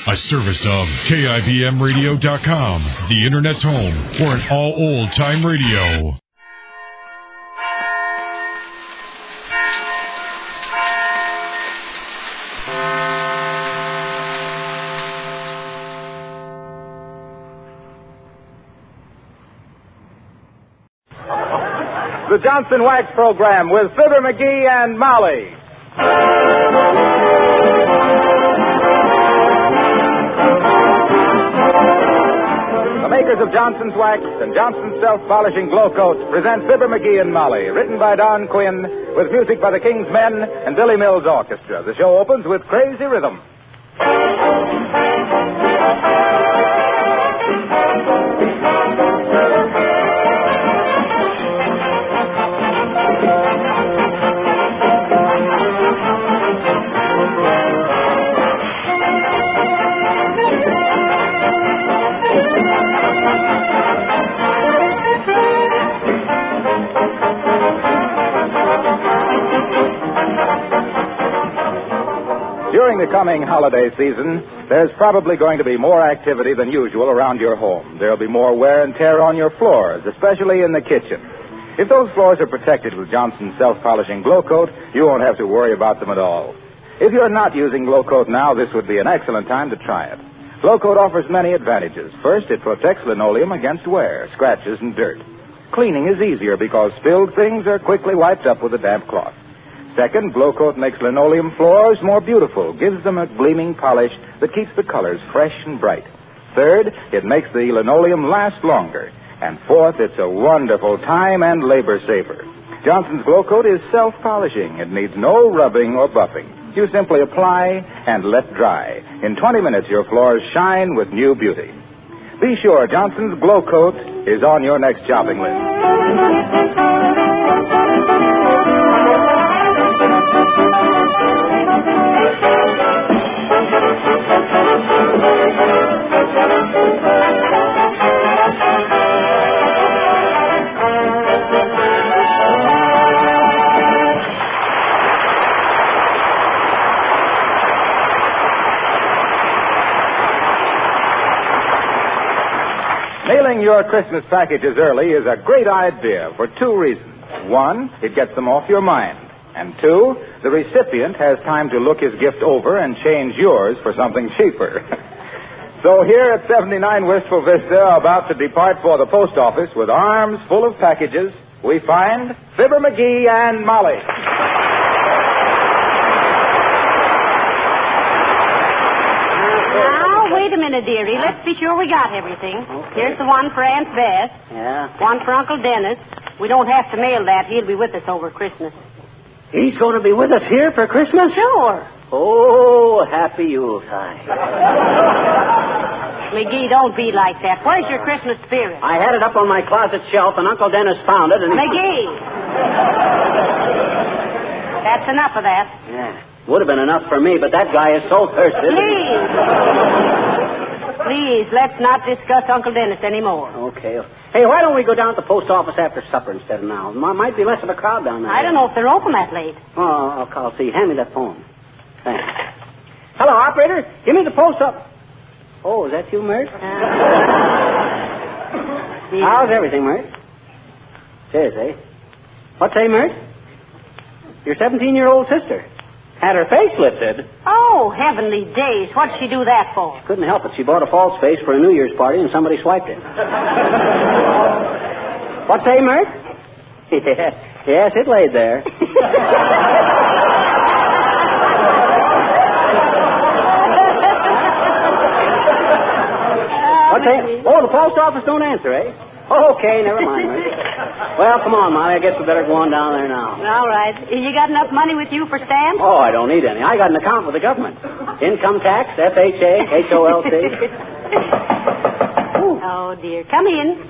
A service of KIBMradio.com, the Internet's home for an all old-time radio. The Johnson Wax Program with Fibber, McGee, and Molly. The makers of Johnson's Wax and Johnson's Self-Polishing Glow Coat present Fibber, McGee, and Molly, written by Don Quinn, with music by the King's Men and Billy Mills Orchestra. The show opens with Crazy Rhythm. During the coming holiday season, there's probably going to be more activity than usual around your home. There'll be more wear and tear on your floors, especially in the kitchen. If those floors are protected with Johnson's Self-Polishing Glow Coat, you won't have to worry about them at all. If you're not using Glow Coat now, this would be an excellent time to try it. Glow Coat offers many advantages. First, it protects linoleum against wear, scratches, and dirt. Cleaning is easier because spilled things are quickly wiped up with a damp cloth. Second, Glow Coat makes linoleum floors more beautiful, gives them a gleaming polish that keeps the colors fresh and bright. Third, it makes the linoleum last longer. And fourth, it's a wonderful time and labor saver. Johnson's Glow Coat is self-polishing. It needs no rubbing or buffing. You simply apply and let dry. In 20 minutes, your floors shine with new beauty. Be sure Johnson's Glow Coat is on your next shopping list. Mailing your Christmas packages early is a great idea for two reasons. One, it gets them off your mind. And two, the recipient has time to look his gift over and change yours for something cheaper. So here at 79 Wistful Vista, about to depart for the post office with arms full of packages, we find Fibber, McGee, and Molly. Wait a minute, dearie. Let's be sure we got everything. Okay. Here's the one for Aunt Bess. Yeah. One for Uncle Dennis. We don't have to mail that. He'll be with us over Christmas. He's going to be with us here for Christmas? Sure. Oh, happy Yuletide. McGee, don't be like that. Where's your Christmas spirit? I had it up on my closet shelf, and Uncle Dennis found it, and McGee! That's enough of that. Yeah. Would have been enough for me, but that guy is so thirsty. Please, let's not discuss Uncle Dennis anymore. Okay. Hey, why don't we go down to the post office after supper instead of now? Might be less of a crowd down there. I don't know if they're open that late. Oh, I'll call. See, hand me that phone. Thanks. Hello, operator. Give me the post office. Oh, is that you, Mert? How's everything, Mert? It is, eh? What say, Mert? Your 17-year-old sister. Had her face lifted. Oh, heavenly days. What'd she do that for? Couldn't help it. She bought a false face for a New Year's party, and somebody swiped it. What say, Mert? Yes, it laid there. What say? Oh, the post office don't answer, eh? Okay, never mind, Mert. Well, come on, Molly. I guess we better go on down there now. All right. You got enough money with you for stamps? Oh, I don't need any. I got an account with the government. Income tax, FHA, HOLC. Oh, dear. Come in.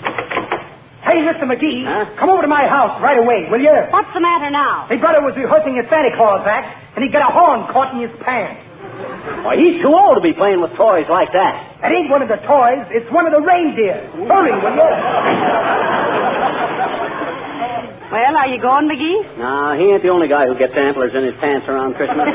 Hey, Mr. McGee, Huh? come over to my house right away, will you? What's the matter now? His brother was rehearsing his Santa Claus act, and he got a horn caught in his pants. Why, he's too old to be playing with toys like that. That ain't one of the toys. It's one of the reindeer. Hurry, will you? Well, are you going, McGee? No, he ain't the only guy who gets antlers in his pants around Christmas.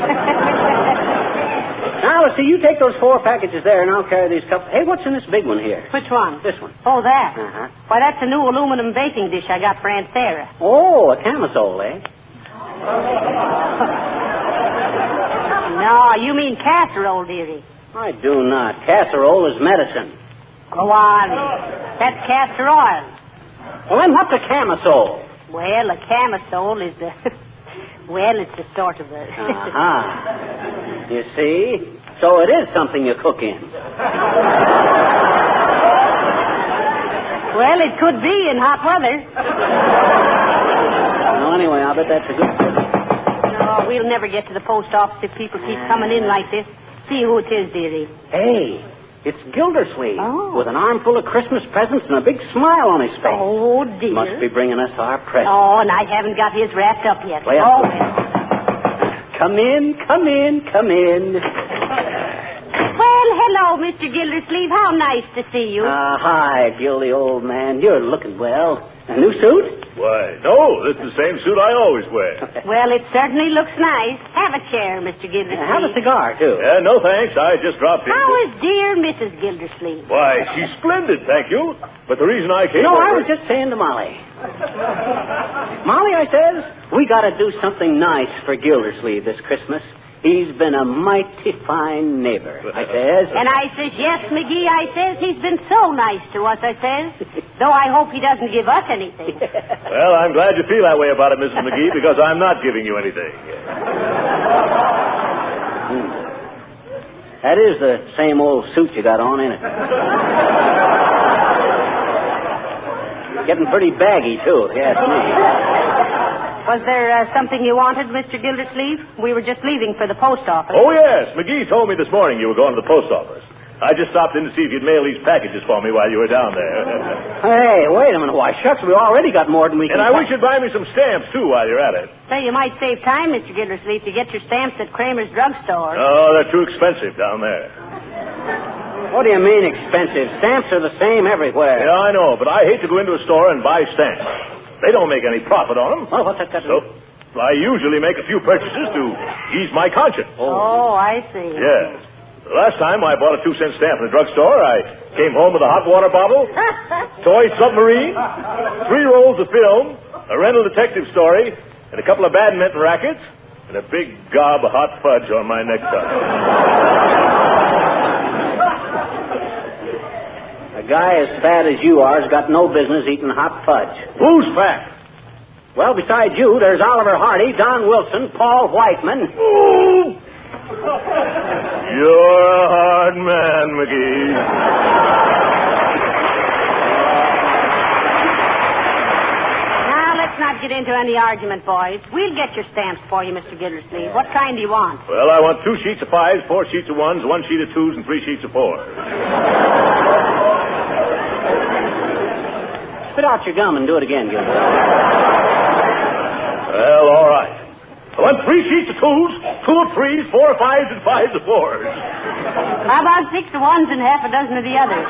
Now, let's see, you take those 4 packages there, and I'll carry these couple. Hey, what's in this big one here? Which one? This one. Oh, that. Uh-huh. Why, that's a new aluminum baking dish I got for Aunt Sarah. Oh, a camisole, eh? No, you mean casserole, dearie. I do not. Casserole is medicine. Go on. That's castor oil. Well, then what's a camisole? Well, a camisole is the... Well, it's a sort of a... Uh-huh. You see? So it is something you cook in. Well, it could be in hot weather. Well, anyway, I'll bet that's a good thing. No, we'll never get to the post office if people keep coming in like this. See who it is, dearie. Hey, it's Gildersleeve. Oh. With an armful of Christmas presents and a big smile on his face. Oh, dear. Must be bringing us our presents. Oh, and I haven't got his wrapped up yet. Well, Oh, come in, come in, come in. well, hello, Mr. Gildersleeve. How nice to see you. Hi, Gildy, old man. You're looking well. A new suit? Why, no, this is the same suit I always wear. Well, it certainly looks nice. Have a chair, Mr. Gildersleeve. Have a cigar, too. No thanks, I just dropped in. How is dear Mrs. Gildersleeve? Why, she's splendid, thank you. But the reason I came No, over... I was just saying to Molly. Molly, I says, we got to do something nice for Gildersleeve this Christmas. He's been a mighty fine neighbor, I says. And I says, yes, McGee, I says, he's been so nice to us, I says. Though I hope he doesn't give us anything. Well, I'm glad you feel that way about it, Mrs. McGee, because I'm not giving you anything. That is the same old suit you got on, ain't it? Getting pretty baggy, too, if you ask me. Was there something you wanted, Mr. Gildersleeve? We were just leaving for the post office. Oh, yes, McGee told me this morning you were going to the post office. I just stopped in to see if you'd mail these packages for me while you were down there. Hey, wait a minute. Why, shucks, we already got more than we can... And I wish you'd buy me some stamps, too, while you're at it. Say, you might save time, Mr. Gildersleeve, to get your stamps at Kramer's drugstore. Oh, they're too expensive down there. What do you mean expensive? Stamps are the same everywhere. Yeah, I know, but I hate to go into a store and buy stamps. They don't make any profit on them. Well, what's that got to do? So I usually make a few purchases to ease my conscience. Oh, I see. Yes. The last time I bought a 2-cent stamp in the drugstore, I came home with a hot water bottle, toy submarine, 3 rolls of film, a rental detective story, and a couple of badminton rackets, and a big gob of hot fudge on my necktie. A guy as fat as you are has got no business eating hot fudge. Who's fat? Well, besides you, there's Oliver Hardy, Don Wilson, Paul Whiteman. Ooh! You're a hard man, McGee. Now, let's not get into any argument, boys. We'll get your stamps for you, Mr. Gildersleeve. What kind do you want? Well, I want 2 sheets of 5s, 4 sheets of 1s, 1 sheet of 2s, and 3 sheets of 4s. Spit out your gum and do it again, Gilbert. Well, all right. I want 3 sheets of 2s, 2 of 3s, 4 of 5s, and 5s of 4s. How about 6 of 1s and half a dozen of the others?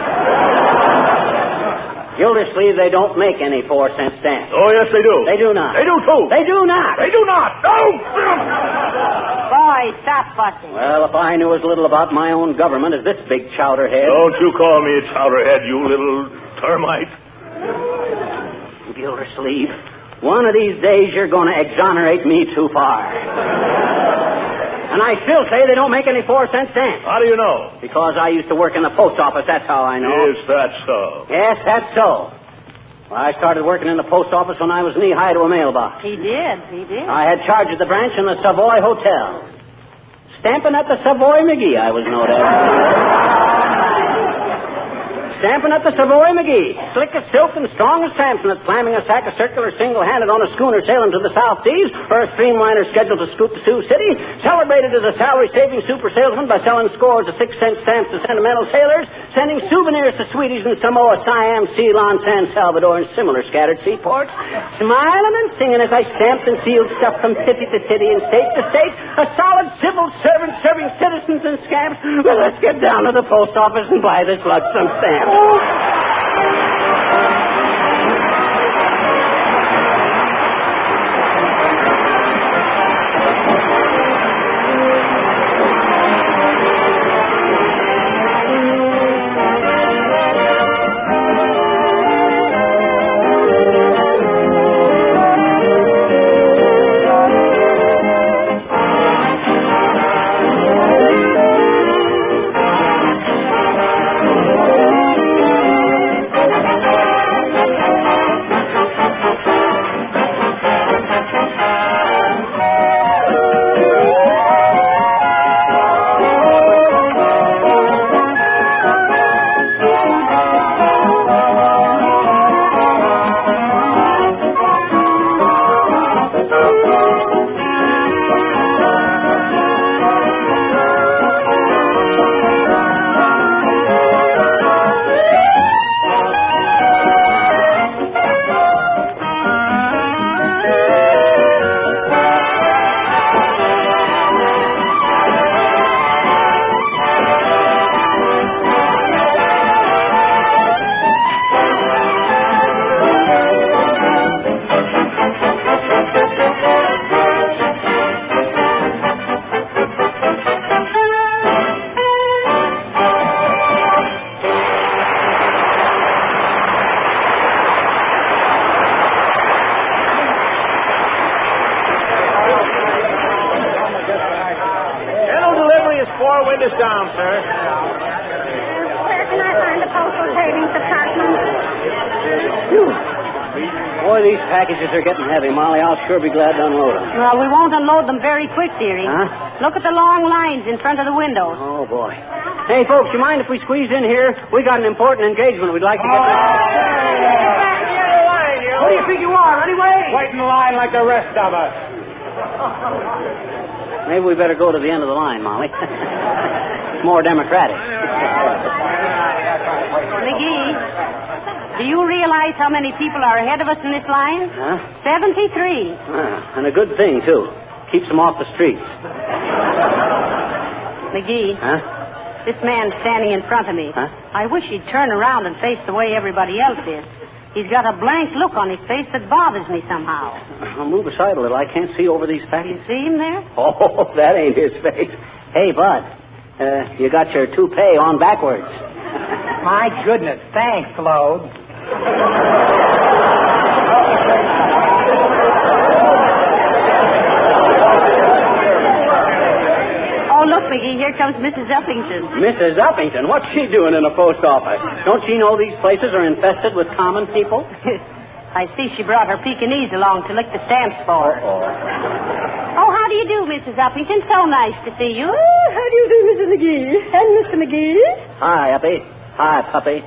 Gildersleeve, they don't make any 4-cent stamps. Oh, yes, they do. They do not. They do, too. They do not. They do not. No! Boys, stop fussing. Well, if I knew as little about my own government as this big chowderhead. Don't you call me a chowderhead, you little termite. Gildersleeve, one of these days you're going to exonerate me too far. And I still say they don't make any 4-cent stamps. How do you know? Because I used to work in the post office, that's how I know. Is that so? Yes, that's so. Well, I started working in the post office when I was knee-high to a mailbox. He did. I had charge of the branch in the Savoy Hotel. Stamping at the Savoy McGee, I was known as. Stamping at the Savoy McGee. Slick as silk and strong as Samson at slamming a sack of circular single-handed on a schooner sailing to the South Seas or a streamliner scheduled to scoop to Sioux City. Celebrated as a salary-saving super salesman by selling scores of 6-cent stamps to sentimental sailors, sending souvenirs to sweeties in Samoa, Siam, Ceylon, San Salvador, and similar scattered seaports. Smiling and singing as I stamped and sealed stuff from city to city and state to state. A solid civil servant serving citizens and scamps. Well, let's get down to the post office and buy this some stamps. down, sir. Where can I find the postal savings department? Boy, these packages are getting heavy, Molly. I'll sure be glad to unload them. Well, we won't unload them very quick, dearie. Huh? Look at the long lines in front of the windows. Oh, boy. Hey, folks, you mind if we squeeze in here? We got an important engagement we'd like to get to. What do you think you are, anyway? Wait in line like the rest of us. Maybe we better go to the end of the line, Molly. It's more democratic. McGee, do you realize how many people are ahead of us in this line? Huh? 73. And a good thing, too. Keeps them off the streets. McGee. Huh? This man standing in front of me. Huh? I wish he'd turn around and face the way everybody else is. He's got a blank look on his face that bothers me somehow. I'll move aside a little. I can't see over these You packages. see him there? Oh, that ain't his face. Hey, Bud, you got your toupee on backwards. My goodness. Thanks, Claude. Oh, look, McGee, here comes Mrs. Uppington. Mrs. Uppington, what's she doing in the post office? Don't she know these places are infested with common people? I see she brought her Pekingese along to lick the stamps for her. Oh, how do you do, Mrs. Uppington? So nice to see you. Oh, how do you do, Mrs. McGee? And Mr. McGee? Hi, Uppy. Hi, puppy.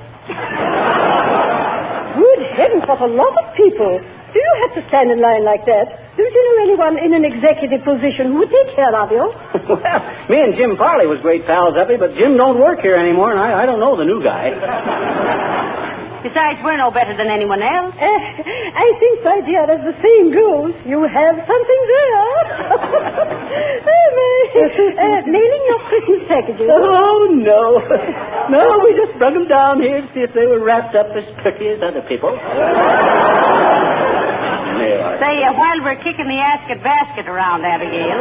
Good heavens, what a lot of people. Do you have to stand in line like that? Don't you know anyone in an executive position who would take care of you? Well, me and Jim Farley was great pals, Uppy, but Jim don't work here anymore, and I don't know the new guy. Besides, we're no better than anyone else. I think, my dear, as the saying goes, you have something there. Mailing your Christmas packages. Oh, no. No, we just brought them down here to see if they were wrapped up as tricky as other people. Say, while we're kicking the basket around, Abigail,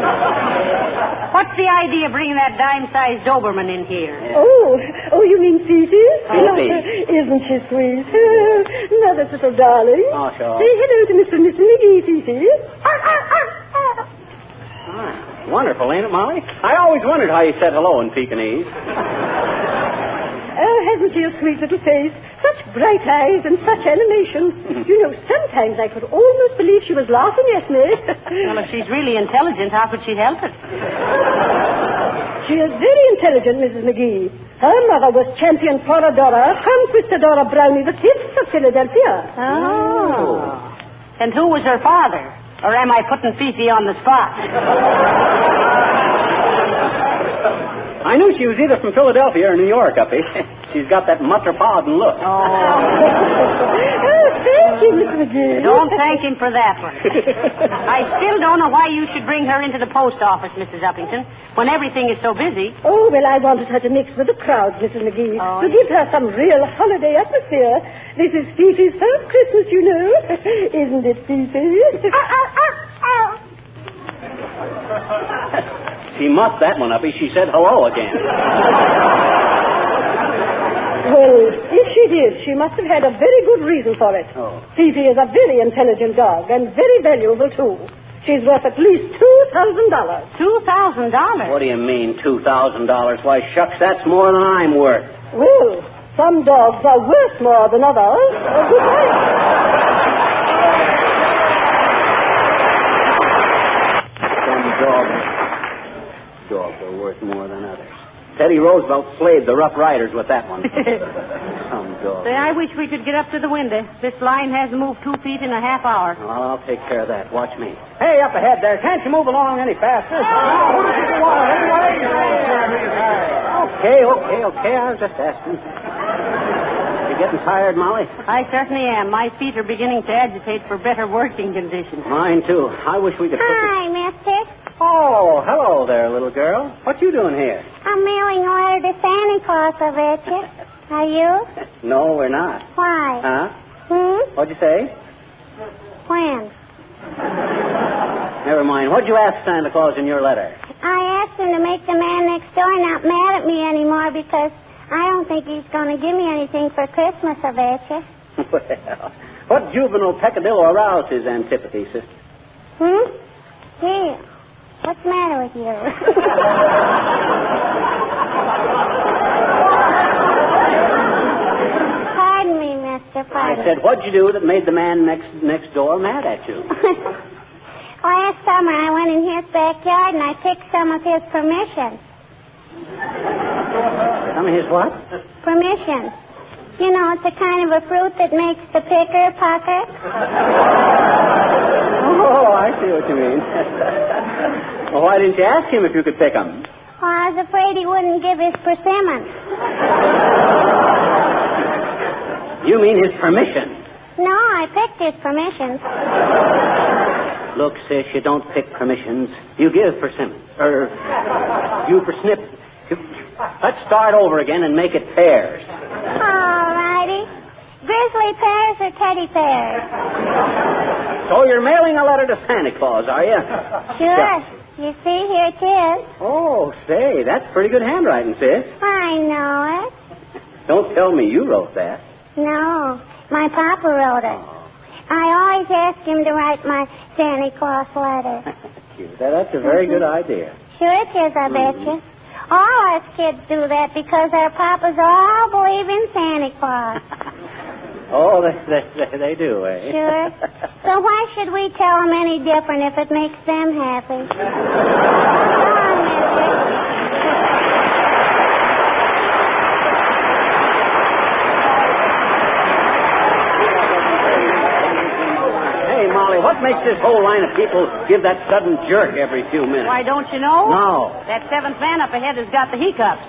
what's the idea of bringing that dime-sized Doberman in here? Oh, you mean Fifi? Fifi. Isn't she sweet? Another little darling. Oh, sure. Say hello to Mr. and Mrs. McGee, Fifi. Wonderful, ain't it, Molly? I always wondered how you said hello in Pekingese. Oh, hasn't she a sweet little face? Such bright eyes and such animation. You know, sometimes I could almost believe she was laughing at me. Well, if she's really intelligent, how could she help it? She is very intelligent, Mrs. McGee. Her mother was champion Floradora, Conquistadora Brownie the Fifth of Philadelphia. Oh. And who was her father? Or am I putting Fifi on the spot? I knew she was either from Philadelphia or New York, Uppy. She's got that metropolitan look. Oh. Thank you, Miss McGee. Don't thank him for that one. I still don't know why you should bring her into the post office, Mrs. Uppington, when everything is so busy. Oh, well, I wanted her to mix with the crowd, Mrs. McGee, to give her some real holiday atmosphere. This is Fifi's first Christmas, you know. Isn't it, Fifi? She muffed that one, Uppy. She said hello again. Well, if she did, she must have had a very good reason for it. Oh. Fifi is a very intelligent dog and very valuable, too. She's worth at least $2,000. $2,000? What do you mean, $2,000? Why, shucks, that's more than I'm worth. Well, some dogs are worth more than others. Good night. Dogs are worth more than others. Teddy Roosevelt slaved the Rough Riders with that one. Some dogs. Say, I wish we could get up to the window. This line hasn't moved 2 feet in a half hour. Well, I'll take care of that. Watch me. Hey, up ahead there. Can't you move along any faster? Okay. I was just asking. You getting tired, Molly? I certainly am. My feet are beginning to agitate for better working conditions. Mine, too. I wish we could... Hi, mister. Oh, hello there, little girl. What you doing here? I'm mailing a letter to Santa Claus, I bet you. Are you? No, we're not. Why? Huh? What'd you say? When? Never mind. What'd you ask Santa Claus in your letter? I asked him to make the man next door not mad at me anymore because I don't think he's going to give me anything for Christmas, I bet you. Well, what juvenile peccadillo aroused his antipathy, sister? Gee, what's the matter with you? said, what'd you do that made the man next door mad at you? Last summer, I went in his backyard and I picked some of his permission. Some of his what? Permission. You know, it's a kind of a fruit that makes the picker pucker. Oh, I see what you mean. Well, why didn't you ask him if you could pick them? Well, I was afraid he wouldn't give his persimmon. You mean his permission? No, I picked his permissions. Look, sis, you don't pick permissions. You give persimmons. You persnip. Let's start over again and make it pears. All righty. Grizzly pears or teddy pears? So you're mailing a letter to Santa Claus, are you? Sure. You see, here it is. Oh, say, that's pretty good handwriting, sis. I know it. Don't tell me you wrote that. No, my papa wrote it. I always ask him to write my Santa Claus letter. Cute. That's a very good idea. Sure it is, I bet you. All us kids do that because our papas all believe in Santa Claus. Oh, they do, eh? Sure. So why should we tell them any different if it makes them happy? Come on, mister. Hey, Molly, what makes this whole line of people give that sudden jerk every few minutes? Why, don't you know? No. That seventh man up ahead has got the hiccups.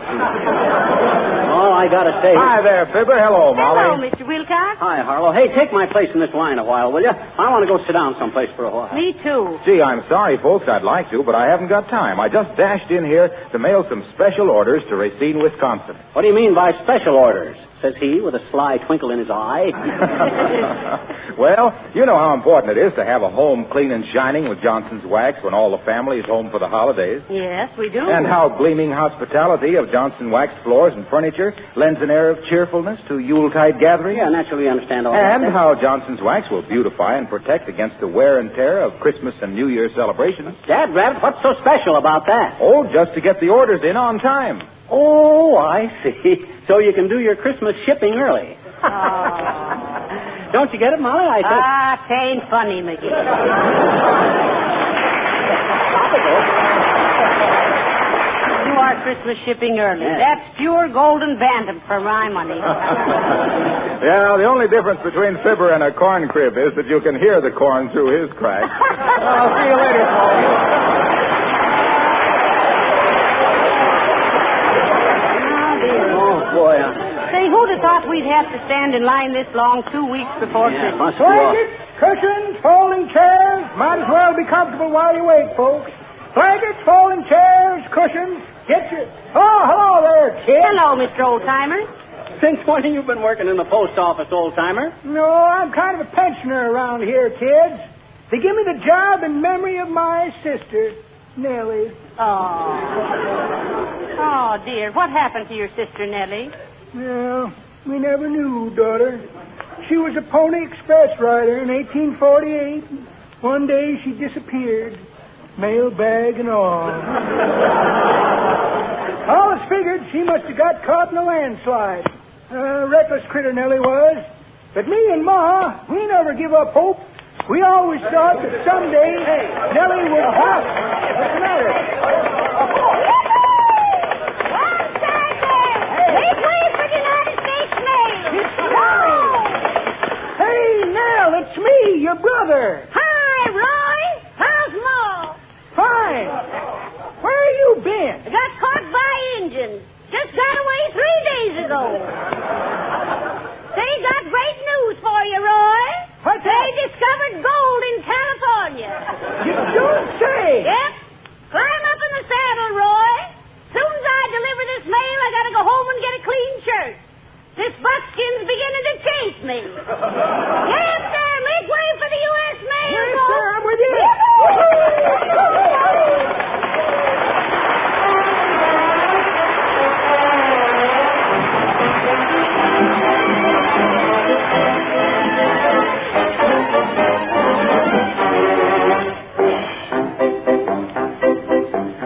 All I gotta say is... Hi there, Fibber. Hello, Molly. Hello, Mr. Wilcox. Hi, Harlow. Hey, take my place in this line a while, will you? I want to go sit down someplace for a while. Me too. Gee, I'm sorry, folks. I'd like to, but I haven't got time. I just dashed in here to mail some special orders to Racine, Wisconsin. What do you mean by special orders? Says he with a sly twinkle in his eye. Well, you know how important it is to have a home clean and shining with Johnson's Wax when all the family is home for the holidays. Yes, we do. And how gleaming hospitality of Johnson Wax floors and furniture lends an air of cheerfulness to Yuletide gatherings. Yeah, naturally, I understand all that. And how Johnson's Wax will beautify and protect against the wear and tear of Christmas and New Year celebrations. Dad, Rabbit, what's so special about that? Oh, just to get the orders in on time. Oh, I see. So you can do your Christmas shipping early. Don't you get it, Molly? I said... Ah, tain't funny, McGee. You are Christmas shipping early. Yeah. That's pure golden bantam for my money. Yeah, the only difference between Fibber and a corn crib is that you can hear the corn through his crack. I'll see you later, Paul. Boy, Say, who'd have thought we'd have to stand in line this long 2 weeks before Christmas? must be all... Blankets, cushions, folding chairs. Might as well be comfortable while you wait, folks. Blankets, folding chairs, cushions. Get your... Oh, hello there, kid. Hello, Mr. Oldtimer. Since when have you been working in the post office, old-timer? No, I'm kind of a pensioner around here, kids. They give me the job in memory of my sister, Nellie. Oh, dear. What happened to your sister, Nellie? Well, we never knew, daughter. She was a Pony Express rider in 1848. One day she disappeared, mail bag and all. I always figured she must have got caught in a landslide. Reckless critter Nellie was. But me and Ma, we never give up hope. We always thought that someday Nellie would... What's the matter? It's me, your brother. Hi, Roy. How's Ma? Fine. Where have you been? I got caught by Indians. Just got away 3 days ago. They got great news for you, Roy. What's that? They discovered gold in California. You don't say. Yep. Climb up in the saddle, Roy. Soon as I deliver this mail, I gotta go home and get a clean shirt. This buckskin's beginning to chase me. Yes, sir. Make way for the U.S. mail. Yes, sir. I'm with you.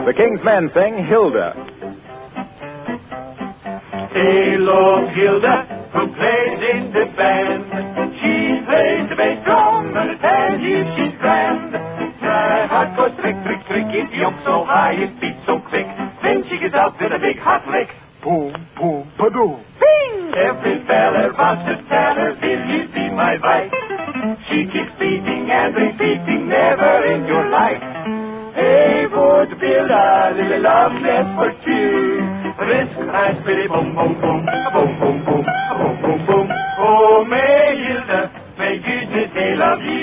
The King's Men sing Hilda. They love Hilda, who plays in the band. She very strong, and I tell you she's grand. My heart goes trick, trick, trick, it jumps so high, it beats so quick. Then she gets up with a big hot lick. Boom, boom, ba-doom. Bing! Every feller wants to tell her, will you be my wife? She keeps beating and repeating, never in your life. Hey, would build a little love nest for two. Risk, crash, bitty, boom, boom, boom, boom, boom, boom, boom, boom, boom. Oh, may Hilda, may goodness they love you.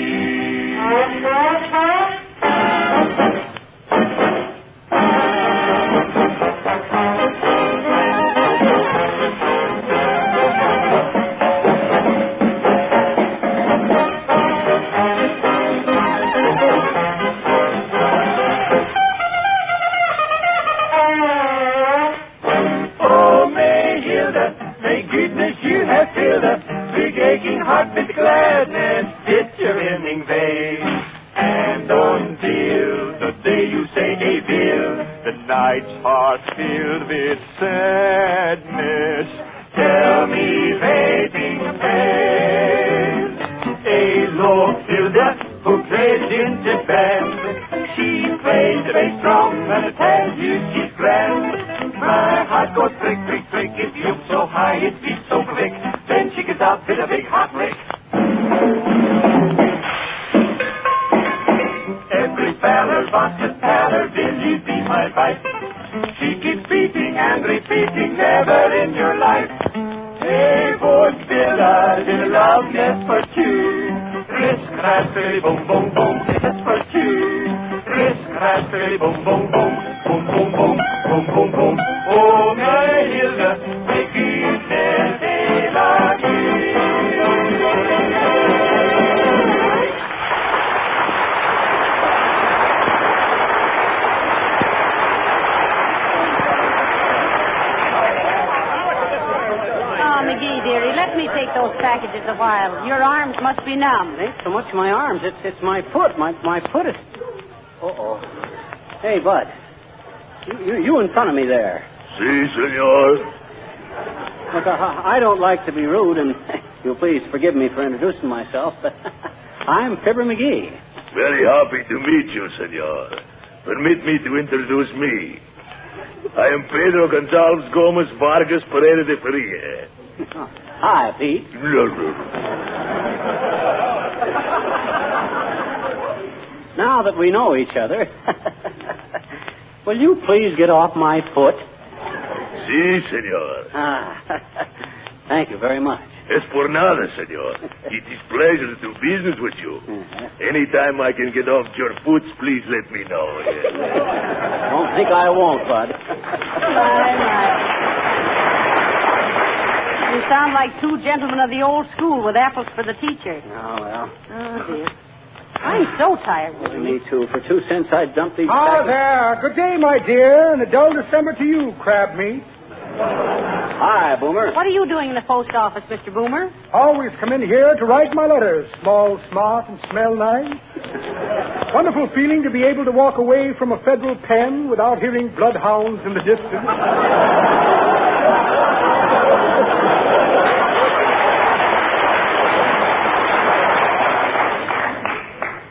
Heart with gladness, it's your ending vein. And until the day you say a will, the night's heart filled with sadness. Tell me fading tales. A low Hilda who plays in the band. She plays very strong and I tell you she's grand. My heart goes prick, prick, prick. It jumps so high, it beats so quick. Then she gets up with a big hot lick. Every feller wants to tell her, will you be my wife? She keeps beating and repeating, never in your life. Hey, boys, build a little love nest for two. Risk, raspberry, boom, boom, boom, nest for two. Risk, raspberry, boom, boom, boom, boom, boom, boom, boom, boom, boom. Oh, my Hilda, may goodness they love you. McGee, dearie, let me take those packages a while. Your arms must be numb. It ain't so much my arms. It's my foot. My foot is... Uh-oh. Hey, Bud. You in front of me there. Si, senor. Look, I don't like to be rude, and you'll please forgive me for introducing myself, but I'm Fibber McGee. Very happy to meet you, senor. Permit me to introduce me. I am Pedro Gonzalez Gomez Vargas Pereira de Feria. Hi, Pete. Now that we know each other, will you please get off my foot? Si, senor. Thank you very much. Es por nada, senor. It is pleasure to do business with you. Anytime I can get off your foot, please let me know. Don't think I won't, Bud. You sound like two gentlemen of the old school with apples for the teacher. Oh, well. Oh, dear. I'm so tired. Me too. For 2 cents, I'd dump these Ah, packets. there. Good day, my dear, and a dull December to you, crab meat. Hi, Boomer. What are you doing in the post office, Mr. Boomer? Always come in here to write my letters. Small, smart, and smell nice. Wonderful feeling to be able to walk away from a federal pen without hearing bloodhounds in the distance.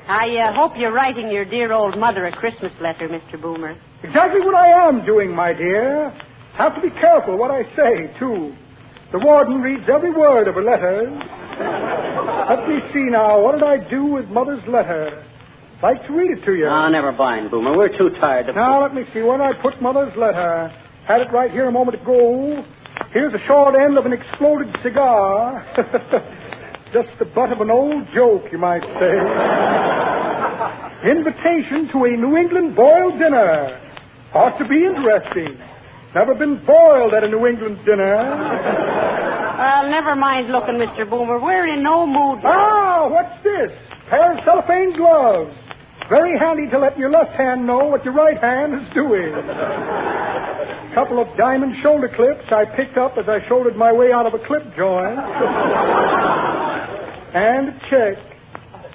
I hope you're writing your dear old mother a Christmas letter, Mr. Boomer. Exactly what I am doing, my dear. Have to be careful what I say, too. The warden reads every word of her letters. Let me see now. What did I do with Mother's letter? I'd like to read it to you. No, never mind, Boomer. We're too tired to... Now, let me see. Where did I put Mother's letter? Had it right here a moment ago. Here's the short end of an exploded cigar. Just the butt of an old joke, you might say. Invitation to a New England boiled dinner. Ought to be interesting. Never been boiled at a New England dinner. Well, never mind looking, Mr. Boomer. We're in no mood. Ah, what's this? Pair of cellophane gloves. Very handy to let your left hand know what your right hand is doing. Couple of diamond shoulder clips I picked up as I shouldered my way out of a clip joint. And a check.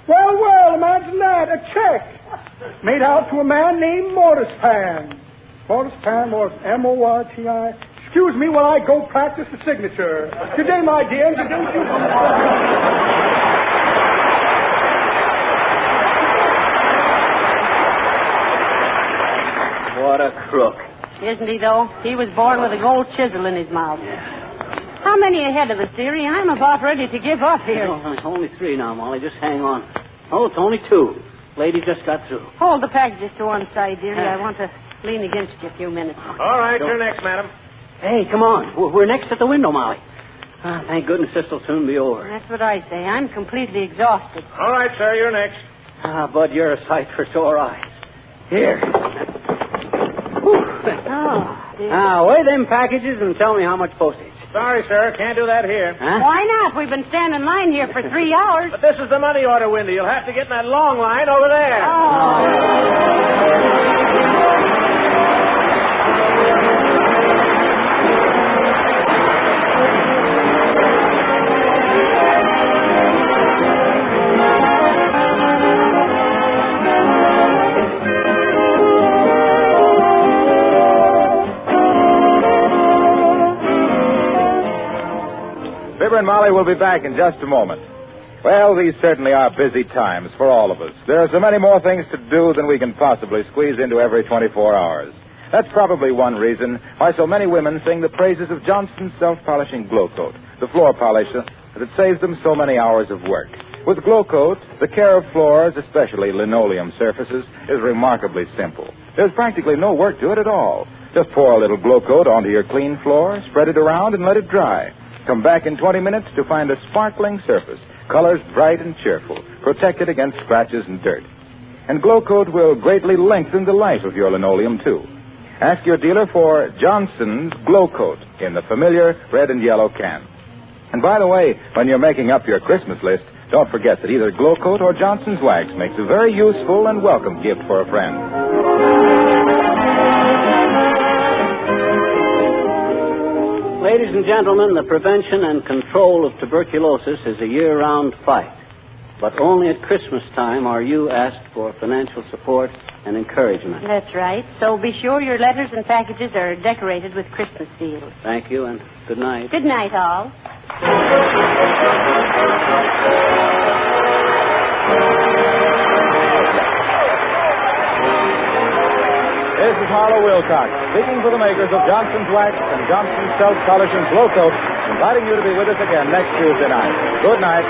Well, imagine that. A check. Made out to a man named Mortispan. Mortispan, M-O-R-T-I. Excuse me while I go practice the signature. Good day, my dear. Good day to you. What a crook. Isn't he, though? He was born with a gold chisel in his mouth. How many ahead of us, dearie? I'm about ready to give up here. Only 3 now, Molly. Just hang on. Oh, it's only 2. Lady just got through. Hold the packages to one side, dearie. I want to lean against you a few minutes. All right, you're next, madam. Hey, come on. We're next at the window, Molly. Thank goodness this will soon be over. That's what I say. I'm completely exhausted. All right, sir, you're next. Bud, you're a sight for sore eyes. Here. Oh, dear. Now, weigh them packages and tell me how much postage. Sorry, sir, can't do that here. Huh? Why not? We've been standing in line here for 3 hours. But this is the money order window. You'll have to get in that long line over there. Fibber and Molly will be back in just a moment. Well, these certainly are busy times for all of us. There are so many more things to do than we can possibly squeeze into every 24 hours. That's probably one reason why so many women sing the praises of Johnson's self-polishing Glow Coat, the floor polisher that saves them so many hours of work. With Glow Coat, the care of floors, especially linoleum surfaces, is remarkably simple. There's practically no work to it at all. Just pour a little Glow Coat onto your clean floor, spread it around, and let it dry. Come back in 20 minutes to find a sparkling surface, colors bright and cheerful, protected against scratches and dirt. And Glow Coat will greatly lengthen the life of your linoleum, too. Ask your dealer for Johnson's Glow Coat in the familiar red and yellow can. And by the way, when you're making up your Christmas list, don't forget that either Glow Coat or Johnson's Wax makes a very useful and welcome gift for a friend. Ladies and gentlemen, the prevention and control of tuberculosis is a year-round fight. But only at Christmas time are you asked for financial support and encouragement. That's right. So be sure your letters and packages are decorated with Christmas seals. Thank you, and good night. Good night, all. This is Harlow Wilcox, speaking for the makers of Johnson's Wax and Johnson's Self-Polishing Glow Coat, inviting you to be with us again next Tuesday night. Good night.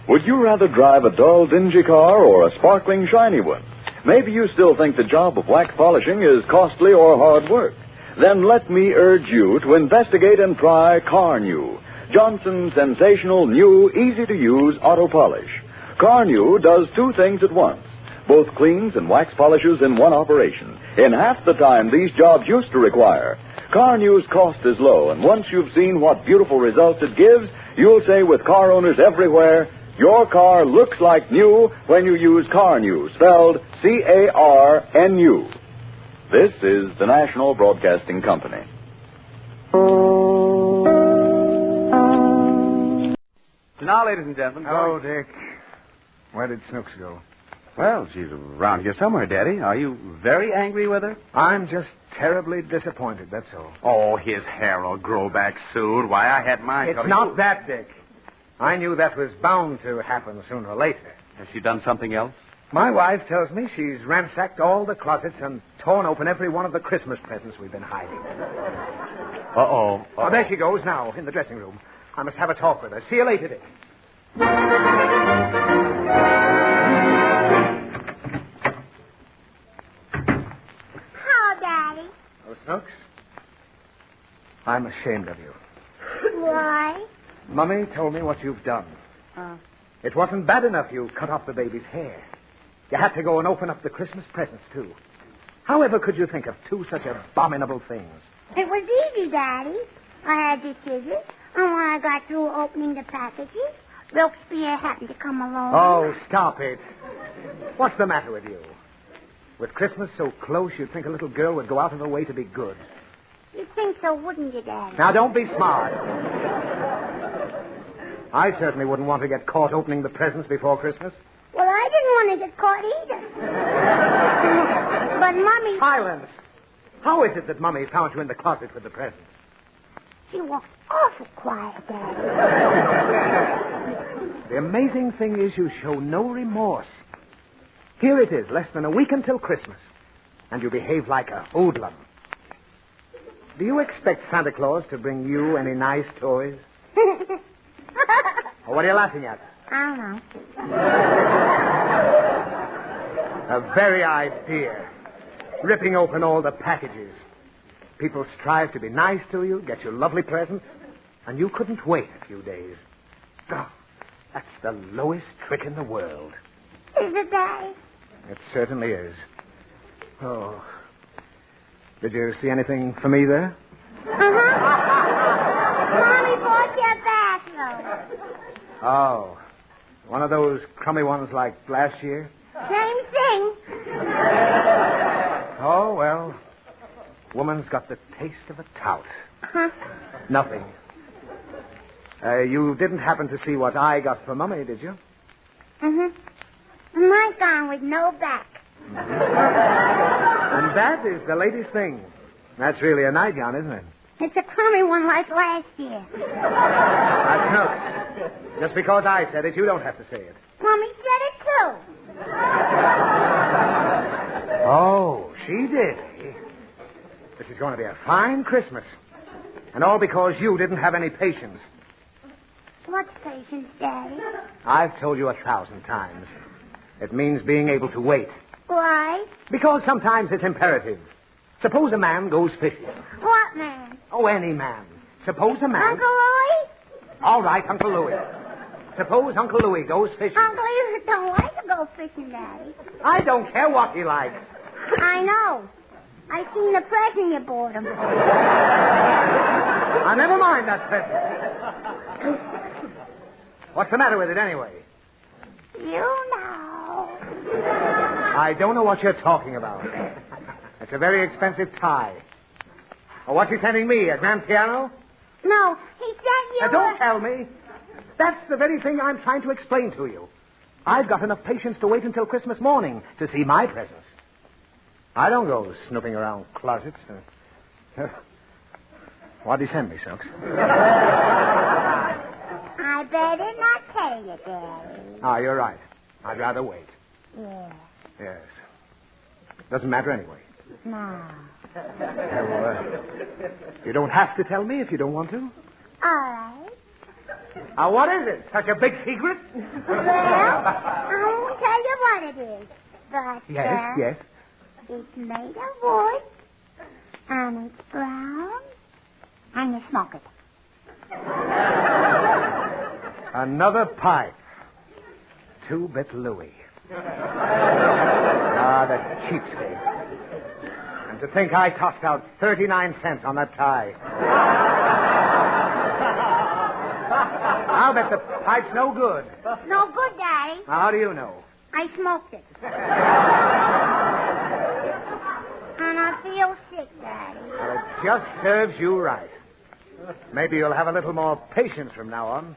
Would you rather drive a dull, dingy car or a sparkling, shiny one? Maybe you still think the job of wax polishing is costly or hard work. Then let me urge you to investigate and try Carnew, Johnson's sensational, new, easy-to-use auto polish. Carnew does 2 things at once. Both cleans and wax polishes in one operation, in half the time these jobs used to require. Carnew's cost is low, and once you've seen what beautiful results it gives, you'll say with car owners everywhere, your car looks like new when you use Carnew, spelled C-A-R-N-U. This is the National Broadcasting Company. Now, ladies and gentlemen... Hello, Dick. Where did Snooks go? Well, she's around here somewhere, Daddy. Are you very angry with her? I'm just terribly disappointed, that's all. Oh, his hair will grow back soon. Why, I had mine... It's not that, Dick. I knew that was bound to happen sooner or later. Has she done something else? My wife tells me she's ransacked all the closets and torn open every one of the Christmas presents we've been hiding. Uh-oh. Oh, there she goes now, in the dressing room. I must have a talk with her. See you later, Dick. Hello, Daddy. Oh, Snooks? I'm ashamed of you. Why? Mummy told me what you've done. It wasn't bad enough you cut off the baby's hair. You had to go and open up the Christmas presents, too. However could you think of 2 such abominable things? It was easy, Daddy. I had the scissors, and when I got through opening the packages, Robespierre happened to come along. Oh, stop it. What's the matter with you? With Christmas so close, you'd think a little girl would go out of her way to be good. You'd think so, wouldn't you, Daddy? Now, don't be smart. I certainly wouldn't want to get caught opening the presents before Christmas. Well, I didn't want to get caught either. But Mummy... Silence. How is it that Mummy found you in the closet with the presents? She walks awful quiet, Daddy. The amazing thing is you show no remorse. Here it is, less than a week until Christmas, and you behave like a hoodlum. Do you expect Santa Claus to bring you any nice toys? Or what are you laughing at? I don't know. The very idea. Ripping open all the packages. People strive to be nice to you, get you lovely presents, and you couldn't wait a few days. Oh, that's the lowest trick in the world. Is it, Daddy? It certainly is. Oh. Did you see anything for me there? Uh-huh. Mommy bought you a bathrobe. Oh. One of those crummy ones like last year? Same thing. Oh, well. Woman's got the taste of a tout. Huh? Nothing. You didn't happen to see what I got for Mummy, did you? Mm-hmm. My gown with no back. And that is the latest thing. That's really a nightgown, isn't it? It's a crummy one like last year. Now, Snooks, just because I said it, you don't have to say it. Mommy said it, too. Oh, she did, eh? This is going to be a fine Christmas. And all because you didn't have any patience. What's patience, Daddy? I've told you 1,000 times. It means being able to wait. Why? Because sometimes it's imperative. Suppose a man goes fishing. What man? Oh, any man. Suppose a man... Uncle Louie? All right, Uncle Louie. Suppose Uncle Louie goes fishing. Uncle Louie don't like to go fishing, Daddy. I don't care what he likes. I know. I seen the present you bought him. Now, never mind that present. What's the matter with it, anyway? You know. I don't know what you're talking about. It's a very expensive tie. Oh, what's he sending me, a grand piano? No, he sent you... Now, don't tell me. That's the very thing I'm trying to explain to you. I've got enough patience to wait until Christmas morning to see my presents. I don't go snooping around closets. What'd he send me, Snooks? I better not tell you, Daddy. Ah, you're right. I'd rather wait. Yeah. Yes. Doesn't matter anyway. No. Well, you don't have to tell me if you don't want to. All right. What is it? Such a big secret? Well, I won't tell you what it is. But, Yes. It's made of wood, and it's brown, and you smoke it. Another pipe. 2-bit Louie. Ah, the cheapskate. And to think I tossed out 39 cents on that tie. I'll bet the pipe's no good. No good, Daddy. How do you know? I smoked it. And I feel sick, Daddy. Well, it just serves you right. Maybe you'll have a little more patience from now on.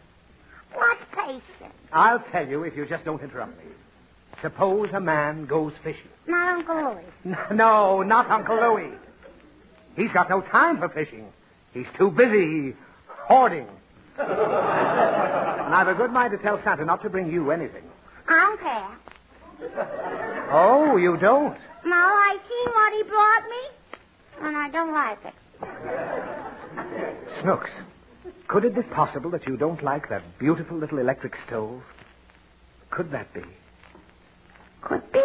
What's patience? I'll tell you if you just don't interrupt me. Suppose a man goes fishing. Not Uncle Louie. No, not Uncle Louie. He's got no time for fishing. He's too busy hoarding. And I've a good mind to tell Santa not to bring you anything. I don't care. Oh, you don't? No, I seen what he brought me, and I don't like it. Snooks, could it be possible that you don't like that beautiful little electric stove? Could that be? Could be.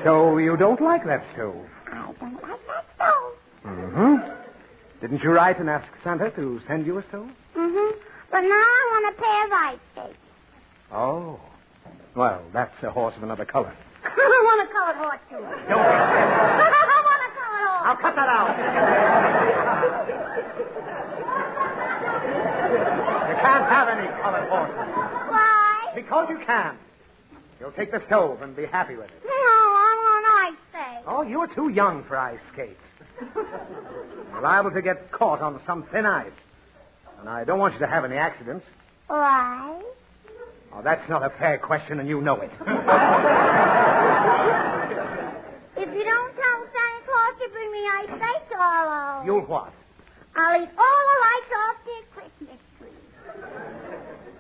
So you don't like that stove? I don't like that stove. Mm-hmm. Didn't you write and ask Santa to send you a stove? Mm-hmm. But now I want a pair of ice skates. Oh. Well, that's a horse of another color. I want a colored horse, too. Don't. I want a colored horse. I'll cut that out. You can't have any colored horses. Why? Because you can't. You'll take the stove and be happy with it. No, I want ice skates. Oh, you're too young for ice skates. You're liable to get caught on some thin ice. And I don't want you to have any accidents. Why? Oh, that's not a fair question, and you know it. If you don't tell Santa Claus to bring me ice skates, I'll... You'll what? I'll eat all the lights off their Christmas tree.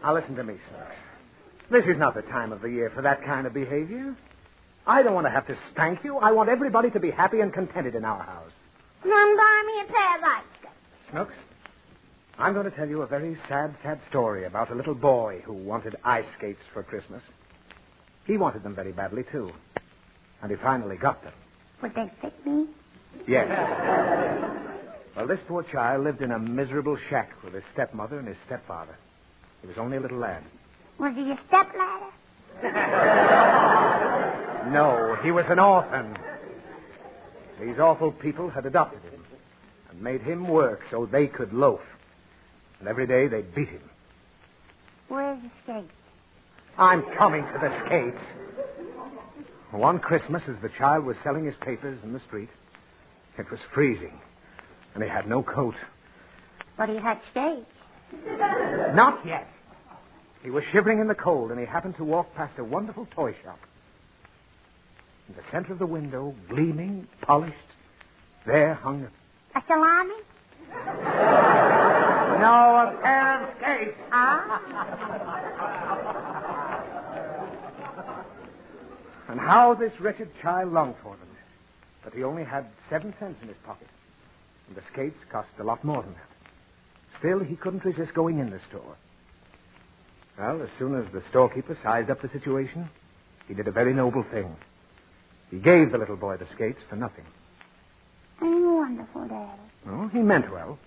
Now, listen to me, Snooks. This is not the time of the year for that kind of behavior. I don't want to have to spank you. I want everybody to be happy and contented in our house. None buy me a pair of ice skates. Snooks, I'm going to tell you a very sad story about a little boy who wanted ice skates for Christmas. He wanted them very badly, too. And he finally got them. Would they fit me? Yes. Well, this poor child lived in a miserable shack with his stepmother and his stepfather. He was only a little lad. Was he a stepladder? No, he was an orphan. These awful people had adopted him and made him work so they could loaf. And every day they beat him. Where's the skates? I'm coming to the skates. One Christmas, as the child was selling his papers in the street, it was freezing, and he had no coat. But he had skates. Not yet. He was shivering in the cold, and he happened to walk past a wonderful toy shop. In the center of the window, gleaming, polished, there hung a salami? No, a pair of skates. And how this wretched child longed for them. But he only had 7 cents in his pocket. And the skates cost a lot more than that. Still, he couldn't resist going in the store. Well, as soon as the storekeeper sized up the situation, he did a very noble thing. He gave the little boy the skates for nothing. I'm wonderful, Daddy. Oh, he meant well.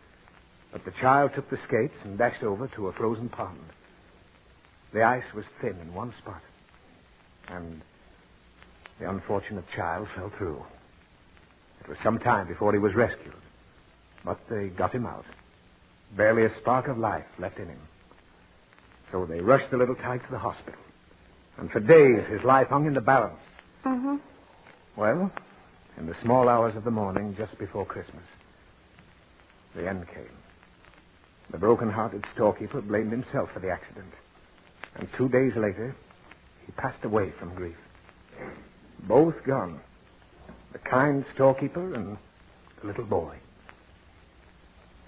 But the child took the skates and dashed over to a frozen pond. The ice was thin in one spot. And the unfortunate child fell through. It was some time before he was rescued. But they got him out. Barely a spark of life left in him. So they rushed the little tyke to the hospital. And for days his life hung in the balance. Mm-hmm. Well, in the small hours of the morning, just before Christmas, the end came. The broken-hearted storekeeper blamed himself for the accident. And 2 days later, he passed away from grief. Both gone. The kind storekeeper and the little boy.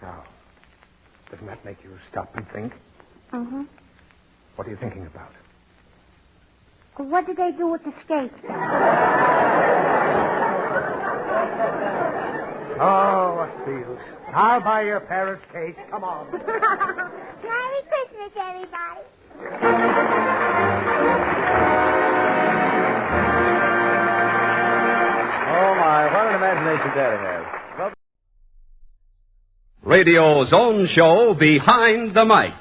Now, doesn't that make you stop and think? Mm-hmm. What are you thinking about? What did they do with the skates? Oh, what's the use? I'll buy you a pair of skates. Come on. Merry Christmas, everybody. Oh, my, what an imagination Daddy has. Well, Radio's own show, Behind the Mic.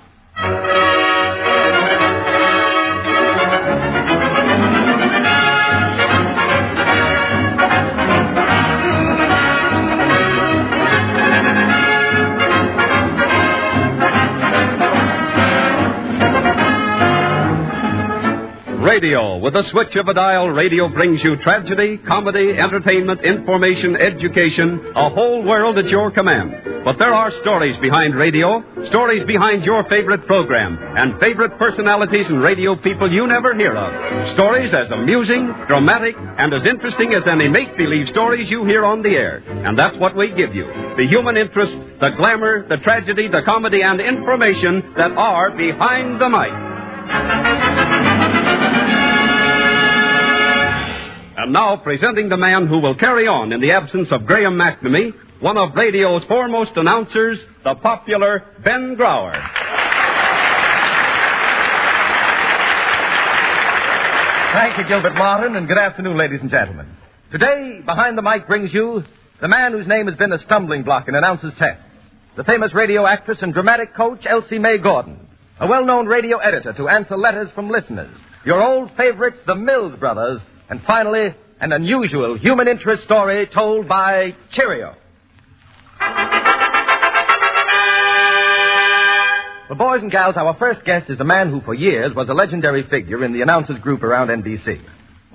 Radio. With the switch of a dial, radio brings you tragedy, comedy, entertainment, information, education, a whole world at your command. But there are stories behind radio, stories behind your favorite program, and favorite personalities and radio people you never hear of. Stories as amusing, dramatic, and as interesting as any make-believe stories you hear on the air. And that's what we give you. The human interest, the glamour, the tragedy, the comedy, and information that are behind the mic. And now, presenting the man who will carry on in the absence of Graham McNamee, one of radio's foremost announcers, the popular Ben Grauer. Thank you, Gilbert Martin, and good afternoon, ladies and gentlemen. Today, Behind the Mic brings you the man whose name has been a stumbling block in announcers' tests, the famous radio actress and dramatic coach, Elsie Mae Gordon, a well-known radio editor to answer letters from listeners, your old favorites, the Mills Brothers, and finally, an unusual human interest story told by Cheerio. Well, boys and gals, our first guest is a man who for years was a legendary figure in the announcers group around NBC.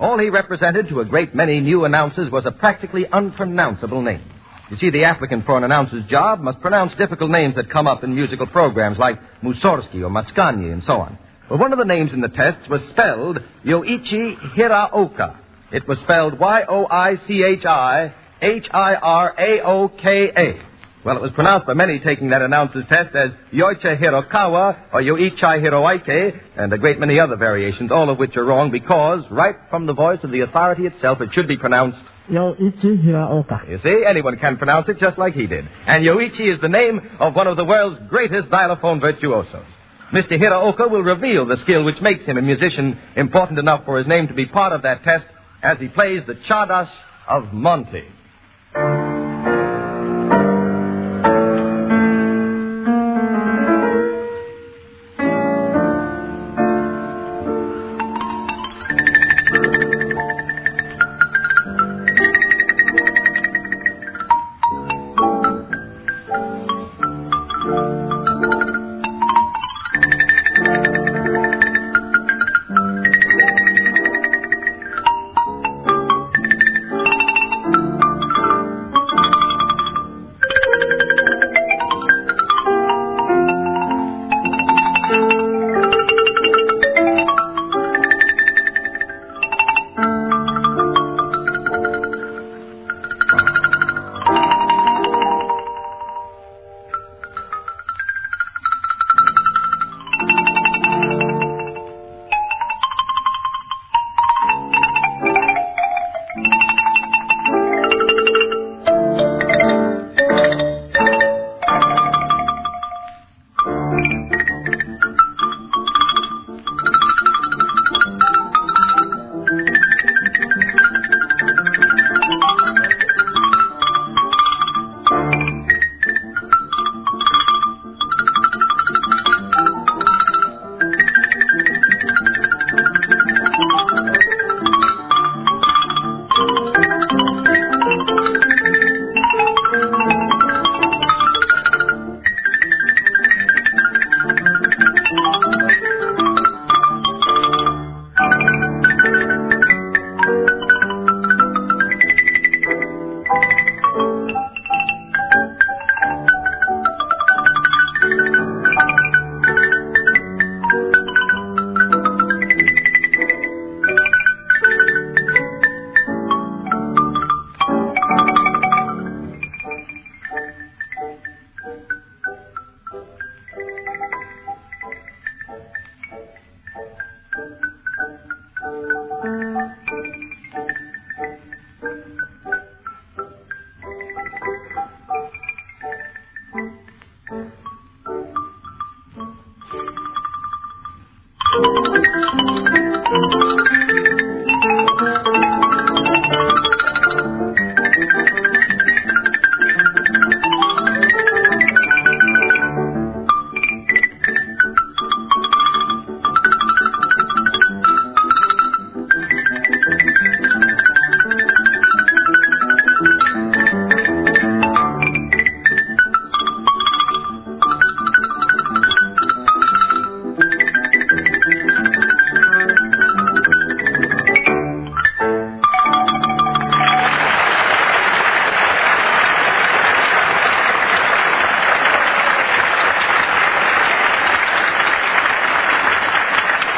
All he represented to a great many new announcers was a practically unpronounceable name. You see, the applicant for an announcer's job must pronounce difficult names that come up in musical programs like Mussorgsky or Mascagni and so on. Well, one of the names in the tests was spelled Yoichi Hiraoka. It was spelled Yoichihiraoka. Well, it was pronounced by many taking that announcer's test as Yoichi Hirokawa or Yoichi Hiroike, and a great many other variations, all of which are wrong because, right from the voice of the authority itself, it should be pronounced Yoichi Hiraoka. You see, anyone can pronounce it just like he did. And Yoichi is the name of one of the world's greatest xylophone virtuosos. Mr. Hiraoka will reveal the skill which makes him a musician important enough for his name to be part of that test as he plays the Czardas of Monty.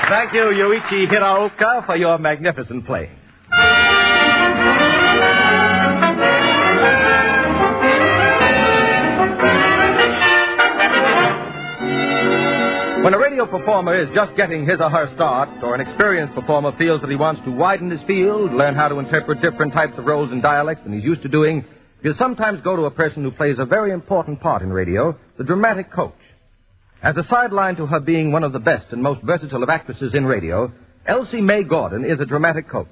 Thank you, Yoichi Hiraoka, for your magnificent playing. When a radio performer is just getting his or her start, or an experienced performer feels that he wants to widen his field, learn how to interpret different types of roles and dialects than he's used to doing, he'll sometimes go to a person who plays a very important part in radio, the dramatic coach. As a sideline to her being one of the best and most versatile of actresses in radio, Elsie Mae Gordon is a dramatic coach.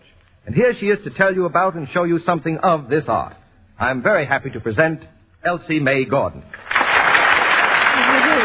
And here she is to tell you about and show you something of this art. I'm very happy to present Elsie Mae Gordon. How do you do?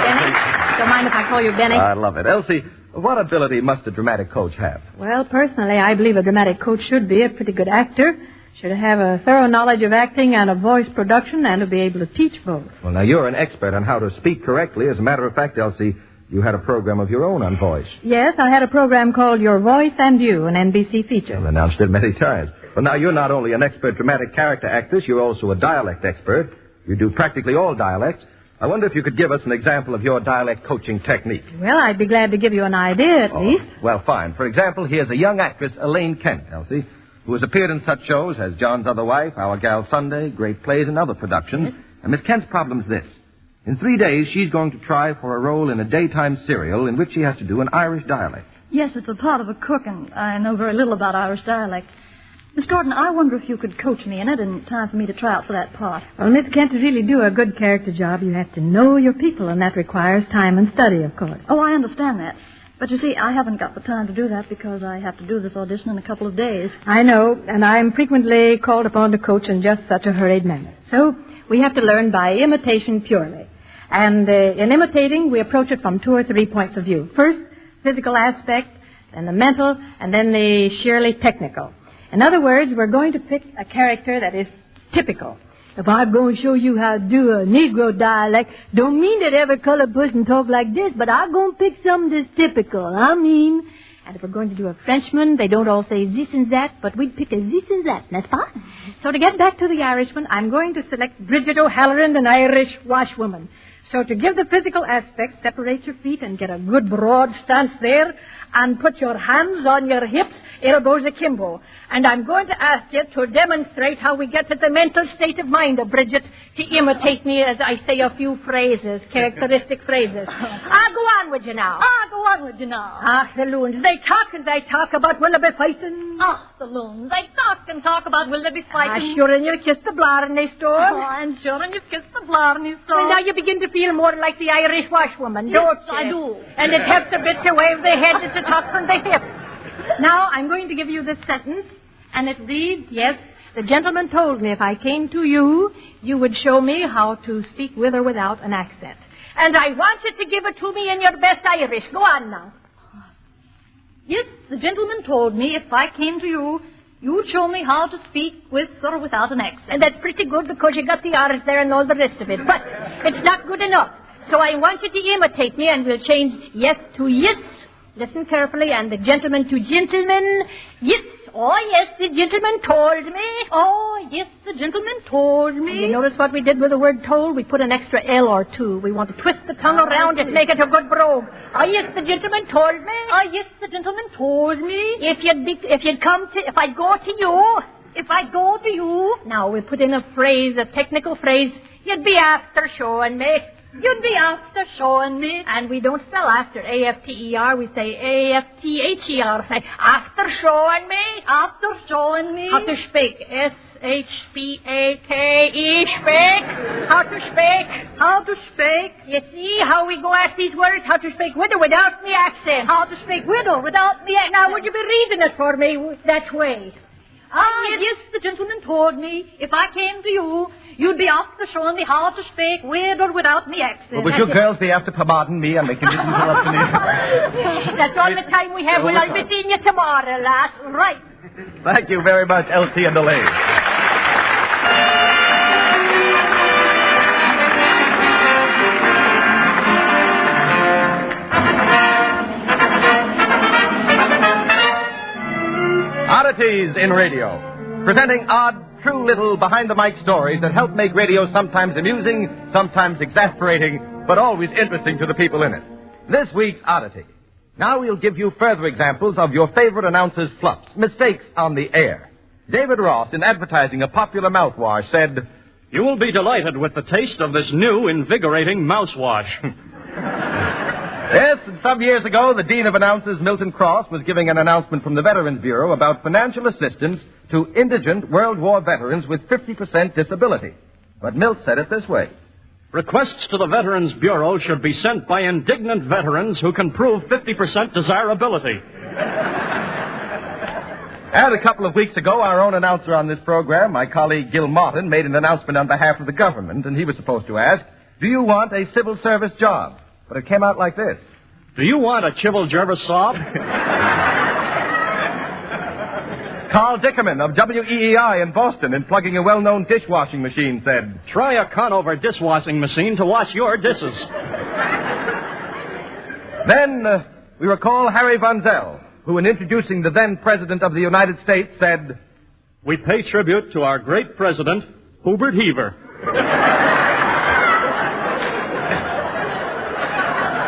Benny? Don't mind if I call you Benny? I love it. Elsie, what ability must a dramatic coach have? Well, personally, I believe a dramatic coach should be a pretty good actor, should have a thorough knowledge of acting and of voice production, and to be able to teach both. Well, now, you're an expert on how to speak correctly. As a matter of fact, Elsie, you had a program of your own on voice. Yes, I had a program called Your Voice and You, an NBC feature. I've announced it many times. Well, now, you're not only an expert dramatic character actress, you're also a dialect expert. You do practically all dialects. I wonder if you could give us an example of your dialect coaching technique. Well, I'd be glad to give you an idea, at least. Well, fine. For example, here's a young actress, Elaine Kent, Elsie. who has appeared in such shows as John's Other Wife, Our Gal Sunday, Great Plays, and other productions. And Miss Kent's problem's this. In 3 days, she's going to try for a role in a daytime serial in which she has to do an Irish dialect. Yes, it's a part of a cook, and I know very little about Irish dialect. Miss Gordon, I wonder if you could coach me in it in time for me to try out for that part. Well, Miss Kent, to really do a good character job, you have to know your people, and that requires time and study, of course. Oh, I understand that. But you see, I haven't got the time to do that because I have to do this audition in a couple of days. I know, and I'm frequently called upon to coach in just such a hurried manner. So we have to learn by imitation purely. And in imitating, we approach it from 2 or 3 points of view. First, physical aspect, then the mental, and then the sheerly technical. In other words, we're going to pick a character that is typical. If I'm going to show you how to do a Negro dialect, don't mean that every colored person talk like this, but I'm going to pick something that's typical. And if we're going to do a Frenchman, they don't all say this and that, but we'd pick a this and that, n'est-ce pas? So to get back to the Irishman, I'm going to select Bridget O'Halloran, an Irish washwoman. So to give the physical aspect, separate your feet and get a good broad stance there, and put your hands on your hips, elbows akimbo. And I'm going to ask you to demonstrate how we get to the mental state of mind of Bridget to imitate me as I say a few phrases, characteristic phrases. Go on with you now. Go on with you now. The loons, they talk and they talk about will they be fighting. The loons, they talk about will they be fighting. Sure, and you kissed the Blarney store. I'm sure, and you've kissed the Blarney store. Well, now you begin to feel more like the Irish washwoman, yes, don't you? I do. And it helps a bit to wave the head at the top from the hips. Now, I'm going to give you this sentence, and it reads, yes, the gentleman told me if I came to you, you would show me how to speak with or without an accent. And I want you to give it to me in your best Irish. Go on now. Yes, the gentleman told me if I came to you, you'd show me how to speak with or without an accent. And that's pretty good because you got the R's there and all the rest of it. But it's not good enough. So I want you to imitate me, and we'll change yes to yes. Listen carefully, and the gentleman to gentleman. Yes. Oh, yes, the gentleman told me. Oh, yes, the gentleman told me. And you notice what we did with the word told? We put an extra L or two. We want to twist the tongue around it, make it a good brogue. Oh, yes, the gentleman told me. Oh, yes, the gentleman told me. If I'd go to you. If I'd go to you. Now, we put in a phrase, a technical phrase. You'd be after showing me. You'd be after showing me. And we don't spell after, A-F-T-E-R. We say A-F-T-H-E-R. Say, after showing me. After showing me. How to speak. S-H-P-A-K-E, speak. How to speak. How to speak. You see how we go at these words? How to speak with or without me accent. How to speak with or without me accent. Now, would you be reading it for me that way? Yes, the gentleman told me if I came to you, you'd be after showing me how to speak with or without me accent. Well, would you girls be after pardon me and making this interruption? That's all the time we have. Well, I'll be seeing you tomorrow, lass. Right. Thank you very much, Elsie and Elaine. Oddities in Radio, presenting odd, true little behind-the-mic stories that help make radio sometimes amusing, sometimes exasperating, but always interesting to the people in it. This week's oddity. Now we'll give you further examples of your favorite announcer's flops, mistakes on the air. David Ross, in advertising a popular mouthwash, said, "You will be delighted with the taste of this new, invigorating mouthwash." Yes, and some years ago, the Dean of Announcers, Milton Cross, was giving an announcement from the Veterans Bureau about financial assistance to indigent World War veterans with 50% disability. But Milt said it this way. Requests to the Veterans Bureau should be sent by indignant veterans who can prove 50% desirability. And a couple of weeks ago, our own announcer on this program, my colleague Gil Martin, made an announcement on behalf of the government, and he was supposed to ask, do you want a civil service job? But it came out like this. Do you want a Chibble Jervis sob? Carl Dickerman of WEEI in Boston, in plugging a well-known dishwashing machine, said, try a Conover dishwashing machine to wash your dishes. Then we recall Harry Von Zell, who in introducing the then President of the United States said, we pay tribute to our great President, Hubert Heaver.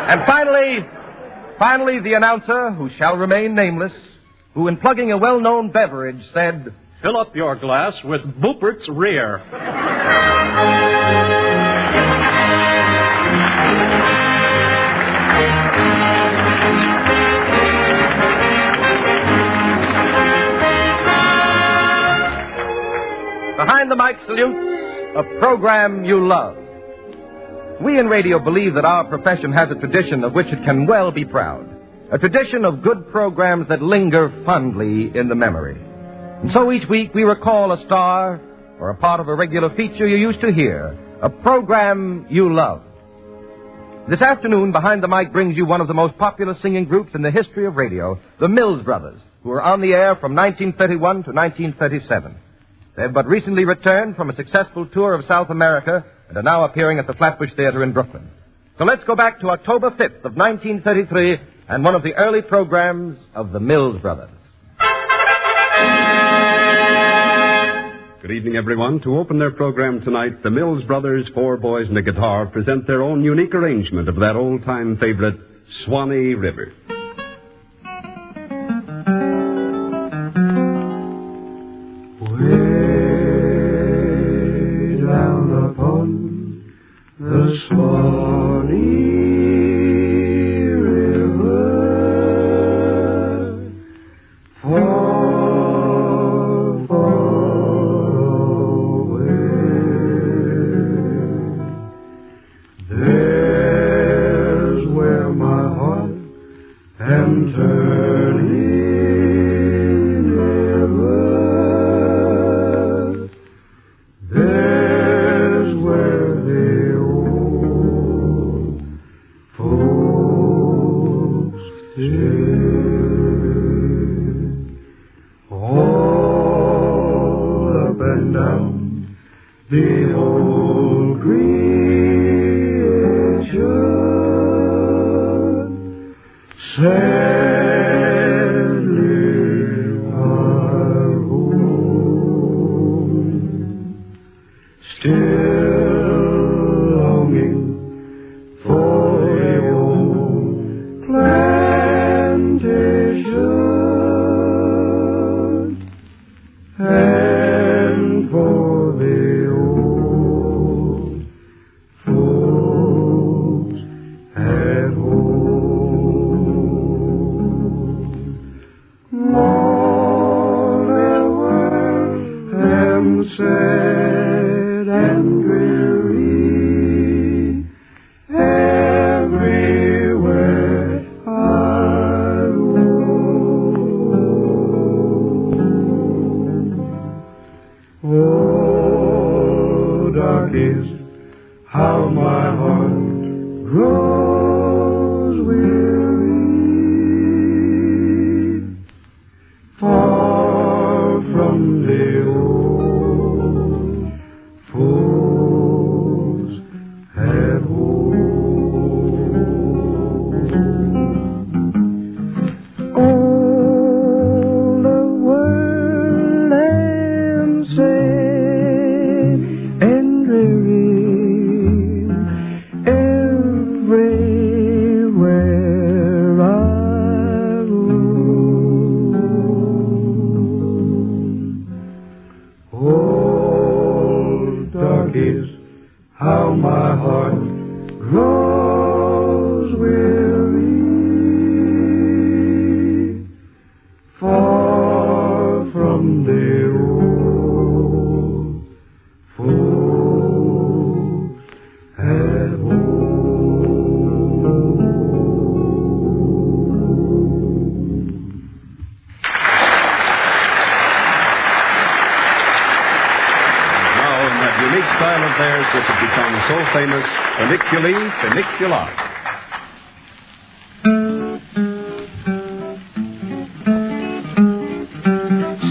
And finally, the announcer, who shall remain nameless, who, in plugging a well-known beverage, said, "Fill up your glass with Boopert's Rear." Behind the Mic salutes a program you love. We in radio believe that our profession has a tradition of which it can well be proud. A tradition of good programs that linger fondly in the memory. And so each week we recall a star or a part of a regular feature you used to hear, a program you love. This afternoon, Behind the Mic brings you one of the most popular singing groups in the history of radio, the Mills Brothers, who were on the air from 1931 to 1937. They have but recently returned from a successful tour of South America and are now appearing at the Flatbush Theater in Brooklyn. So let's go back to October 5th of 1933 and one of the early programs of the Mills Brothers. Good evening, everyone. To open their program tonight, the Mills Brothers, four boys and a guitar, present their own unique arrangement of that old-time favorite, Swanee River. The Swanee River, far, far away. There's where my heart am turning ever. There's where the the whole creation sadly our own, still longing for the old plantation and for the sad and dreary, everywhere I roam. Oh, dark is how my heart grows weary, far from the folks at home. All the world am sad and dreary, everywhere I roam. Oh, dark is how my heart grows weary, far from the old folks at home. Now, in that unique style of theirs which had become so famous, Funiculi, Funicula.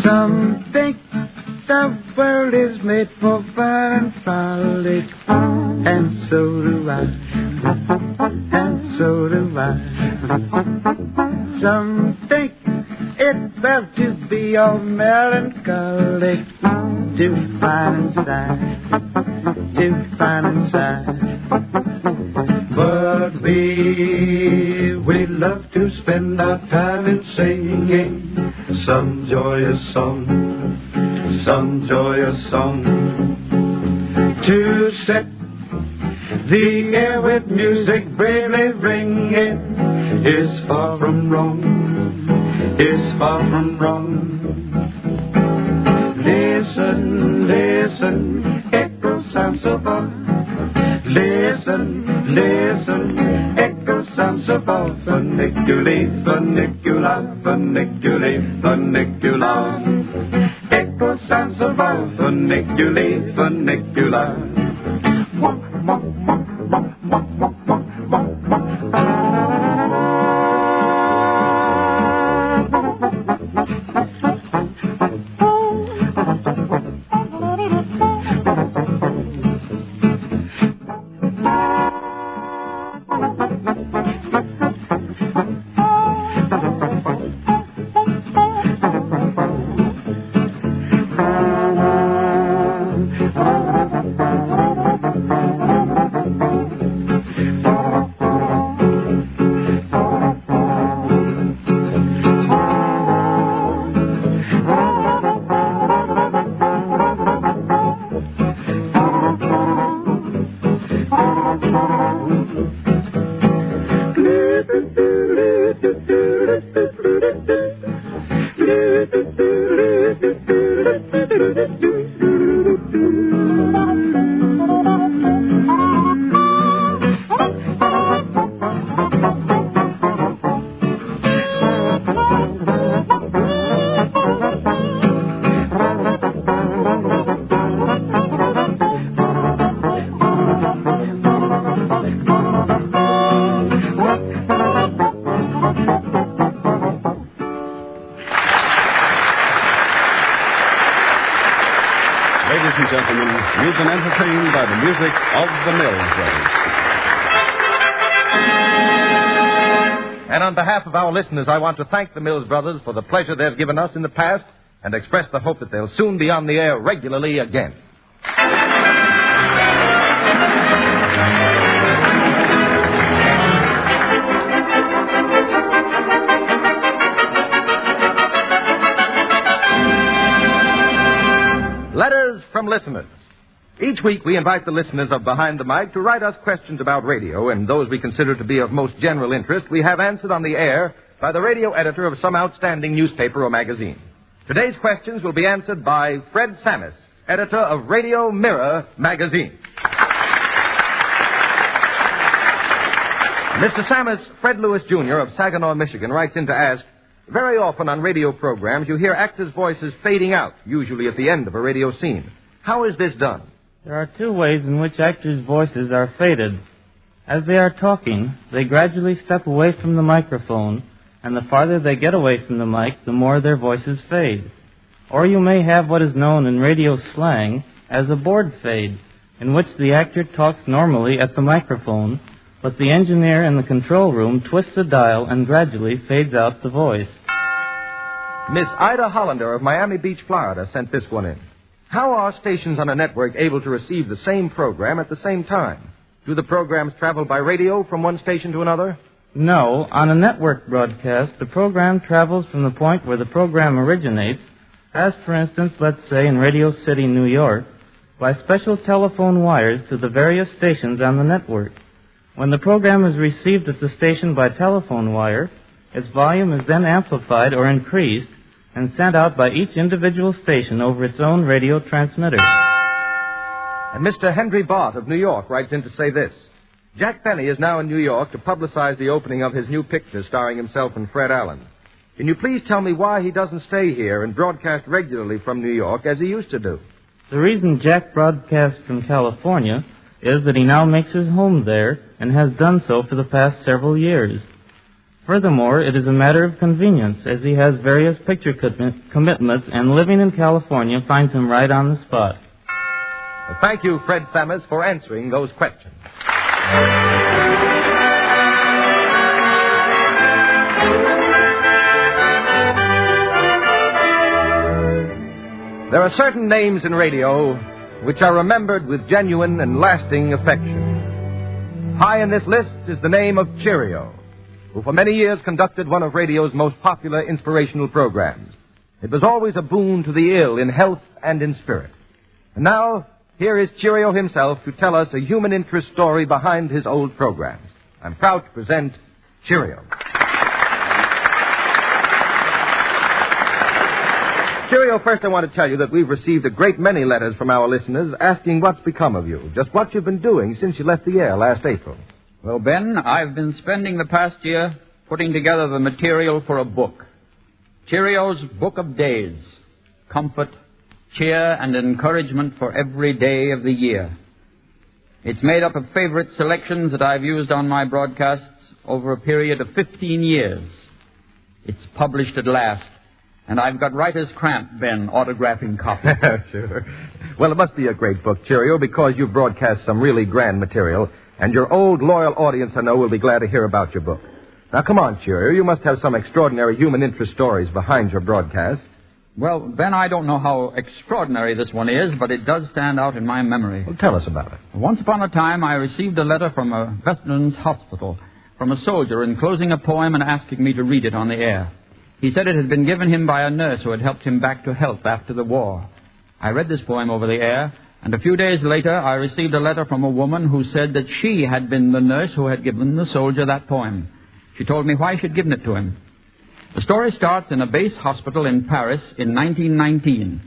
Some think the world is made for fun and frolic, and so do I, and so do I. Some think it well to be all melancholic, to find inside, to find inside. But we love to spend our time in singing, some joyous song, some joyous song. To set the air with music bravely ringing is far from wrong, is far from wrong. Listen, listen, echo sounds so far. Listen, listen, echo sounds so far. Funiculi, funicula, funiculi, funicula. Echo sounds so far. Funiculi, funicula. Ladies and gentlemen, you've been entertained by the music of the Mills Brothers. And on behalf of our listeners, I want to thank the Mills Brothers for the pleasure they've given us in the past and express the hope that they'll soon be on the air regularly again. Letters from listeners. Each week we invite the listeners of Behind the Mic to write us questions about radio, and those we consider to be of most general interest we have answered on the air by the radio editor of some outstanding newspaper or magazine. Today's questions will be answered by Fred Samis, editor of Radio Mirror magazine. Mr. Samis, Fred Lewis, Jr. of Saginaw, Michigan, writes in to ask, very often on radio programs you hear actors' voices fading out, usually at the end of a radio scene. How is this done? There are two ways in which actors' voices are faded. As they are talking, they gradually step away from the microphone, and the farther they get away from the mic, the more their voices fade. Or you may have what is known in radio slang as a board fade, in which the actor talks normally at the microphone, but the engineer in the control room twists a dial and gradually fades out the voice. Miss Ida Hollander of Miami Beach, Florida, sent this one in. How are stations on a network able to receive the same program at the same time? Do the programs travel by radio from one station to another? No. On a network broadcast, the program travels from the point where the program originates, as for instance, let's say in Radio City, New York, by special telephone wires to the various stations on the network. When the program is received at the station by telephone wire, its volume is then amplified or increased and sent out by each individual station over its own radio transmitter. And Mr. Henry Bott of New York writes in to say this. Jack Benny is now in New York to publicize the opening of his new picture starring himself and Fred Allen. Can you please tell me why he doesn't stay here and broadcast regularly from New York as he used to do? The reason Jack broadcasts from California is that he now makes his home there and has done so for the past several years. Furthermore, it is a matter of convenience, as he has various picture commitments, and living in California finds him right on the spot. Well, thank you, Fred Samis, for answering those questions. There are certain names in radio which are remembered with genuine and lasting affection. High in this list is the name of Cheerio. who for many years conducted one of radio's most popular inspirational programs. It was always a boon to the ill in health and in spirit. And now, here is Cheerio himself to tell us a human interest story behind his old programs. I'm proud to present Cheerio. Cheerio, first I want to tell you that we've received a great many letters from our listeners asking what's become of you, just what you've been doing since you left the air last April. Well, Ben, I've been spending the past year putting together the material for a book. Cheerio's Book of Days. Comfort, cheer, and encouragement for every day of the year. It's made up of favorite selections that I've used on my broadcasts over a period of 15 years. It's published at last, and I've got writer's cramp, Ben, autographing copies. Sure. Well, it must be a great book, Cheerio, because you've broadcast some really grand material, and your old, loyal audience, I know, will be glad to hear about your book. Now, come on, Cheerio. You must have some extraordinary human interest stories behind your broadcast. Well, Ben, I don't know how extraordinary this one is, but it does stand out in my memory. Well, tell us about it. Once upon a time, I received a letter from a veterans hospital from a soldier enclosing a poem and asking me to read it on the air. He said it had been given him by a nurse who had helped him back to health after the war. I read this poem over the air, and a few days later, I received a letter from a woman who said that she had been the nurse who had given the soldier that poem. She told me why she'd given it to him. The story starts in a base hospital in Paris in 1919.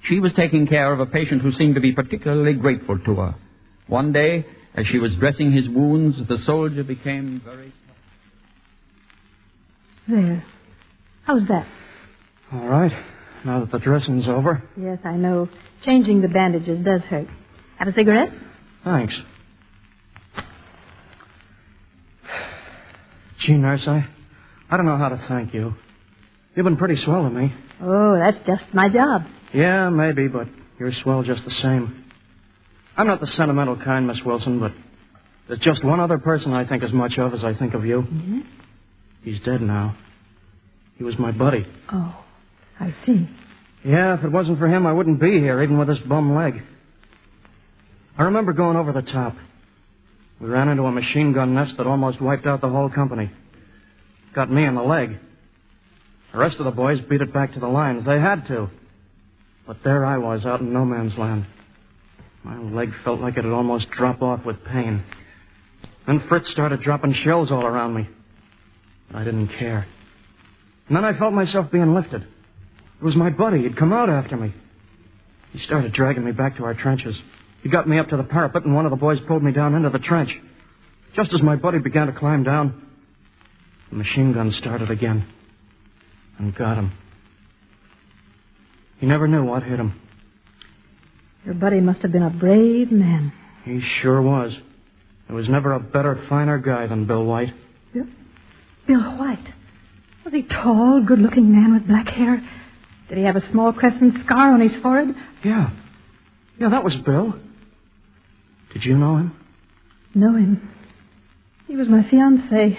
She was taking care of a patient who seemed to be particularly grateful to her. One day, as she was dressing his wounds, the soldier became very... There. How's that? All right. Now that the dressing's over. Yes, I know. Changing the bandages does hurt. Have a cigarette? Thanks. Gee, nurse, I don't know how to thank you. You've been pretty swell to me. Oh, that's just my job. Yeah, maybe, but you're swell just the same. I'm not the sentimental kind, Miss Wilson, but there's just one other person I think as much of as I think of you. Mm-hmm. He's dead now. He was my buddy. Oh, I see. Yeah, if it wasn't for him, I wouldn't be here, even with this bum leg. I remember going over the top. We ran into a machine gun nest that almost wiped out the whole company. Got me in the leg. The rest of the boys beat it back to the lines. They had to. But there I was, out in no man's land. My leg felt like it had almost dropped off with pain. Then Fritz started dropping shells all around me. But I didn't care. And then I felt myself being lifted. It was my buddy. He'd come out after me. He started dragging me back to our trenches. He got me up to the parapet, and one of the boys pulled me down into the trench. Just as my buddy began to climb down, the machine gun started again and got him. He never knew what hit him. Your buddy must have been a brave man. He sure was. There was never a better, finer guy than Bill White. Bill White? Was he tall, good-looking man with black hair? Did he have a small crescent scar on his forehead? Yeah, that was Bill. Did you know him? Know him? He was my fiancé.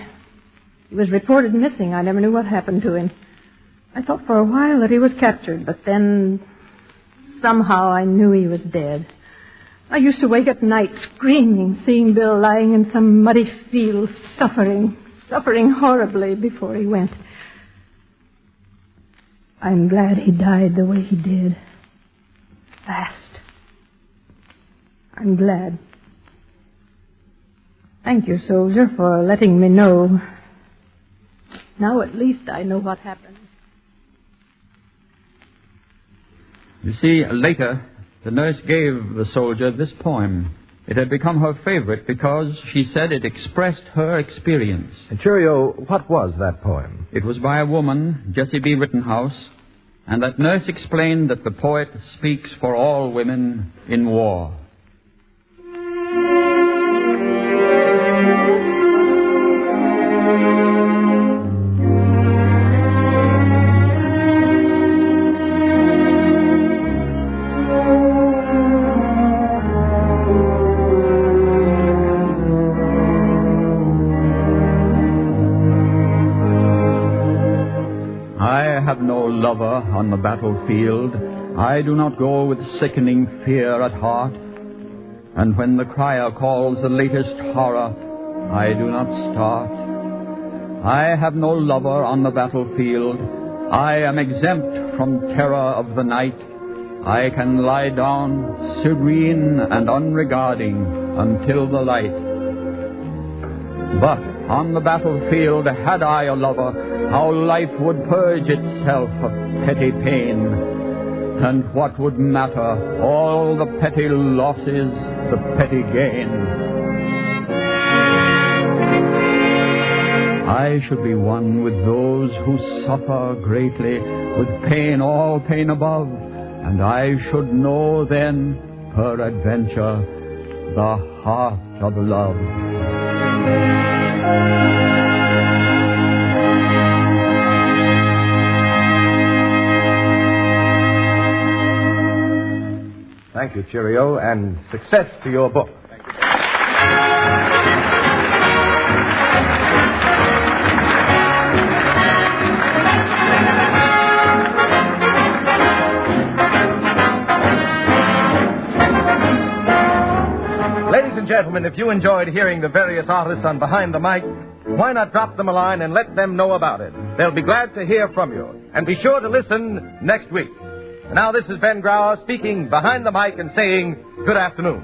He was reported missing. I never knew what happened to him. I thought for a while that he was captured, but then somehow I knew he was dead. I used to wake at night screaming, seeing Bill lying in some muddy field, suffering horribly before he went. I'm glad he died the way he did. Fast. I'm glad. Thank you, soldier, for letting me know. Now at least I know what happened. You see, later, the nurse gave the soldier this poem. It had become her favorite because, she said, it expressed her experience. And Cheerio, what was that poem? It was by a woman, Jessie B. Rittenhouse, and that nurse explained that the poet speaks for all women in war. On the battlefield, I do not go with sickening fear at heart, and when the crier calls the latest horror, I do not start. I have no lover on the battlefield. I am exempt from terror of the night. I can lie down serene and unregarding until the light. But on the battlefield, had I a lover, how life would purge itself of petty pain. And what would matter all the petty losses, the petty gain? I should be one with those who suffer greatly, with pain, all pain above, and I should know then, peradventure, the heart of love. Thank you, Cheerio, and success to your book. Ladies and gentlemen, if you enjoyed hearing the various artists on Behind the Mic, why not drop them a line and let them know about it? They'll be glad to hear from you. And be sure to listen next week. And now this is Ben Grauer speaking behind the mic and saying good afternoon.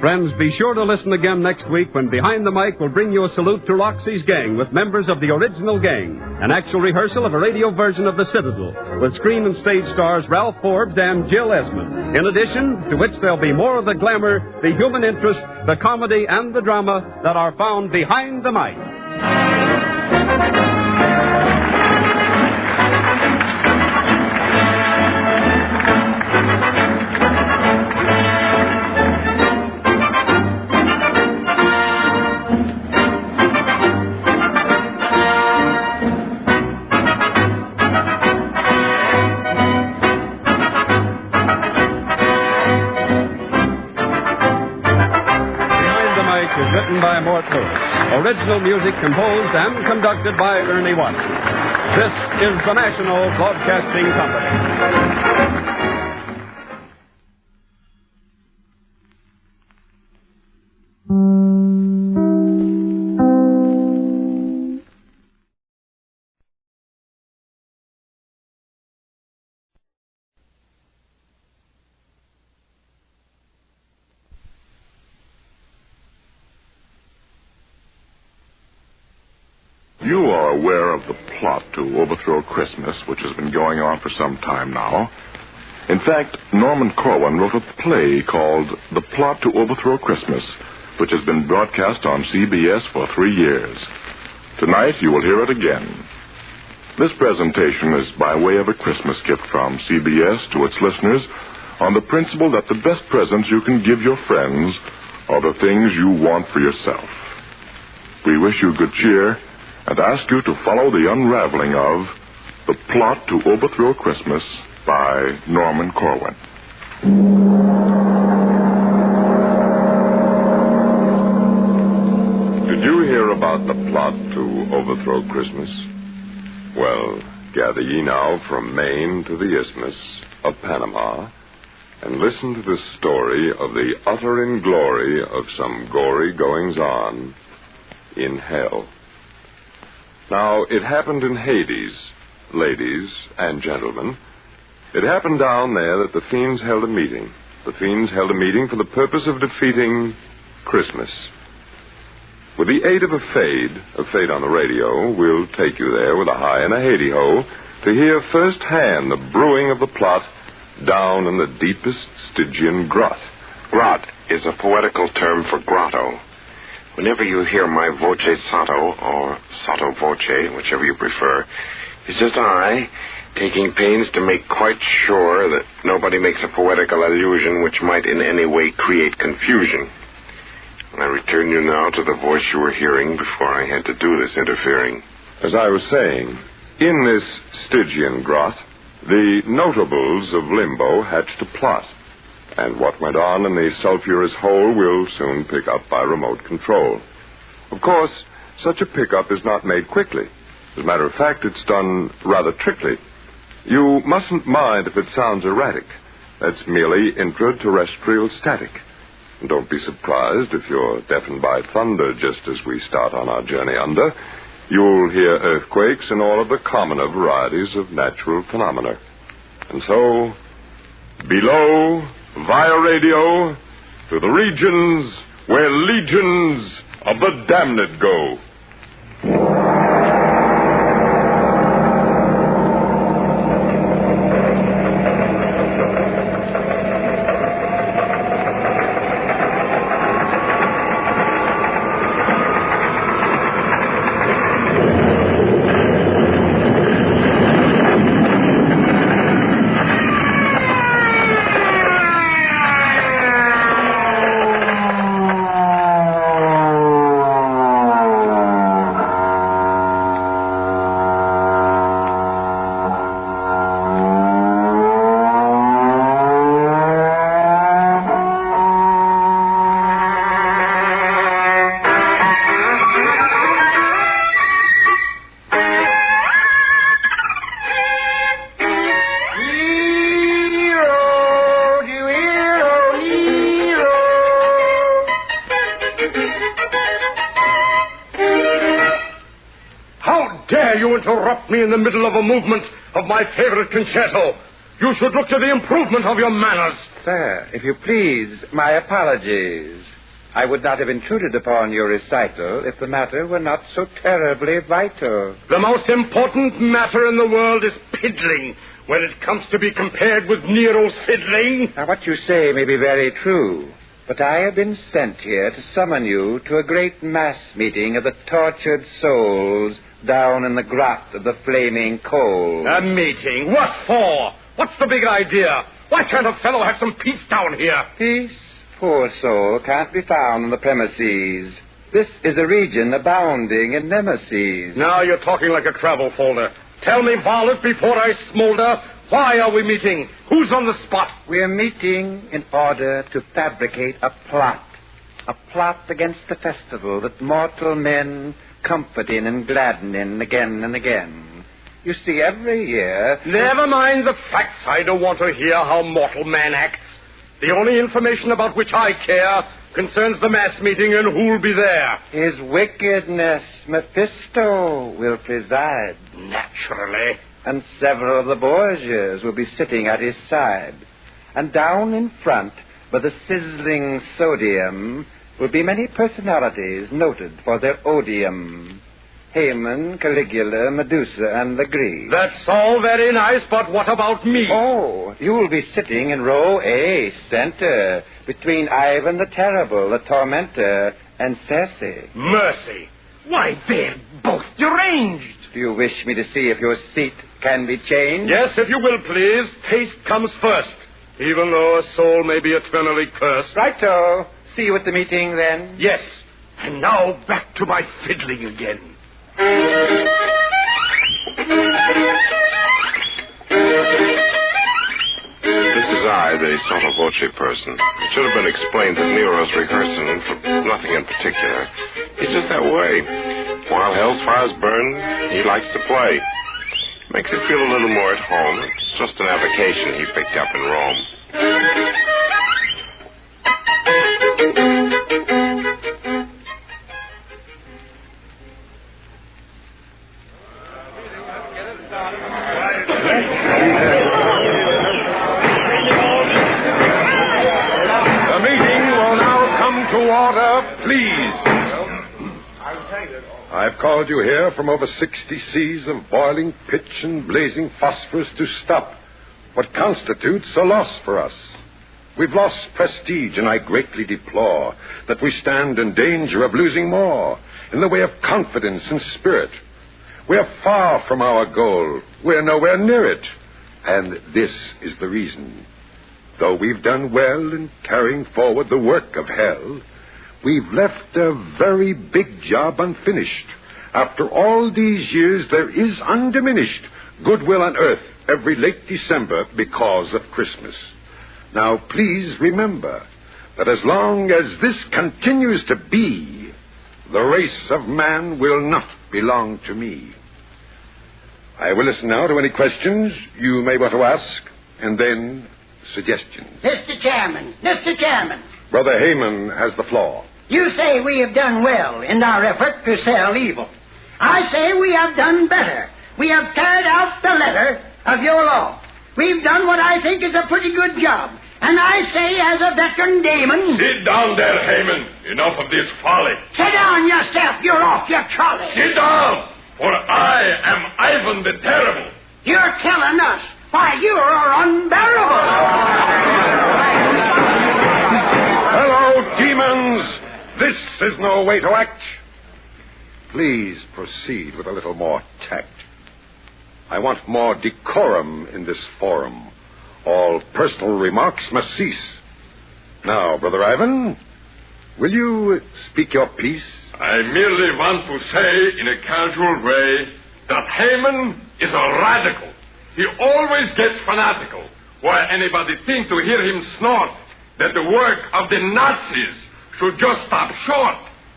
Friends, be sure to listen again next week when Behind the Mic will bring you a salute to Roxy's gang with members of the original gang, an actual rehearsal of a radio version of The Citadel with screen and stage stars Ralph Forbes and Jill Esmond. In addition to which there'll be more of the glamour, the human interest, the comedy, and the drama that are found behind the mic. By Mort Lewis. Original music composed and conducted by Ernie Watson. This is the National Broadcasting Company. You are aware of the plot to overthrow Christmas, which has been going on for some time now. In fact, Norman Corwin wrote a play called The Plot to Overthrow Christmas, which has been broadcast on CBS for 3 years. Tonight, you will hear it again. This presentation is by way of a Christmas gift from CBS to its listeners on the principle that the best presents you can give your friends are the things you want for yourself. We wish you good cheer and ask you to follow the unraveling of The Plot to Overthrow Christmas by Norman Corwin. Did you hear about the plot to overthrow Christmas? Well, gather ye now from Maine to the Isthmus of Panama and listen to the story of the utter inglory of some gory goings-on in hell. Now, it happened in Hades, ladies and gentlemen. It happened down there that the fiends held a meeting. The fiends held a meeting for the purpose of defeating Christmas. With the aid of a fade on the radio, we'll take you there with a hi and a Haidee-ho to hear firsthand the brewing of the plot down in the deepest Stygian grot. Grot is a poetical term for grotto. Whenever you hear my voce sotto, or sotto voce, whichever you prefer, it's just I taking pains to make quite sure that nobody makes a poetical allusion which might in any way create confusion. I return you now to the voice you were hearing before I had to do this interfering. As I was saying, in this Stygian grot, the notables of Limbo hatched a plot. And what went on in the sulphurous hole will soon pick up by remote control. Of course, such a pickup is not made quickly. As a matter of fact, it's done rather trickily. You mustn't mind if it sounds erratic. That's merely intraterrestrial static. And don't be surprised if you're deafened by thunder just as we start on our journey under. You'll hear earthquakes and all of the commoner varieties of natural phenomena. And so, below, via radio, to the regions where legions of the damned go. Interrupt me in the middle of a movement of my favorite concerto. You should look to the improvement of your manners. Sir, if you please, my apologies. I would not have intruded upon your recital if the matter were not so terribly vital. The most important matter in the world is piddling when it comes to be compared with Nero's fiddling. Now, what you say may be very true, but I have been sent here to summon you to a great mass meeting of the tortured souls down in the grot of the flaming coal. A meeting? What for? What's the big idea? Why can't a fellow have some peace down here? Peace, poor soul, can't be found on the premises. This is a region abounding in nemesis. Now you're talking like a travel folder. Tell me, varlet, before I smolder, why are we meeting? Who's on the spot? We're meeting in order to fabricate a plot. A plot against the festival that mortal men comfort in and gladden in again and again. You see, every year... Never mind the facts. I don't want to hear how mortal man acts. The only information about which I care concerns the mass meeting and who'll be there. His wickedness, Mephisto, will preside. Naturally. And several of the Borgias will be sitting at his side. And down in front, by the sizzling sodium, will be many personalities noted for their odium. Haman, Caligula, Medusa, and the Greek. That's all very nice, but what about me? Oh, you will be sitting in row A, center, between Ivan the Terrible, the Tormentor, and Circe. Mercy! Why, they're both deranged. Do you wish me to see if your seat can be changed? Yes, if you will, please. Taste comes first, even though a soul may be eternally cursed. Righto. See you at the meeting, then? Yes. And now back to my fiddling again. This is I, the sotto voce person. It should have been explained that Nero's rehearsing for nothing in particular. He's just that way. While hell's fires burn, he likes to play. Makes it feel a little more at home. It's just an avocation he picked up in Rome. The meeting will now come to order, please. I've called you here from over 60 seas of boiling pitch and blazing phosphorus to stop what constitutes a loss for us. We've lost prestige, and I greatly deplore that we stand in danger of losing more in the way of confidence and spirit. We're far from our goal. We're nowhere near it. And this is the reason. Though we've done well in carrying forward the work of hell, we've left a very big job unfinished. After all these years, there is undiminished goodwill on earth every late December because of Christmas. Now, please remember that as long as this continues to be, the race of man will not belong to me. I will listen now to any questions you may want to ask, and then suggestions. Mr. Chairman, Brother Heyman has the floor. you say we have done well in our effort to sell evil. I say we have done better. We have carried out the letter of your law. We've done what I think is a pretty good job. And I say, as a veteran Damon... Sit down there, Heyman. Enough of this folly. Sit down yourself. You're off your trolley. Sit down, for I am Ivan the Terrible. You're telling us why you are unbearable. Hello, demons. This is no way to act. Please proceed with a little more tact. I want more decorum in this forum. All personal remarks must cease. Now, Brother Ivan, will you speak your piece? I merely want to say in a casual way that Heyman is a radical. He always gets fanatical. Why anybody think to hear him snort that the work of the Nazis should just stop short?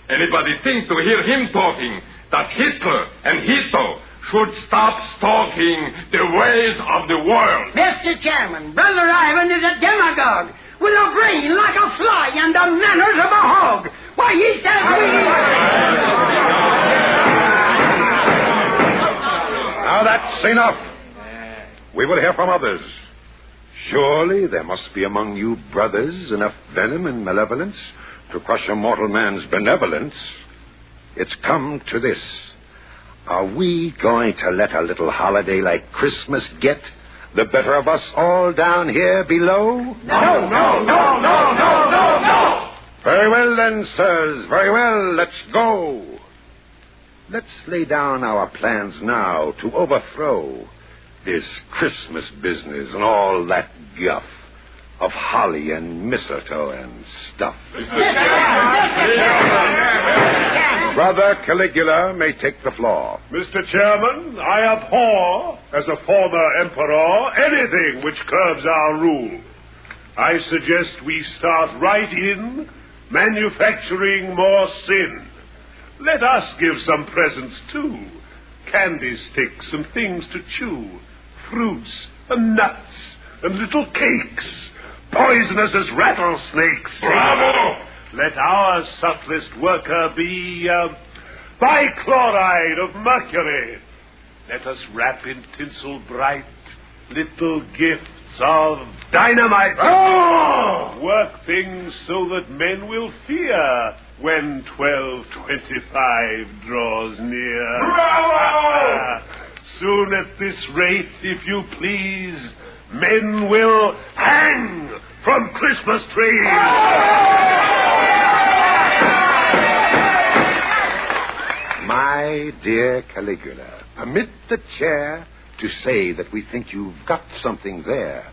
Anybody think to hear him talking that Hitler and Hito should stop stalking the ways of the world? Mr. Chairman, Brother Ivan is a demagogue with a brain like a fly and the manners of a hog. Why, he says Now that's enough. We will hear from others. Surely there must be among you brothers enough venom and malevolence to crush a mortal man's benevolence. It's come to this. Are we going to let a little holiday like Christmas get the better of us all down here below? No. Very well then, sirs. Very well. Let's go. Let's lay down our plans now to overthrow this Christmas business and all that guff of holly and mistletoe and stuff. Brother Caligula may take the floor. Mr. Chairman, I abhor, as a former emperor, anything which curbs our rule. I suggest we start right in manufacturing more sin. Let us give some presents, too. Candy sticks and things to chew, fruits and nuts and little cakes, poisonous as rattlesnakes. Bravo! Let our subtlest worker be bichloride of mercury. Let us wrap in tinsel bright little gifts of dynamite. Oh! Work things so that men will fear when 12:25 draws near. Bravo! Soon at this rate, if you please, men will hang from Christmas trees. My dear Caligula, permit the chair to say that we think you've got something there.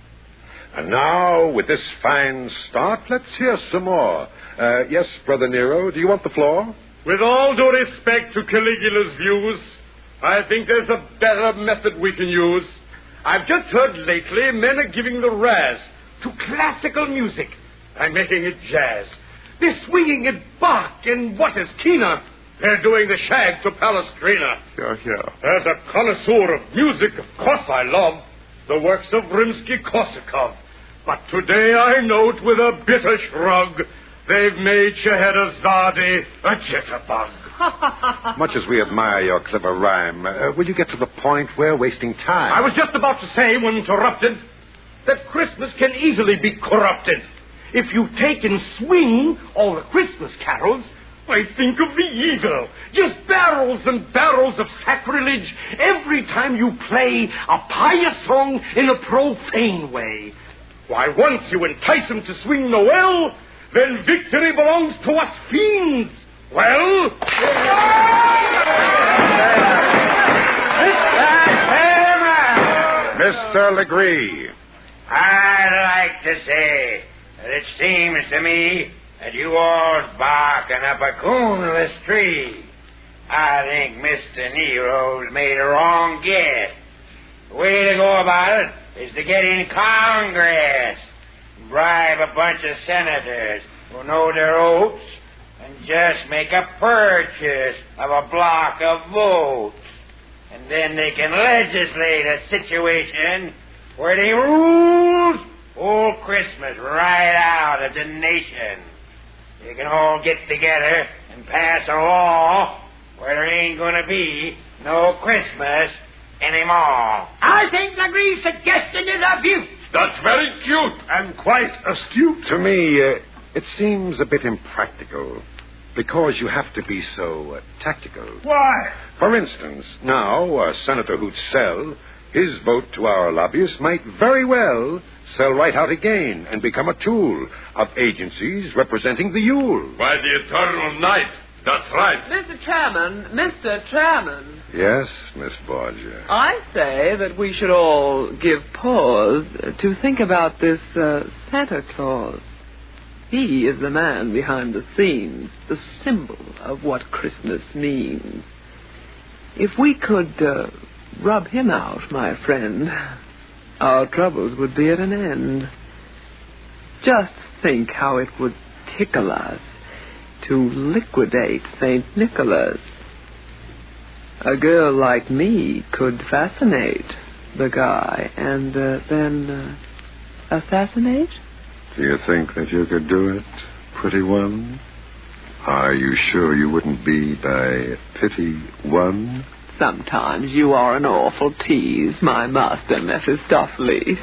And now, with this fine start, let's hear some more. Yes, Brother Nero, do you want the floor? With all due respect to Caligula's views, I think there's a better method we can use. I've just heard lately men are giving the razz to classical music by making it jazz. They're swinging it Bach and what is keener, they're doing the shag to Palestrina. Yeah. As a connoisseur of music, of course I love the works of Rimsky-Korsakov. But today I note with a bitter shrug they've made Scheherazade a jitterbug. Much as we admire your clever rhyme, will you get to the point? We're wasting time. I was just about to say, when interrupted, that Christmas can easily be corrupted. If you take and swing all the Christmas carols, I think of the evil. Just barrels and barrels of sacrilege every time you play a pious song in a profane way. Why, once you entice them to swing Noel, then victory belongs to us fiends. Well... Mr. Legree. I'd like to say that it seems to me that you all's barking up a coonless tree. I think Mr. Nero's made a wrong guess. The way to go about it is to get in Congress, bribe a bunch of senators who know their oaths, and just make a purchase of a block of votes. And then they can legislate a situation where they rules all Christmas right out of the nation. They can all get together and pass a law where there ain't going to be no Christmas anymore. I think Legree's suggestion is a beaut. That's very cute and quite astute. To me, it seems a bit impractical because you have to be so tactical. Why? For instance, now Senator Hoots Sell, his vote to our lobbyists might very well sell right out again and become a tool of agencies representing the Yule. By the eternal night. That's right. Mr. Chairman. Yes, Miss Borgia. I say that we should all give pause to think about this Santa Claus. He is the man behind the scenes, the symbol of what Christmas means. If we could rub him out, my friend, our troubles would be at an end. Just think how it would tickle us to liquidate St. Nicholas. A girl like me could fascinate the guy and then assassinate? Do you think that you could do it, pretty one? Are you sure you wouldn't be by pity one? Sometimes you are an awful tease, my master Mephistopheles.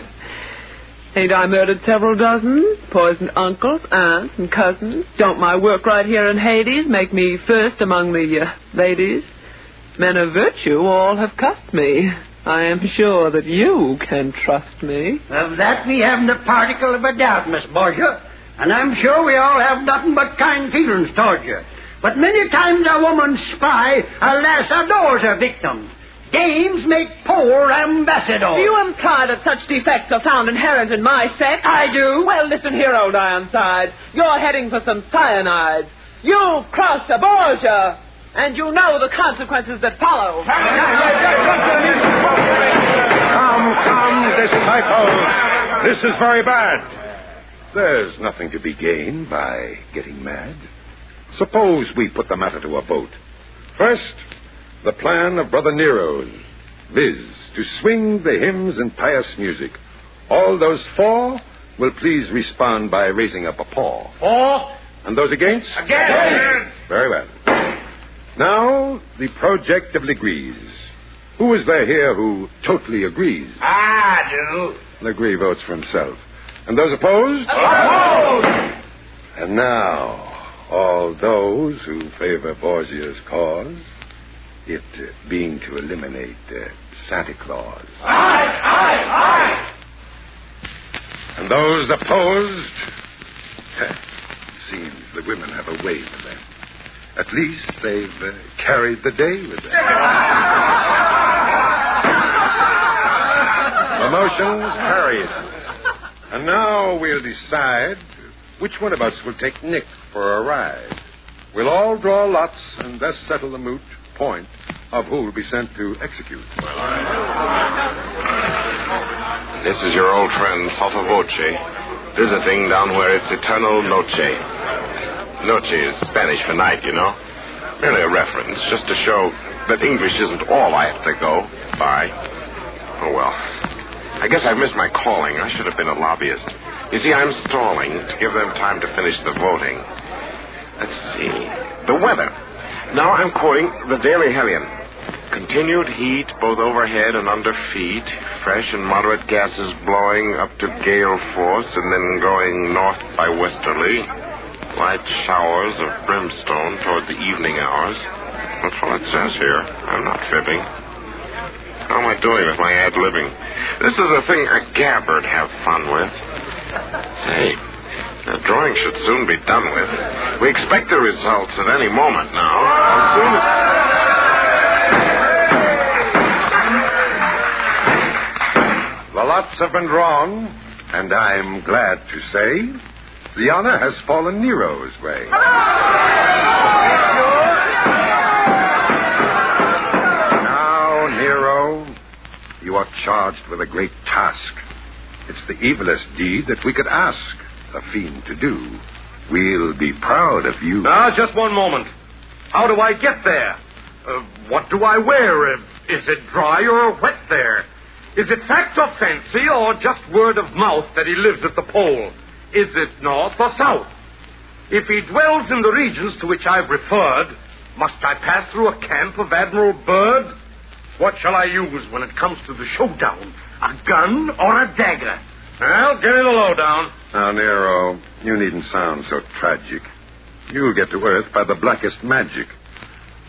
Ain't I murdered several dozens? Poisoned uncles, aunts, and cousins? Don't my work right here in Hades make me first among the ladies? Men of virtue all have cussed me. I am sure that you can trust me. Of that we haven't a particle of a doubt, Miss Borgia. And I'm sure we all have nothing but kind feelings towards you. But many times a woman's spy, alas, adores her victim. Dames make poor ambassadors. Do you imply that such defects are found inherent in my sex? I do. Well, listen here, old Ironside. You're heading for some cyanides. You've crossed a Borgia, and you know the consequences that follow. Come, disciples. This is very bad. There's nothing to be gained by getting mad. Suppose we put the matter to a vote. First, the plan of Brother Nero's, viz., to swing the hymns and pious music. All those for will please respond by raising up a paw. For? And those against? Against! Very well. Now, the project of Legree's. Who is there here who totally agrees? I do. Legree votes for himself. And those opposed? Opposed! And now, all those who favor Borgia's cause, it being to eliminate Santa Claus. Aye! And those opposed? Seems the women have a way with them. At least they've carried the day with them. The motion's carried. And now we'll decide which one of us will take Nick for a ride. We'll all draw lots and thus settle the moot point of who will be sent to execute. This is your old friend, Sotto Voce, visiting down where it's eternal noche. Noche is Spanish for night, you know. Merely a reference, just to show that English isn't all I have to go by. Oh, well. I guess I've missed my calling. I should have been a lobbyist. You see, I'm stalling to give them time to finish the voting. Let's see. The weather. Now I'm quoting the Daily Hellion. Continued heat both overhead and under feet. Fresh and moderate gases blowing up to gale force and then going north by westerly. Light showers of brimstone toward the evening hours. That's what it says here. I'm not fibbing. How am I doing with my ad-libbing? This is a thing a gabbard have fun with. Say, the drawing should soon be done with. We expect the results at any moment now. As soon as... The lots have been drawn, and I'm glad to say the honor has fallen Nero's way. Now, Nero, you are charged with a great task. It's the evilest deed that we could ask a fiend to do. We'll be proud of you. Now, just one moment. How do I get there? What do I wear? Is it dry or wet there? Is it fact or fancy or just word of mouth that he lives at the pole? Is it north or south? If he dwells in the regions to which I've referred, must I pass through a camp of Admiral Byrd? What shall I use when it comes to the showdown? A gun or a dagger? Well, give me the lowdown. Now, Nero, you needn't sound so tragic. You'll get to Earth by the blackest magic.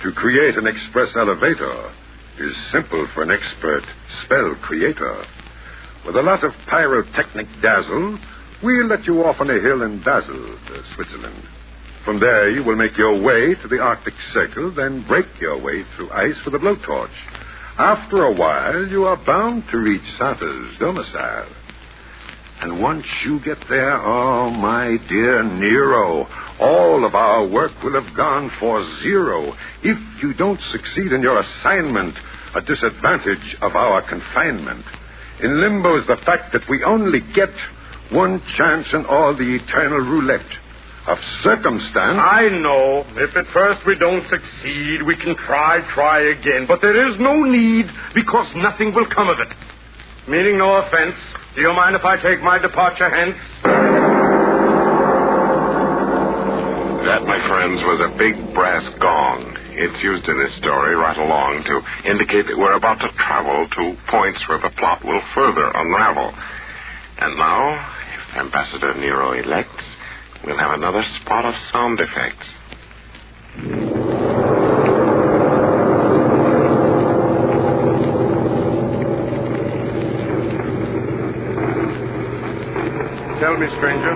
To create an express elevator is simple for an expert spell creator. With a lot of pyrotechnic dazzle, we'll let you off on a hill in Basel, Switzerland. From there, you will make your way to the Arctic Circle, then break your way through ice with a blowtorch. After a while, you are bound to reach Santa's domicile. And once you get there, oh, my dear Nero, all of our work will have gone for zero. If you don't succeed in your assignment, a disadvantage of our confinement. In limbo is the fact that we only get one chance in all the eternal roulette of circumstance. I know. If at first we don't succeed, we can try again. But there is no need, because nothing will come of it. Meaning no offense, do you mind if I take my departure hence? That, my friends, was a big brass gong. It's used in this story right along to indicate that we're about to travel to points where the plot will further unravel. And now, if Ambassador Nero elects, we'll have another spot of sound effects. Tell me, stranger.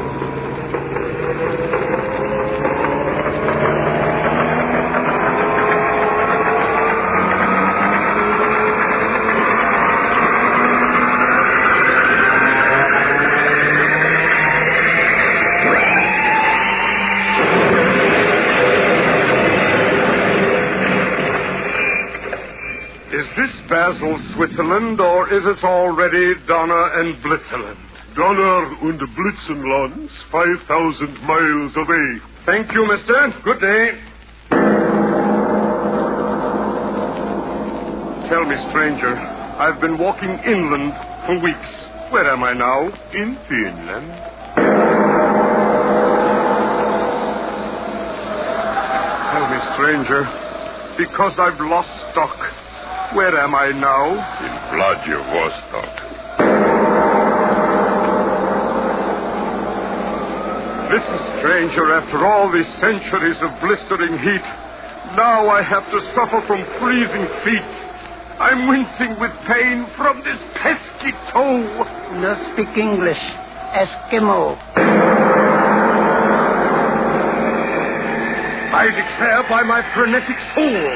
Is this Basel, Switzerland, or is it already Donner and Blitzerland? Donner und Blitzenlands, 5,000 miles away. Thank you, mister. Good day. Tell me, stranger, I've been walking inland for weeks. Where am I now? In Finland. Tell me, stranger, because I've lost stock, where am I now? In Vladivostok. Listen, stranger, after all these centuries of blistering heat, now I have to suffer from freezing feet. I'm wincing with pain from this pesky toe. No speak English. Eskimo. I declare by my frenetic soul,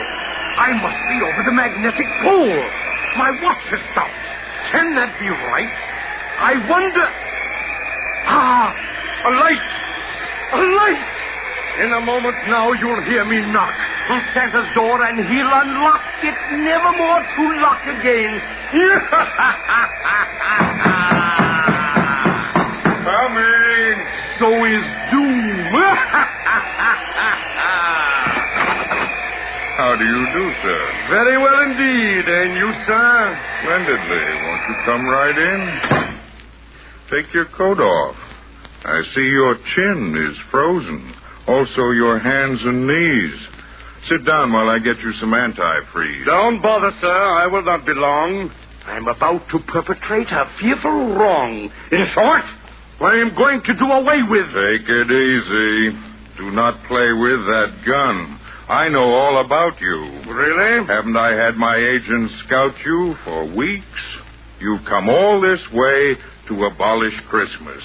I must be over the magnetic pole. My watch has stopped. Can that be right? I wonder... A light! A light! In a moment now you'll hear me knock on Santa's door, and he'll unlock it, never more to lock again. Coming! So is doom. How do you do, sir? Very well indeed. And you, sir? Splendidly. Won't you come right in? Take your coat off. I see your chin is frozen. Also your hands and knees. Sit down while I get you some antifreeze. Don't bother, sir. I will not be long. I'm about to perpetrate a fearful wrong. In short, I am going to do away with... Take it easy. Do not play with that gun. I know all about you. Really? Haven't I had my agents scout you for weeks? You've come all this way to abolish Christmas.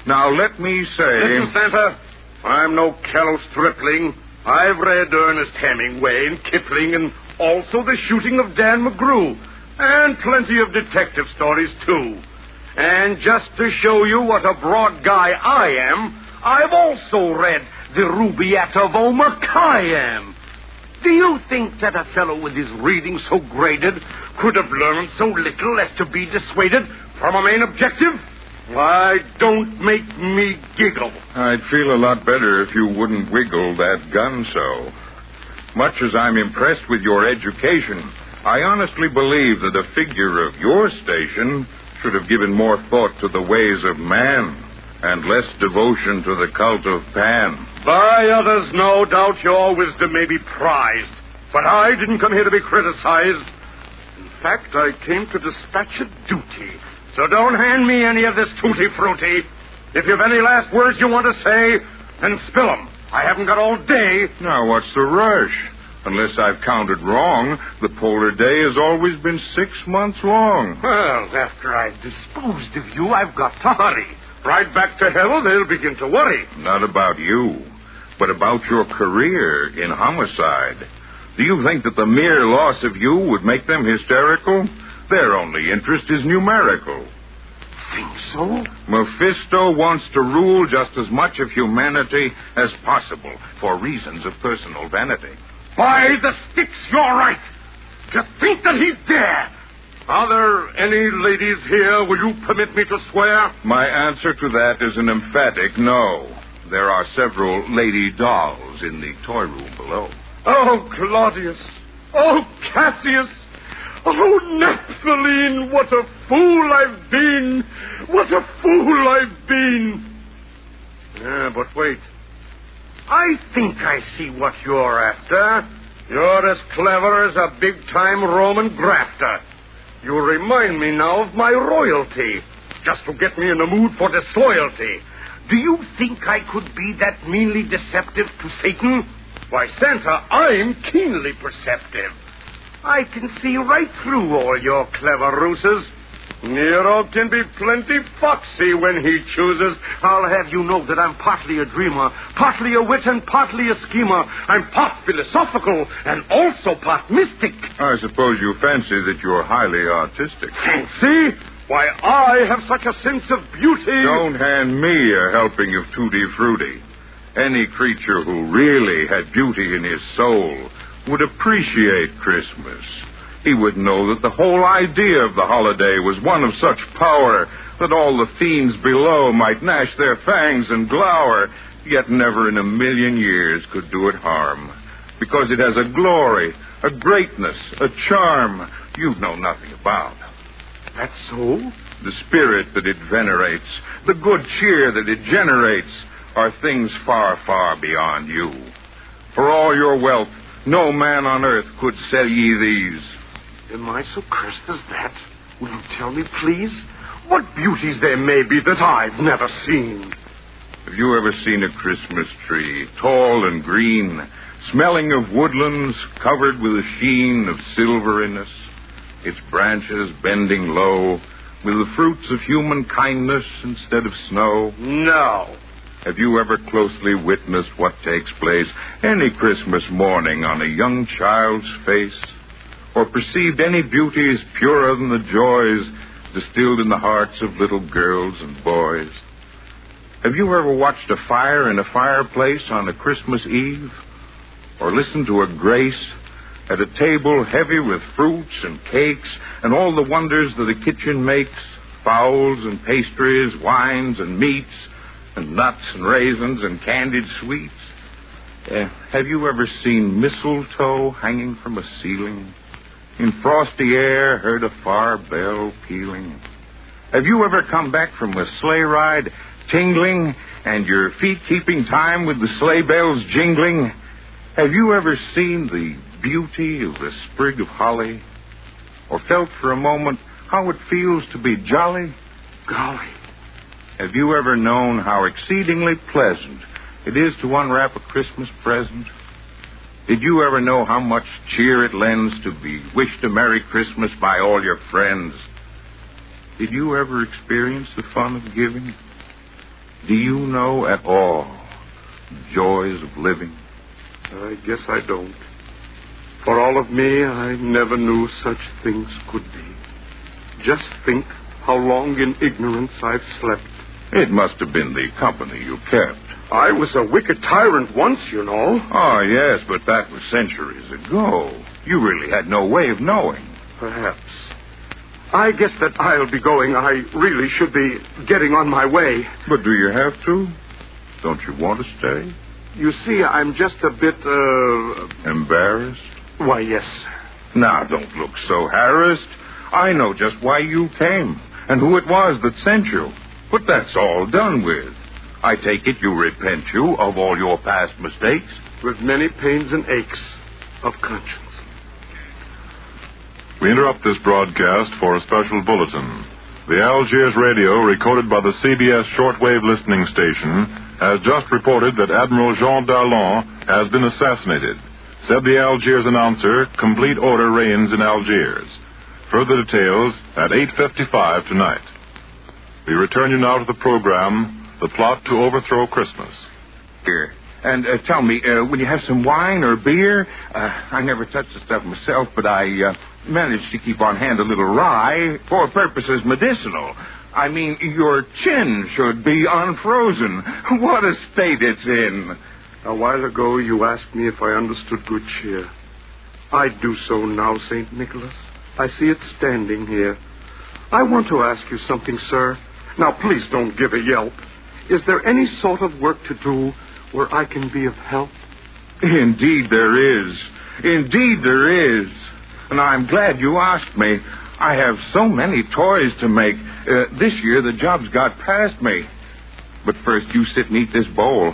Now, let me say... Listen, Santa, I'm no callow stripling. I've read Ernest Hemingway and Kipling and also The Shooting of Dan McGrew and plenty of detective stories, too. And just to show you what a broad guy I am, I've also read The Rubaiyat of Omar Khayyam. Do you think that a fellow with his reading so graded could have learned so little as to be dissuaded from a main objective? Why, don't make me giggle. I'd feel a lot better if you wouldn't wiggle that gun so. Much as I'm impressed with your education, I honestly believe that a figure of your station should have given more thought to the ways of man and less devotion to the cult of Pan. By others, no doubt your wisdom may be prized, but I didn't come here to be criticized. In fact, I came to dispatch a duty. So don't hand me any of this tutti-frutti. If you've any last words you want to say, then spill them. I haven't got all day. Now, what's the rush? Unless I've counted wrong, the polar day has always been 6 months long. Well, after I've disposed of you, I've got to hurry. Right back to hell, they'll begin to worry. Not about you, but about your career in homicide. Do you think that the mere loss of you would make them hysterical? Their only interest is numerical. Think so? Mephisto wants to rule just as much of humanity as possible for reasons of personal vanity. By the sticks, you're right. To think that he'd dare. Are there any ladies here? Will you permit me to swear? My answer to that is an emphatic no. There are several lady dolls in the toy room below. Oh, Claudius. Oh, Cassius. Oh, Naphthaline, what a fool I've been. What a fool I've been. Yeah, but wait. I think I see what you're after. You're as clever as a big-time Roman grafter. You remind me now of my royalty, just to get me in the mood for disloyalty. Do you think I could be that meanly deceptive to Satan? Why, Santa, I'm keenly perceptive. I can see right through all your clever ruses. Nero can be plenty foxy when he chooses. I'll have you know that I'm partly a dreamer, partly a wit, and partly a schemer. I'm part philosophical and also part mystic. I suppose you fancy that you're highly artistic. Fancy? Why, I have such a sense of beauty. Don't hand me a helping of tutti frutti. Any creature who really had beauty in his soul would appreciate Christmas. He would know that the whole idea of the holiday was one of such power that all the fiends below might gnash their fangs and glower, yet never in a million years could do it harm. Because it has a glory, a greatness, a charm you know nothing about. That's so? The spirit that it venerates, the good cheer that it generates, are things far, far beyond you. For all your wealth, no man on earth could sell ye these. Am I so cursed as that? Will you tell me, please, what beauties there may be that I've never seen? Have you ever seen a Christmas tree, tall and green, smelling of woodlands, covered with a sheen of silveriness, its branches bending low, with the fruits of human kindness instead of snow? No. Have you ever closely witnessed what takes place any Christmas morning on a young child's face? Or perceived any beauties purer than the joys distilled in the hearts of little girls and boys? Have you ever watched a fire in a fireplace on a Christmas Eve? Or listened to a grace at a table heavy with fruits and cakes and all the wonders that a kitchen makes, fowls and pastries, wines and meats, and nuts and raisins and candied sweets? Have you ever seen mistletoe hanging from a ceiling? In frosty air heard a far bell pealing? Have you ever come back from a sleigh ride tingling and your feet keeping time with the sleigh bells jingling? Have you ever seen the beauty of a sprig of holly? Or felt for a moment how it feels to be jolly? Golly. Have you ever known how exceedingly pleasant it is to unwrap a Christmas present? Did you ever know how much cheer it lends to be wished a Merry Christmas by all your friends? Did you ever experience the fun of giving? Do you know at all the joys of living? I guess I don't. For all of me, I never knew such things could be. Just think how long in ignorance I've slept. It must have been the company you kept. I was a wicked tyrant once, you know. Oh, yes, but that was centuries ago. You really had no way of knowing. Perhaps. I guess that I'll be going. I really should be getting on my way. But do you have to? Don't you want to stay? You see, I'm just a bit, Embarrassed? Why, yes. Now, don't look so harassed. I know just why you came and who it was that sent you. But that's all done with. I take it you repent you of all your past mistakes? With many pains and aches of conscience. We interrupt this broadcast for a special bulletin. The Algiers radio, recorded by the CBS shortwave listening station, has just reported that Admiral Jean Darlan has been assassinated. Said the Algiers announcer, complete order reigns in Algiers. Further details at 8:55 tonight. We return you now to the program, The Plot to Overthrow Christmas. Here. And tell me, will you have some wine or beer? I never touch the stuff myself, but I managed to keep on hand a little rye for purposes medicinal. I mean, your chin should be unfrozen. What a state it's in. A while ago, you asked me if I understood good cheer. I do so now, St. Nicholas. I see it standing here. I want to ask you something, sir. Now, please don't give a yelp. Is there any sort of work to do where I can be of help? Indeed there is. Indeed there is. And I'm glad you asked me. I have so many toys to make. This year the job's got past me. But first you sit and eat this bowl.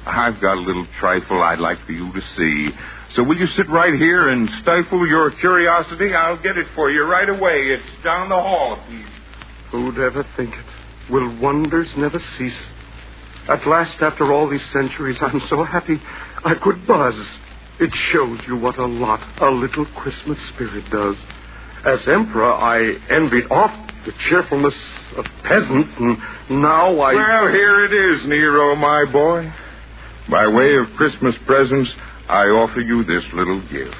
I've got a little trifle I'd like for you to see. So will you sit right here and stifle your curiosity? I'll get it for you right away. It's down the hall, please. Who'd ever think it? Will wonders never cease? At last, after all these centuries, I'm so happy I could buzz. It shows you what a lot a little Christmas spirit does. As emperor, I envied oft the cheerfulness of peasants, and now I... Well, here it is, Nero, my boy. By way of Christmas presents, I offer you this little gift.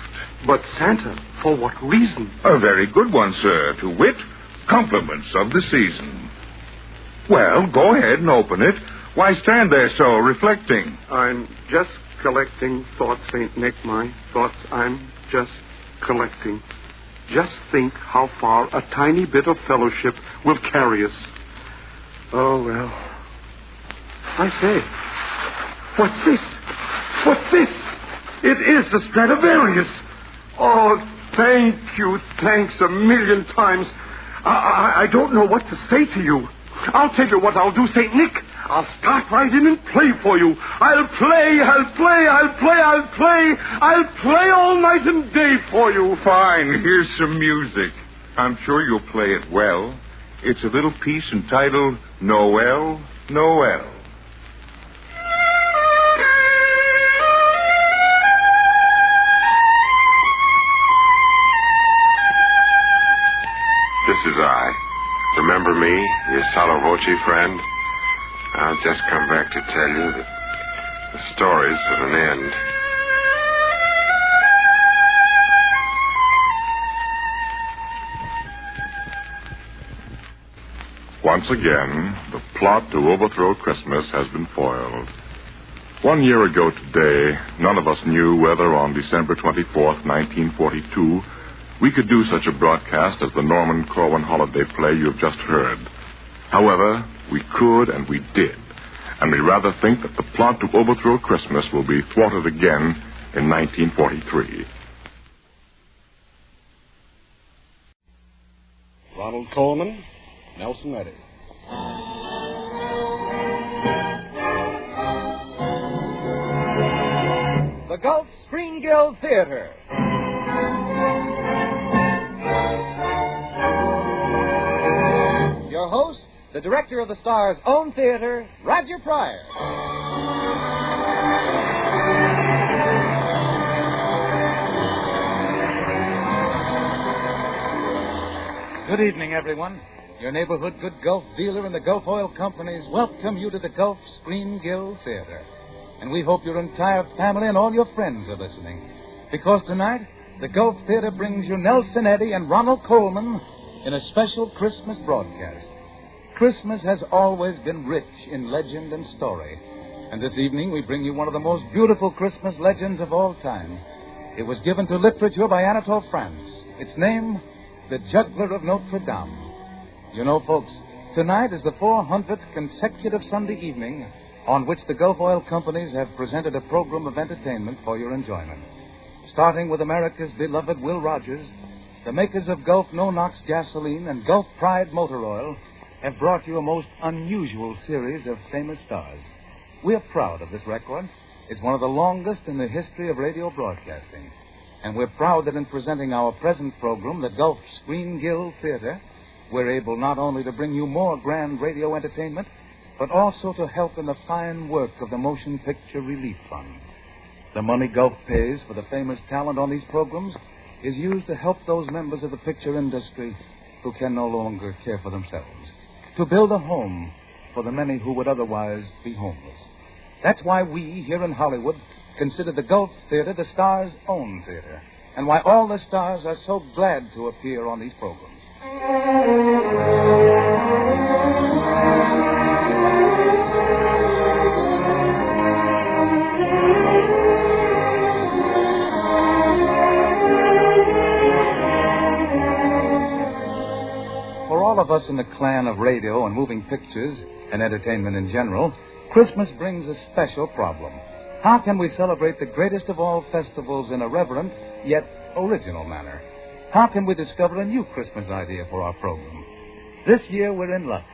But Santa, for what reason? A very good one, sir. To wit, compliments of the season. Well, go ahead and open it. Why stand there so, reflecting? I'm just collecting thoughts, St. Nick. My thoughts I'm just collecting. Just think how far a tiny bit of fellowship will carry us. Oh, well. I say, what's this? What's this? It is the Stradivarius. Oh, thank you. Thanks a million times. I don't know what to say to you. I'll tell you what I'll do, St. Nick. I'll start right in and play for you. I'll play all night and day for you. Fine, here's some music. I'm sure you'll play it well. It's a little piece entitled Noel, Noel. This is I. Remember me, your sotto voce friend? I'll just come back to tell you that the story's at an end. Once again, the plot to overthrow Christmas has been foiled. 1 year ago today, none of us knew whether on December 24th, 1942, we could do such a broadcast as the Norman Corwin holiday play you've just heard. However, we could and we did. And we rather think that the plot to overthrow Christmas will be thwarted again in 1943. Ronald Coleman, Nelson Eddy. The Gulf Screen Guild Theater. Your host, the director of the Star's own theater, Roger Pryor. Good evening, everyone. Your neighborhood good Gulf dealer and the Gulf Oil Companies welcome you to the Gulf Screen Guild Theater. And we hope your entire family and all your friends are listening. Because tonight, the Gulf Theater brings you Nelson Eddy and Ronald Coleman in a special Christmas broadcast. Christmas has always been rich in legend and story. And this evening we bring you one of the most beautiful Christmas legends of all time. It was given to literature by Anatole France. Its name, The Juggler of Notre Dame. You know, folks, tonight is the 400th consecutive Sunday evening on which the Gulf Oil Companies have presented a program of entertainment for your enjoyment. Starting with America's beloved Will Rogers, the makers of Gulf No-Nox gasoline and Gulf Pride motor oil have brought you a most unusual series of famous stars. We are proud of this record. It's one of the longest in the history of radio broadcasting. And we're proud that in presenting our present program, the Gulf Screen Guild Theater, we're able not only to bring you more grand radio entertainment, but also to help in the fine work of the Motion Picture Relief Fund. The money Gulf pays for the famous talent on these programs is used to help those members of the picture industry who can no longer care for themselves, to build a home for the many who would otherwise be homeless. That's why we, here in Hollywood, consider the Gulf Theater the star's own theater, and why all the stars are so glad to appear on these programs. For all of us in the clan of radio and moving pictures and entertainment in general, Christmas brings a special problem. How can we celebrate the greatest of all festivals in a reverent, yet original manner? How can we discover a new Christmas idea for our program? This year we're in luck.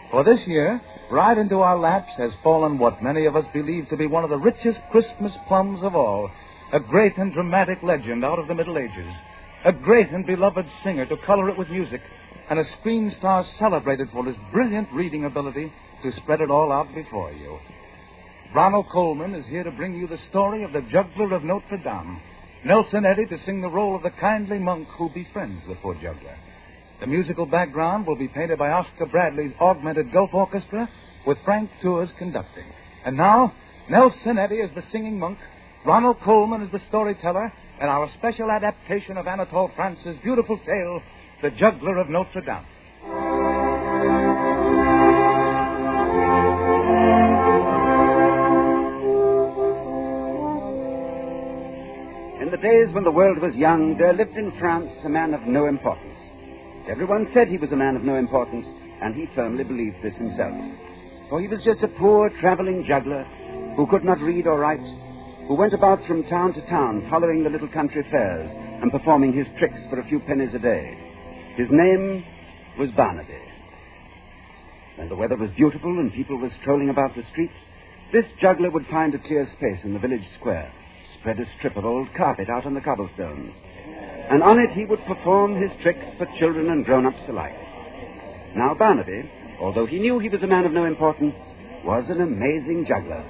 For this year, right into our laps has fallen what many of us believe to be one of the richest Christmas plums of all, a great and dramatic legend out of the Middle Ages, a great and beloved singer to color it with music, and a screen star celebrated for his brilliant reading ability to spread it all out before you. Ronald Colman is here to bring you the story of the Juggler of Notre Dame. Nelson Eddy to sing the role of the kindly monk who befriends the poor juggler. The musical background will be painted by Oscar Bradley's Augmented Gulf Orchestra with Frank Tours conducting. And now, Nelson Eddy is the singing monk, Ronald Colman is the storyteller, and our special adaptation of Anatole France's beautiful tale, The Juggler of Notre Dame. In the days when the world was young, there lived in France a man of no importance. Everyone said he was a man of no importance, and he firmly believed this himself. For he was just a poor traveling juggler who could not read or write, who went about from town to town following the little country fairs and performing his tricks for a few pennies a day. His name was Barnaby. When the weather was beautiful and people were strolling about the streets, this juggler would find a clear space in the village square, spread a strip of old carpet out on the cobblestones, and on it he would perform his tricks for children and grown-ups alike. Now Barnaby, although he knew he was a man of no importance, was an amazing juggler.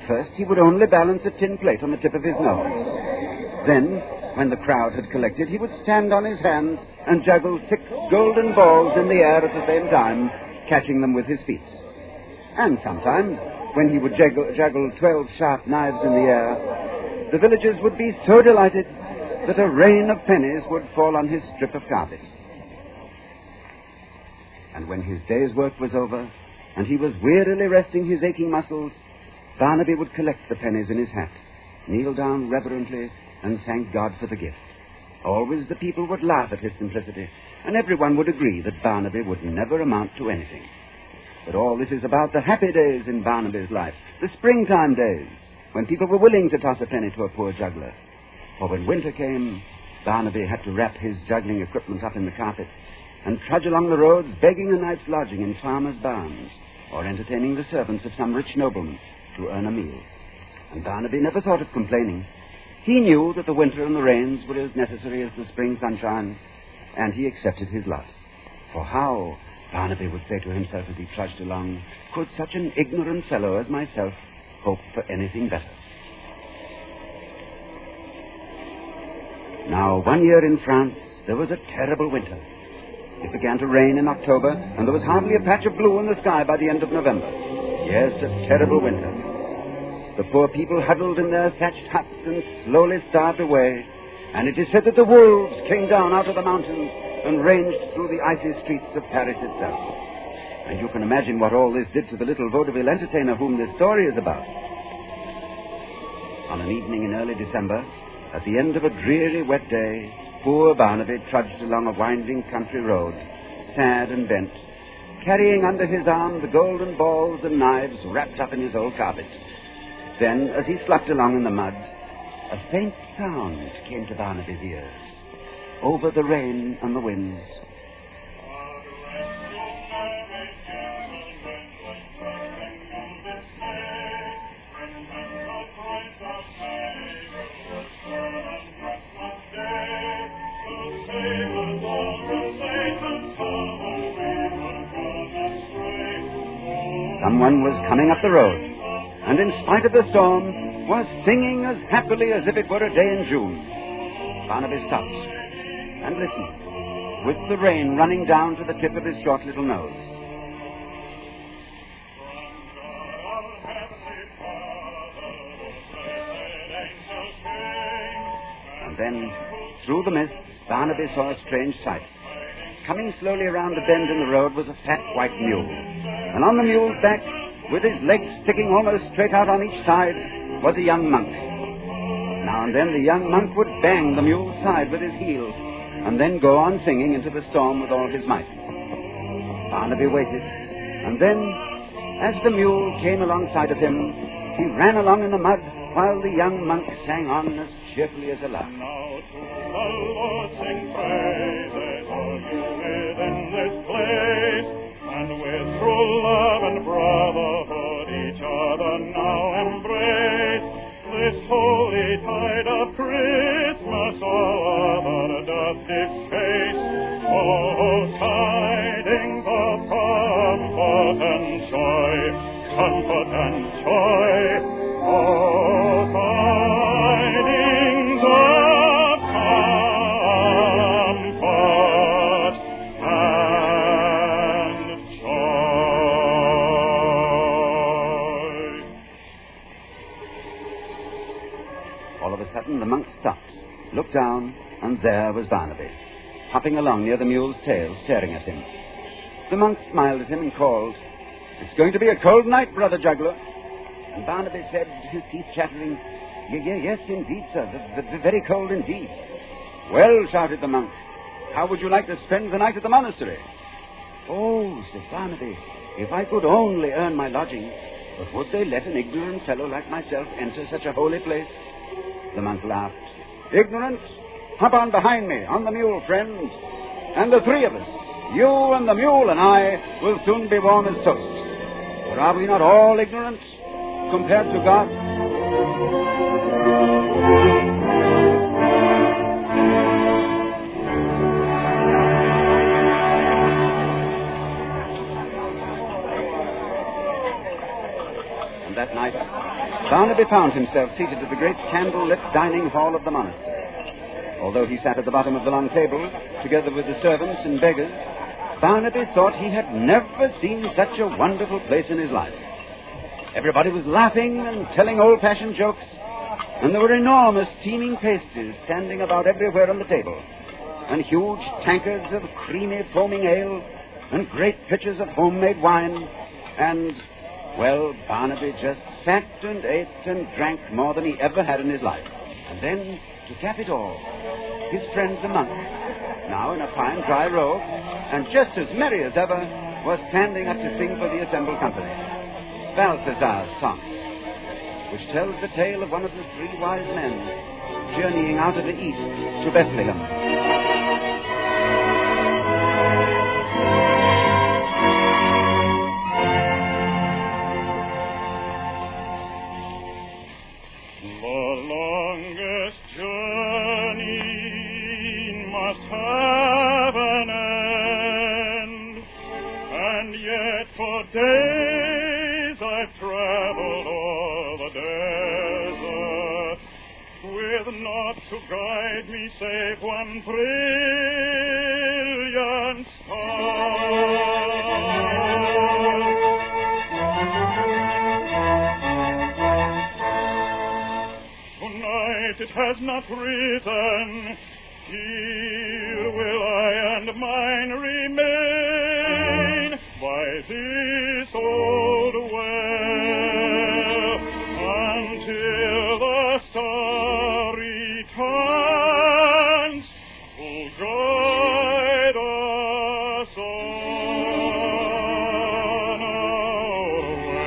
First, he would only balance a tin plate on the tip of his nose. Then, when the crowd had collected, he would stand on his hands and juggle 6 golden balls in the air at the same time, catching them with his feet. And sometimes, when he would juggle 12 sharp knives in the air, the villagers would be so delighted that a rain of pennies would fall on his strip of carpet. And when his day's work was over, and he was wearily resting his aching muscles, Barnaby would collect the pennies in his hat, kneel down reverently, and thank God for the gift. Always the people would laugh at his simplicity, and everyone would agree that Barnaby would never amount to anything. But all this is about the happy days in Barnaby's life, the springtime days, when people were willing to toss a penny to a poor juggler. For when winter came, Barnaby had to wrap his juggling equipment up in the carpet and trudge along the roads begging a night's lodging in farmers' barns or entertaining the servants of some rich nobleman to earn a meal. And Barnaby never thought of complaining. He knew that the winter and the rains were as necessary as the spring sunshine, and he accepted his lot. For how, Barnaby would say to himself as he trudged along, could such an ignorant fellow as myself hope for anything better? Now, one year in France, there was a terrible winter. It began to rain in October, and there was hardly a patch of blue in the sky by the end of November. Yes, a terrible winter. The poor people huddled in their thatched huts and slowly starved away, and it is said that the wolves came down out of the mountains and ranged through the icy streets of Paris itself. And you can imagine what all this did to the little vaudeville entertainer whom this story is about. On an evening in early December, at the end of a dreary, wet day, poor Barnaby trudged along a winding country road, sad and bent, carrying under his arm the golden balls and knives wrapped up in his old carpet. Then, as he slopped along in the mud, a faint sound came to Barnaby's ears, over the rain and the wind. Someone was coming up the road, and in spite of the storm, was singing as happily as if it were a day in June. Barnaby stopped and listened, with the rain running down to the tip of his short little nose. And then, through the mists, Barnaby saw a strange sight. Coming slowly around a bend in the road was a fat white mule, and on the mule's back, with his legs sticking almost straight out on each side, was a young monk. Now and then the young monk would bang the mule's side with his heel, and then go on singing into the storm with all his might. Barnaby waited, and then, as the mule came alongside of him, he ran along in the mud while the young monk sang on as cheerfully as a lark. Now to the Lord sing praises, all you within this place, and with true love and brotherhood each other now embrace. This holy tide of Christmas all other doth deface. Oh, tidings of comfort and joy, comfort and joy. Oh, tidings of comfort and joy. All of a sudden, the monk stopped, looked down, and there was Barnaby, hopping along near the mule's tail, staring at him. The monk smiled at him and called, "It's going to be a cold night, brother Juggler." And Barnaby said, his teeth chattering, "Yes, indeed, sir, very cold indeed." "Well," shouted the monk, "how would you like to spend the night at the monastery?" "Oh," said Barnaby, "if I could only earn my lodging, but would they let an ignorant fellow like myself enter such a holy place?" The monk laughed. "Ignorant? Hop on behind me, on the mule, friend, and the three of us, you and the mule and I, will soon be warm as toast. For are we not all ignorant compared to God?" And that night, Barnaby found himself seated at the great candle-lit dining hall of the monastery. Although he sat at the bottom of the long table, together with the servants and beggars, Barnaby thought he had never seen such a wonderful place in his life. Everybody was laughing and telling old-fashioned jokes, and there were enormous teeming pastries standing about everywhere on the table, and huge tankards of creamy, foaming ale, and great pitchers of homemade wine, and, well, Barnaby just sat and ate and drank more than he ever had in his life. And then, to cap it all, his friend the monk, now in a fine dry robe, and just as merry as ever, was standing up to sing for the assembled company Balthazar's song, which tells the tale of one of the three wise men journeying out of the east to Bethlehem. The longest journey must have an end, and yet for days I've traveled o'er the desert, with naught to guide me save one brilliant star. Tonight it has not risen, here will I and mine remain by this old well until the star returns to guide us on our way.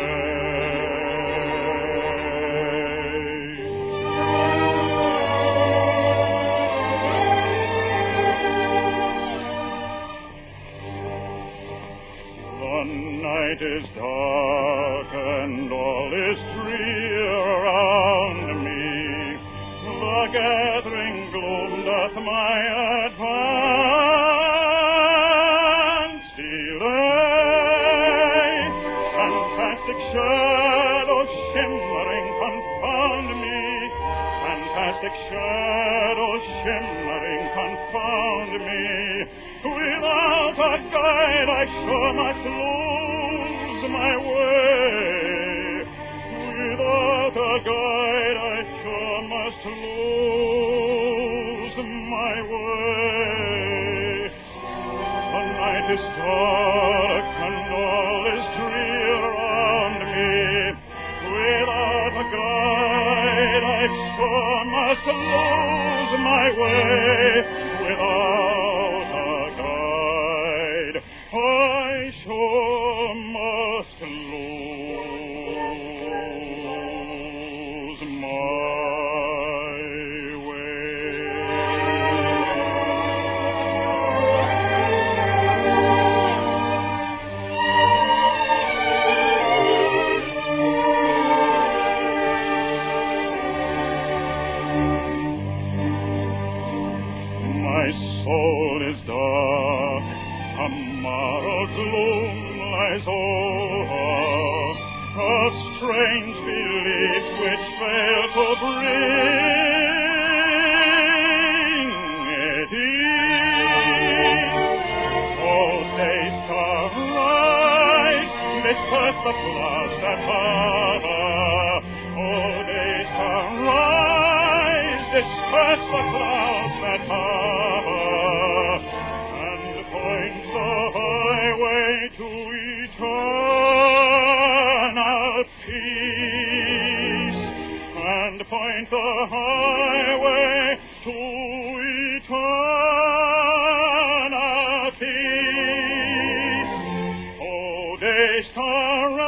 night is dark and all is drear around me. The gathering gloom doth my advance delay. Fantastic shadows shimmering confound me. Fantastic shadows shimmering confound me. Without a guide I sure must lose my way. Without a guide I sure must lose my way. The night is dark and all is drear around me. Without a guide I sure must lose my way. Without a guide I sure must lose my My soul is dark, a moral gloom lies over, a strange belief which fails to bring it ease. Oh, days arise, disperse the clouds that hover. Oh, days arise, disperse the clouds that hover. Point the highway to eternal peace, and point the highway to eternal peace. Oh, days arise,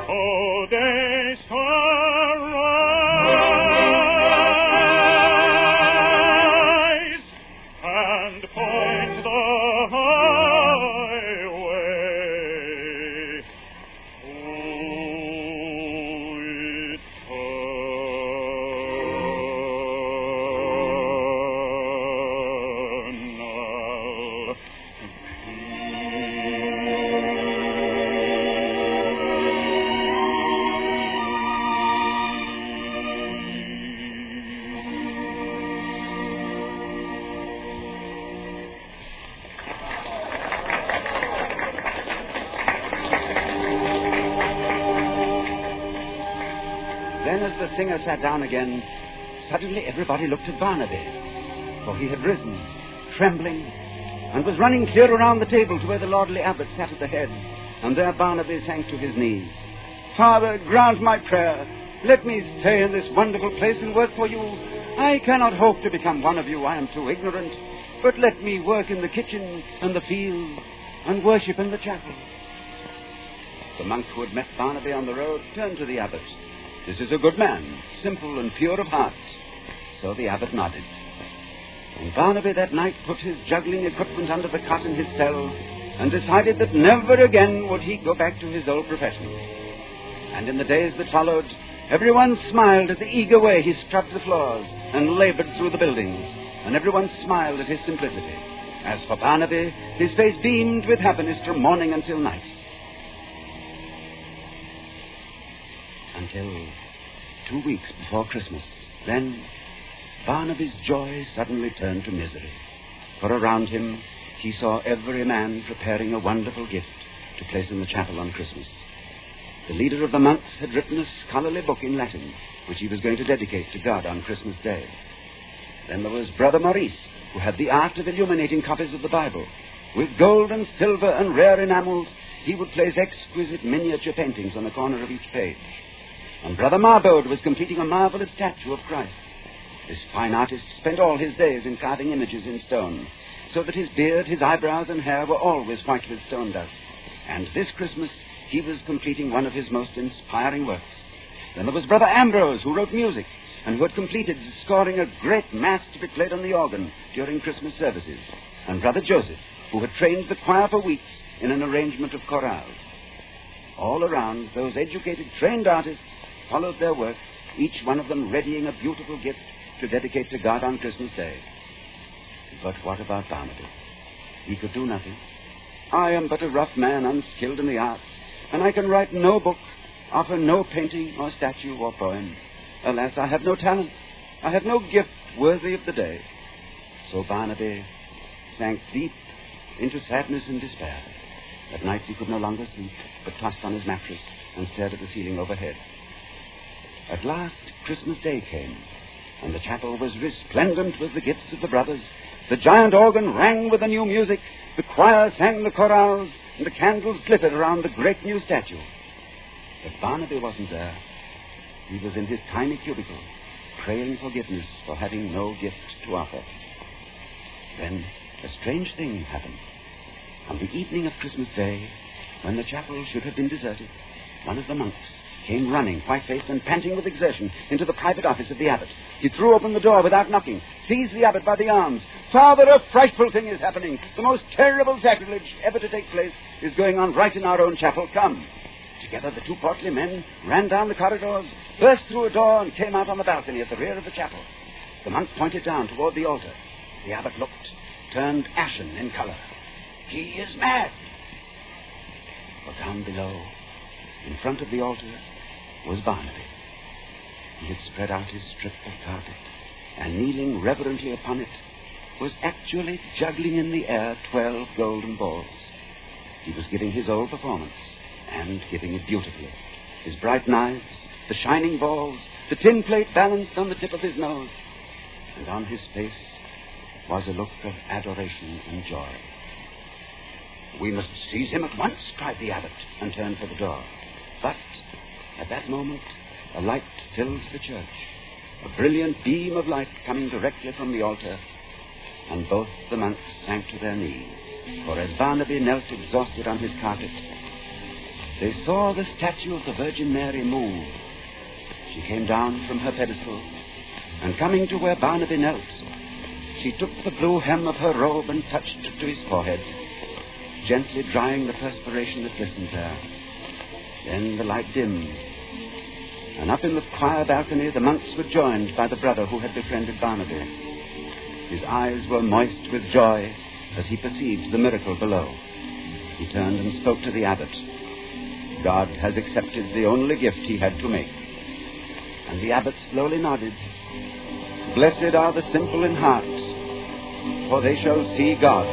oh, days arise, and point the highway to eternal Then, as the singer sat down again, suddenly everybody looked at Barnaby, for he had risen, trembling, and was running clear around the table to where the lordly abbot sat at the head, and there Barnaby sank to his knees. Father, grant my prayer. Let me stay in this wonderful place and work for you. I cannot hope to become one of you. I am too ignorant. But let me work in the kitchen and the field and worship in the chapel. The monk who had met Barnaby on the road turned to the abbot. This is a good man, simple and pure of heart. So the abbot nodded. And Barnaby that night put his juggling equipment under the cot in his cell and decided that never again would he go back to his old profession. And in the days that followed, everyone smiled at the eager way he scrubbed the floors and labored through the buildings, and everyone smiled at his simplicity. As for Barnaby, his face beamed with happiness from morning until night. Until 2 weeks before Christmas. Then Barnaby's joy suddenly turned to misery. For around him he saw every man preparing a wonderful gift to place in the chapel on Christmas. The leader of the monks had written a scholarly book in Latin, which he was going to dedicate to God on Christmas Day. Then there was Brother Maurice, who had the art of illuminating copies of the Bible. With gold and silver and rare enamels, he would place exquisite miniature paintings on the corner of each page. And Brother Marbode was completing a marvelous statue of Christ. This fine artist spent all his days in carving images in stone, so that his beard, his eyebrows, and hair were always white with stone dust. And this Christmas, he was completing one of his most inspiring works. Then there was Brother Ambrose, who wrote music, and who had completed scoring a great mass to be played on the organ during Christmas services. And Brother Joseph, who had trained the choir for weeks in an arrangement of chorales. All around, those educated, trained artists followed their work, each one of them readying a beautiful gift to dedicate to God on Christmas Day. But what about Barnaby? He could do nothing. I am but a rough man, unskilled in the arts, and I can write no book, offer no painting or statue or poem. Alas, I have no talent. I have no gift worthy of the day. So Barnaby sank deep into sadness and despair. At night he could no longer sleep, but tossed on his mattress and stared at the ceiling overhead. At last, Christmas Day came, and the chapel was resplendent with the gifts of the brothers. The giant organ rang with the new music, the choir sang the chorales, and the candles glittered around the great new statue. But Barnaby wasn't there. He was in his tiny cubicle, praying forgiveness for having no gift to offer. Then a strange thing happened. On the evening of Christmas Day, when the chapel should have been deserted, one of the monks came running, white-faced and panting with exertion, into the private office of the abbot. He threw open the door without knocking, seized the abbot by the arms. "Father, a frightful thing is happening. The most terrible sacrilege ever to take place is going on right in our own chapel. Come." Together the two portly men ran down the corridors, burst through a door, and came out on the balcony at the rear of the chapel. The monk pointed down toward the altar. The abbot looked, turned ashen in color. "He is mad." But down below, in front of the altar, was Barnaby. He had spread out his strip of carpet, and kneeling reverently upon it, was actually juggling in the air 12 golden balls. He was giving his old performance, and giving it beautifully. His bright knives, the shining balls, the tin plate balanced on the tip of his nose, and on his face was a look of adoration and joy. "We must seize him at once," cried the abbot, and turned for the door. But at that moment, a light filled the church, a brilliant beam of light coming directly from the altar, and both the monks sank to their knees, for as Barnaby knelt exhausted on his carpet, they saw the statue of the Virgin Mary move. She came down from her pedestal, and coming to where Barnaby knelt, she took the blue hem of her robe and touched it to his forehead, gently drying the perspiration that glistened there. Then the light dimmed, and up in the choir balcony the monks were joined by the brother who had befriended Barnaby. His eyes were moist with joy as he perceived the miracle below. He turned and spoke to the abbot. God has accepted the only gift he had to make. And the abbot slowly nodded. "Blessed are the simple in heart, for they shall see God."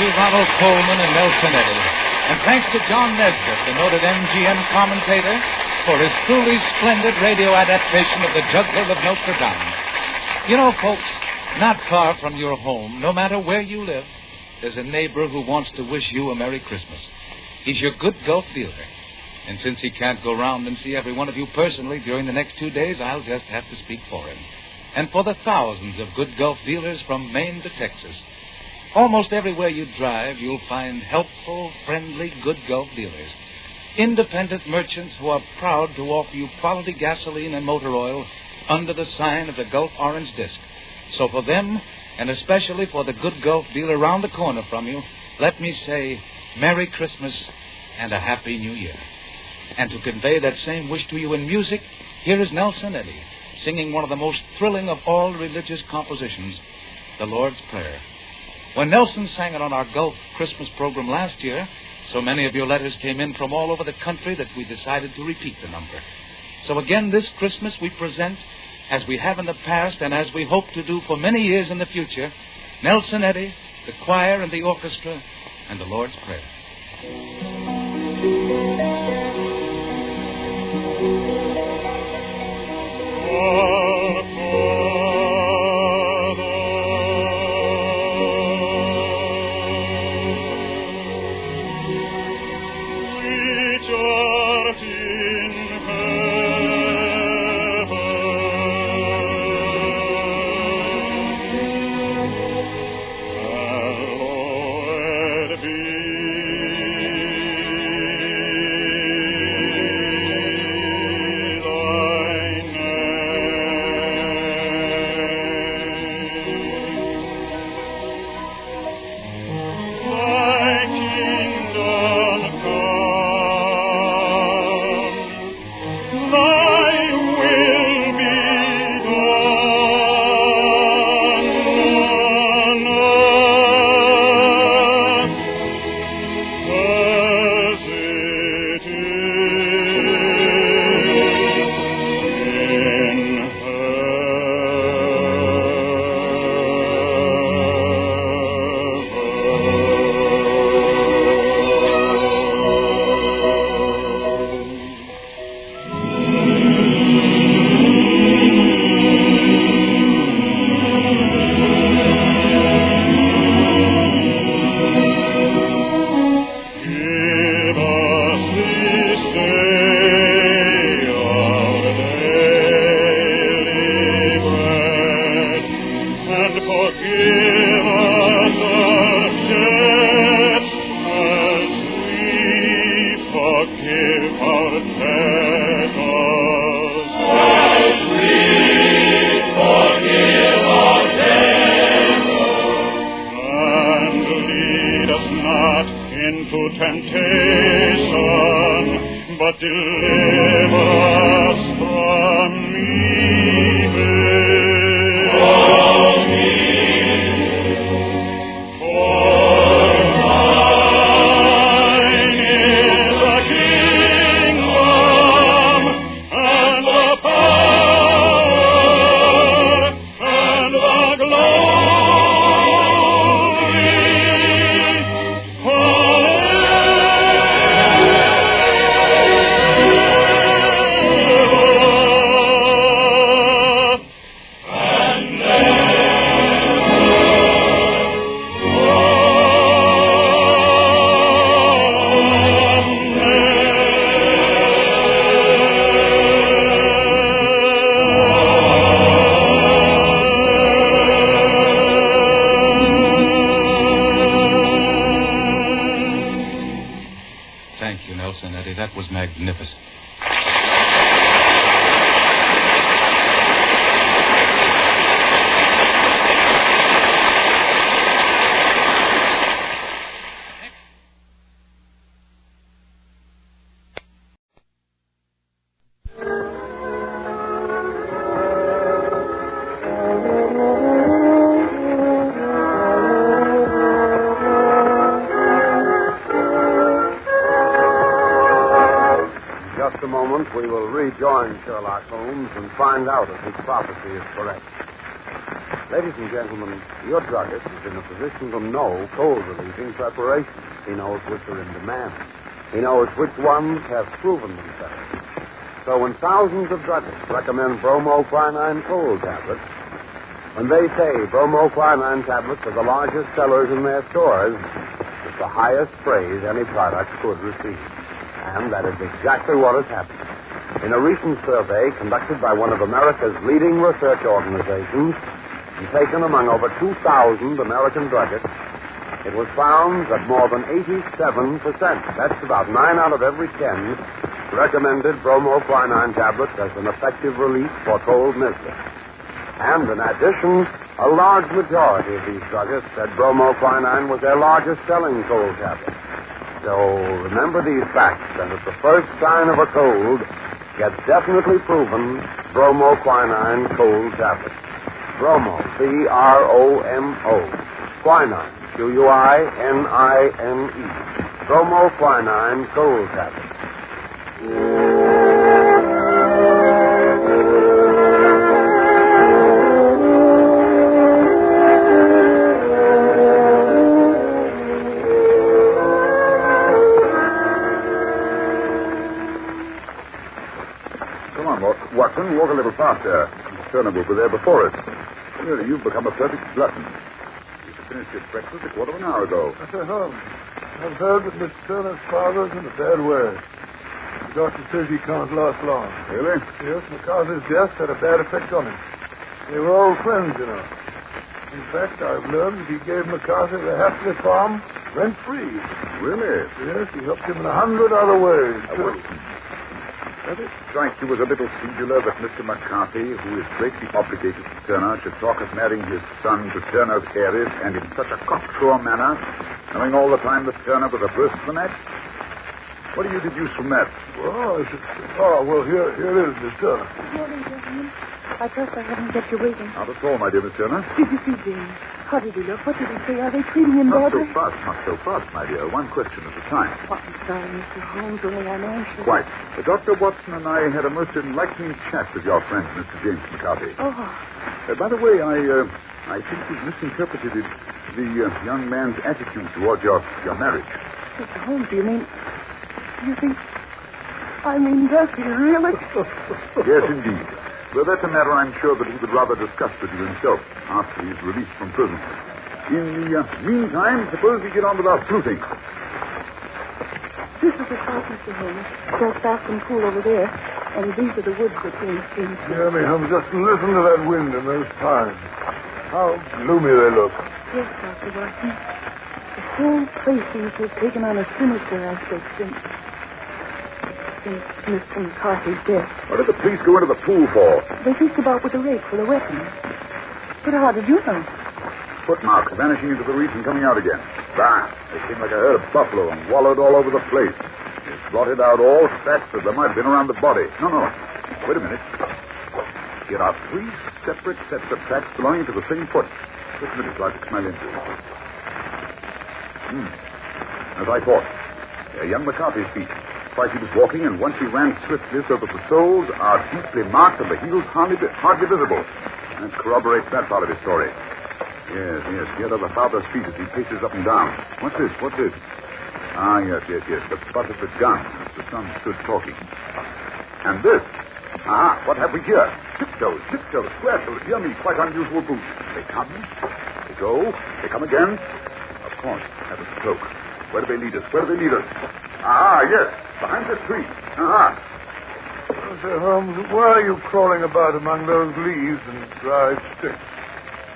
to Ronald Coleman and Nelson Eddy. And thanks to John Nesbitt, the noted MGM commentator, for his truly splendid radio adaptation of the Juggler of Notre Dame. You know, folks, not far from your home, no matter where you live, there's a neighbor who wants to wish you a Merry Christmas. He's your good Gulf dealer. And since he can't go round and see every one of you personally during the next 2 days, I'll just have to speak for him. And for the thousands of good Gulf dealers from Maine to Texas. Almost everywhere you drive, you'll find helpful, friendly, good Gulf dealers. Independent merchants who are proud to offer you quality gasoline and motor oil under the sign of the Gulf Orange Disc. So for them, and especially for the good Gulf dealer round the corner from you, let me say Merry Christmas and a Happy New Year. And to convey that same wish to you in music, here is Nelson Eddy singing one of the most thrilling of all religious compositions, the Lord's Prayer. When Nelson sang it on our Gulf Christmas program last year, so many of your letters came in from all over the country that we decided to repeat the number. So again, this Christmas we present, as we have in the past and as we hope to do for many years in the future, Nelson Eddy, the choir and the orchestra, and the Lord's Prayer. That was magnificent. We will rejoin Sherlock Holmes and find out if his prophecy is correct. Ladies and gentlemen, your druggist is in a position to know cold-relieving preparations. He knows which are in demand. He knows which ones have proven themselves. So when thousands of druggists recommend bromoquinine cold tablets, when they say bromoquinine tablets are the largest sellers in their stores, it's the highest praise any product could receive. And that is exactly what has happened. In a recent survey conducted by one of America's leading research organizations and taken among over 2,000 American druggists, it was found that more than 87%, that's about 9 out of every 10, recommended bromoquinine tablets as an effective relief for cold misery. And in addition, a large majority of these druggists said bromoquinine was their largest selling cold tablet. So remember these facts, and at the first sign of a cold, get definitely proven bromoquinine cold tablets. Bromo, B-R-O-M-O. Quinine, Q-U-I-N-I-N-E. Bromoquinine cold tablets. Come on, Watson, walk a little faster. Mr. Turner will be there before us. Really, you've become a perfect glutton. You finished your breakfast a quarter of an hour ago. Mr. Holmes, I've heard that Mr. Turner's father's in a bad way. The doctor says he can't last long. Really? Yes, McCarthy's death had a bad effect on him. They were old friends, you know. In fact, I've learned that he gave McCarthy the Hatley farm rent-free. Really? Yes, he helped him in 100 other ways, too. Does it strike you as a little singular that Mr. McCarthy, who is greatly obligated to Turner, should talk of marrying his son to Turner's heiress, and in such a cocksure manner, knowing all the time that Turner was averse to the match? What do you deduce from that? Well, here is Miss Turner. Good morning, gentlemen. I trust I haven't kept you waiting. Not at all, my dear Miss Turner. Did you see James? How did he look? What did he say? Are they treating him Not badly? not so fast, my dear. One question at a time. Oh, I'm sorry, Mr. Holmes, only I'm anxious. Quite. Dr. Watson and I had a most enlightening chat with your friend, Mr. James McCarthy. Oh. By the way, I think you've misinterpreted the young man's attitude towards your marriage. Mr. Holmes, do you think... I mean, does he really? Yes, indeed. Well, that's a matter I'm sure that he would rather discuss with you himself after he's released from prison. In the meantime, suppose we get on with our sleuthing. This is the house, Mr. Holmes. That fast and cool over there. And these are the woods between things. Jeremy, just listen to that wind and those pines. How gloomy they look. Yes, Dr. Watson. The whole place seems to have taken on a sinister aspect since Mr. McCarthy's death. What did the police go into the pool for? They fished about with a rake full of weapons. But how did you know? Footmarks vanishing into the reef and coming out again. Bah! They came like a herd of buffalo and wallowed all over the place. They blotted out all tracks that there might have been around the body. No. Wait a minute. Here are 3 separate sets of tracks belonging to the same foot. Just a minute, so I can smell into it. As I thought. They're young McCarthy's feet. Twice he was walking, and once he ran swiftly so that the soles are deeply marked and the heels hardly visible. That corroborates that part of his story. Yes. Here are the father's feet as he paces up and down. What's this? Ah, yes. The butt of the gun as the son stood talking. And this. Ah, what have we here? Tiptoes, square toes. Dear me, quite unusual boots. They come, they go, they come again. Of course, that is the cloak. Where do they lead us? Ah, yes, behind this tree. Mr. Holmes, why are you crawling about among those leaves and dried sticks?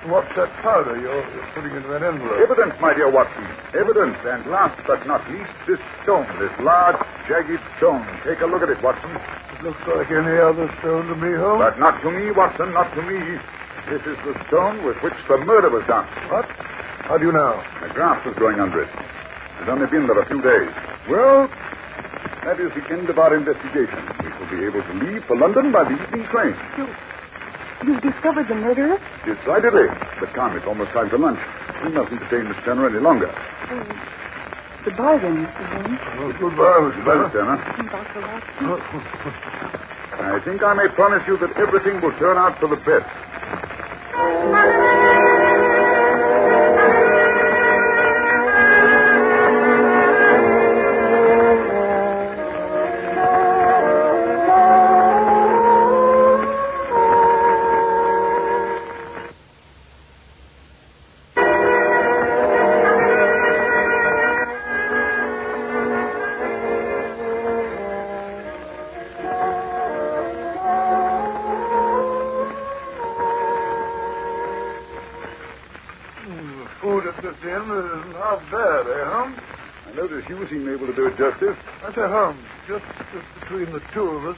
What's that powder you're putting into an envelope? Evidence, my dear Watson. Evidence. And last but not least, this stone, this large, jagged stone. Take a look at it, Watson. It looks like any other stone to me, Holmes. But not to me, Watson, not to me. This is the stone with which the murder was done. What? How do you know? The grass was growing under it. It's only been there a few days. Well, that is the end of our investigation. We shall be able to leave for London by the evening train. You've discovered the murderer? Decidedly. But come, it's almost time for lunch. We mustn't detain Miss Turner any longer. Goodbye, then, Mr. Holmes. Goodbye, Miss Turner. Dr. Watson. I think I may promise you that everything will turn out for the best. just in isn't half bad, Holmes? I notice you seem able to do it justice. I say, Holmes, just between the two of us,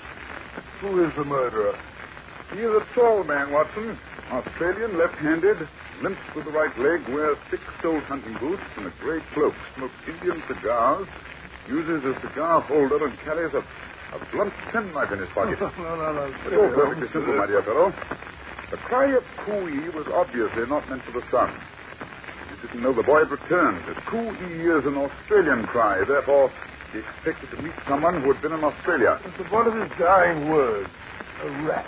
who is the murderer? He is a tall man, Watson. Australian, left-handed, limps with the right leg, wears thick-soled hunting boots and a gray cloak, smokes Indian cigars, uses a cigar holder, and carries a blunt penknife in his pocket. No. It's all perfectly simple, my dear fellow. The cry of Cooey was obviously not meant for the son. He didn't know the boy had returned. Cooey is an Australian cry, therefore he expected to meet someone who had been in Australia. But what of his dying words? A rat.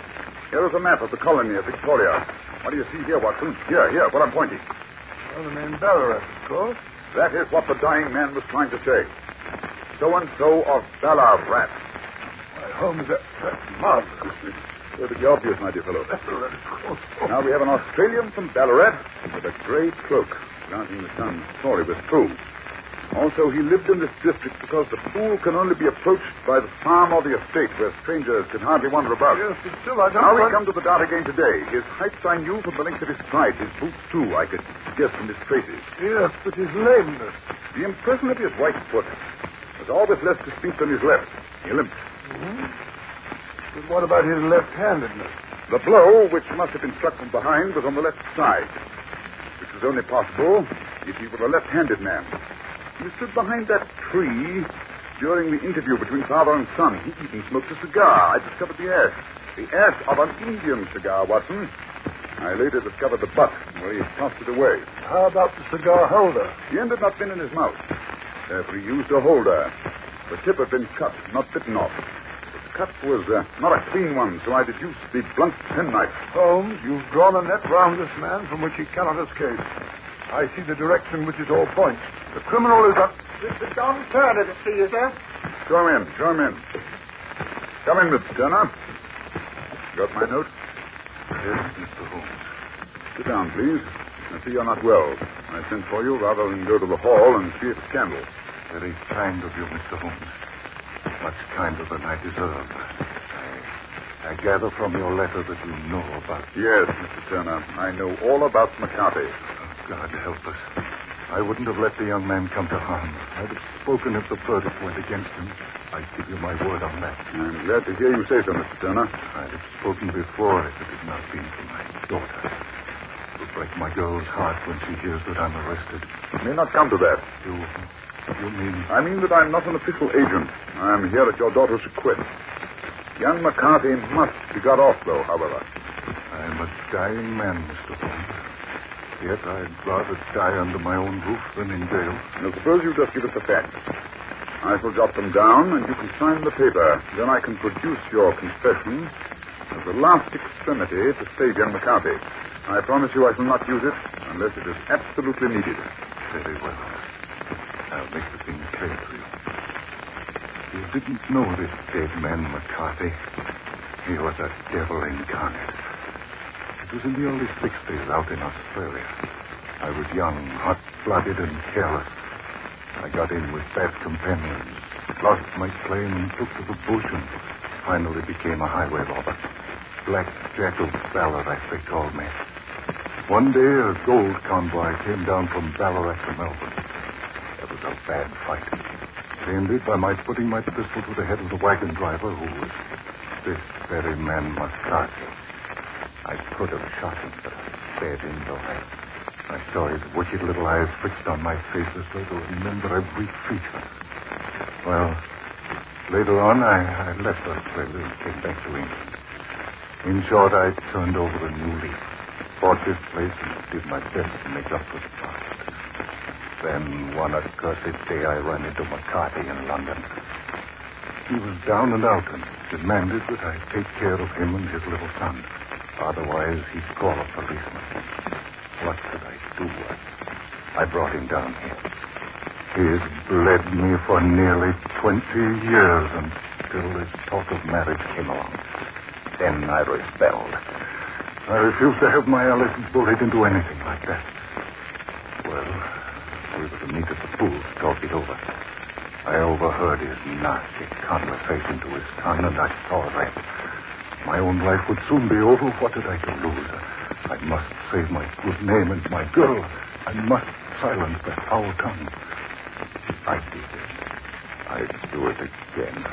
Here is a map of the colony of Victoria. What do you see here, Watson? Here, what I'm pointing. Well, the name Ballarat, of course. That is what the dying man was trying to say. So-and-so of Ballarat. Why, Holmes, that's marvelous. It's perfectly obvious, my dear fellow. Ballarat, of course. Now we have an Australian from Ballarat with a grey cloak. Granting the son's story was true. Also, he lived in this district because the pool can only be approached by the farm or the estate, where strangers can hardly wander about. Yes, but still I don't... Now we come to the dart again today. His height I knew from the length of his stride. His boots, too, I could guess from his traces. Yes, but his lameness. The impression of his right foot was always less distinct than his left. He limped. Mm-hmm. But what about his left-handedness? The blow, which must have been struck from behind, was on the left side, which was only possible if he were a left-handed man. He stood behind that tree during the interview between father and son. He even smoked a cigar. I discovered the ash. The ash of an Indian cigar, Watson. I later discovered the butt where he had tossed it away. How about the cigar holder? The end had not been in his mouth. Therefore, he used a holder. The tip had been cut, not bitten off. The cut was not a clean one, so I deduced the blunt penknife. Holmes, you've drawn a net round this man from which he cannot escape. I see the direction which it all points. The criminal is up. Mr. John Turner to see you, sir. Show him in. Come in, Mr. Turner. Got my note? Yes, Mr. Holmes. Sit down, please. I see you're not well. I sent for you rather than go to the hall and see a scandal. Very kind of you, Mr. Holmes. Much kinder than I deserve. I gather from your letter that you know about... Yes, Mr. Turner. I know all about McCarthy. God help us. I wouldn't have let the young man come to harm. I'd have spoken if the verdict went against him. I give you my word on that. I'm glad to hear you say so, Mr. Turner. I'd have spoken before if it had not been for my daughter. It would break my girl's heart when she hears that I'm arrested. It may not come to that. You mean... I mean that I'm not an official agent. I'm here at your daughter's request. Young McCarthy must be got off, though, however. I'm a dying man, Mr. Holmes. Yet I'd rather die under my own roof than in jail. Now, suppose you just give us the facts. I shall jot them down, and you can sign the paper. Then I can produce your confession as the last extremity to save young McCarthy. I promise you I shall not use it unless it is absolutely needed. Very well. I'll make the thing clear to you. You didn't know this dead man, McCarthy. He was a devil incarnate. It was in the early 60s out in Australia. I was young, hot-blooded, and careless. I got in with bad companions, lost my claim, and took to the bush, and finally became a highway robber. Black Jack of Ballarat, they called me. One day, a gold convoy came down from Ballarat to Melbourne. It was a bad fight. It ended by my putting my pistol to the head of the wagon driver, who was this very man McCarthy. I could have shot him, but I spared him no hand. I saw his wicked little eyes fixed on my face as though to remember every feature. Well, later on, I left Australia and came back to England. In short, I turned over a new leaf, bought this place, and did my best to make up for the past. Then, one accursed day, I ran into McCarthy in London. He was down and out and demanded that I take care of him and his little son. Otherwise, he'd call a policeman. What could I do? I brought him down here. He's bled me for nearly 20 years until this talk of marriage came along. Then I rebelled. I refused to have my Alice bullied into anything like that. Well, we were to meet at the pool to talk it over. I overheard his nasty conversation to his son, and I saw that. My own life would soon be over. What did I to lose? I must save my good name and my girl. I must silence that foul tongue. If I did it, I'd do it again.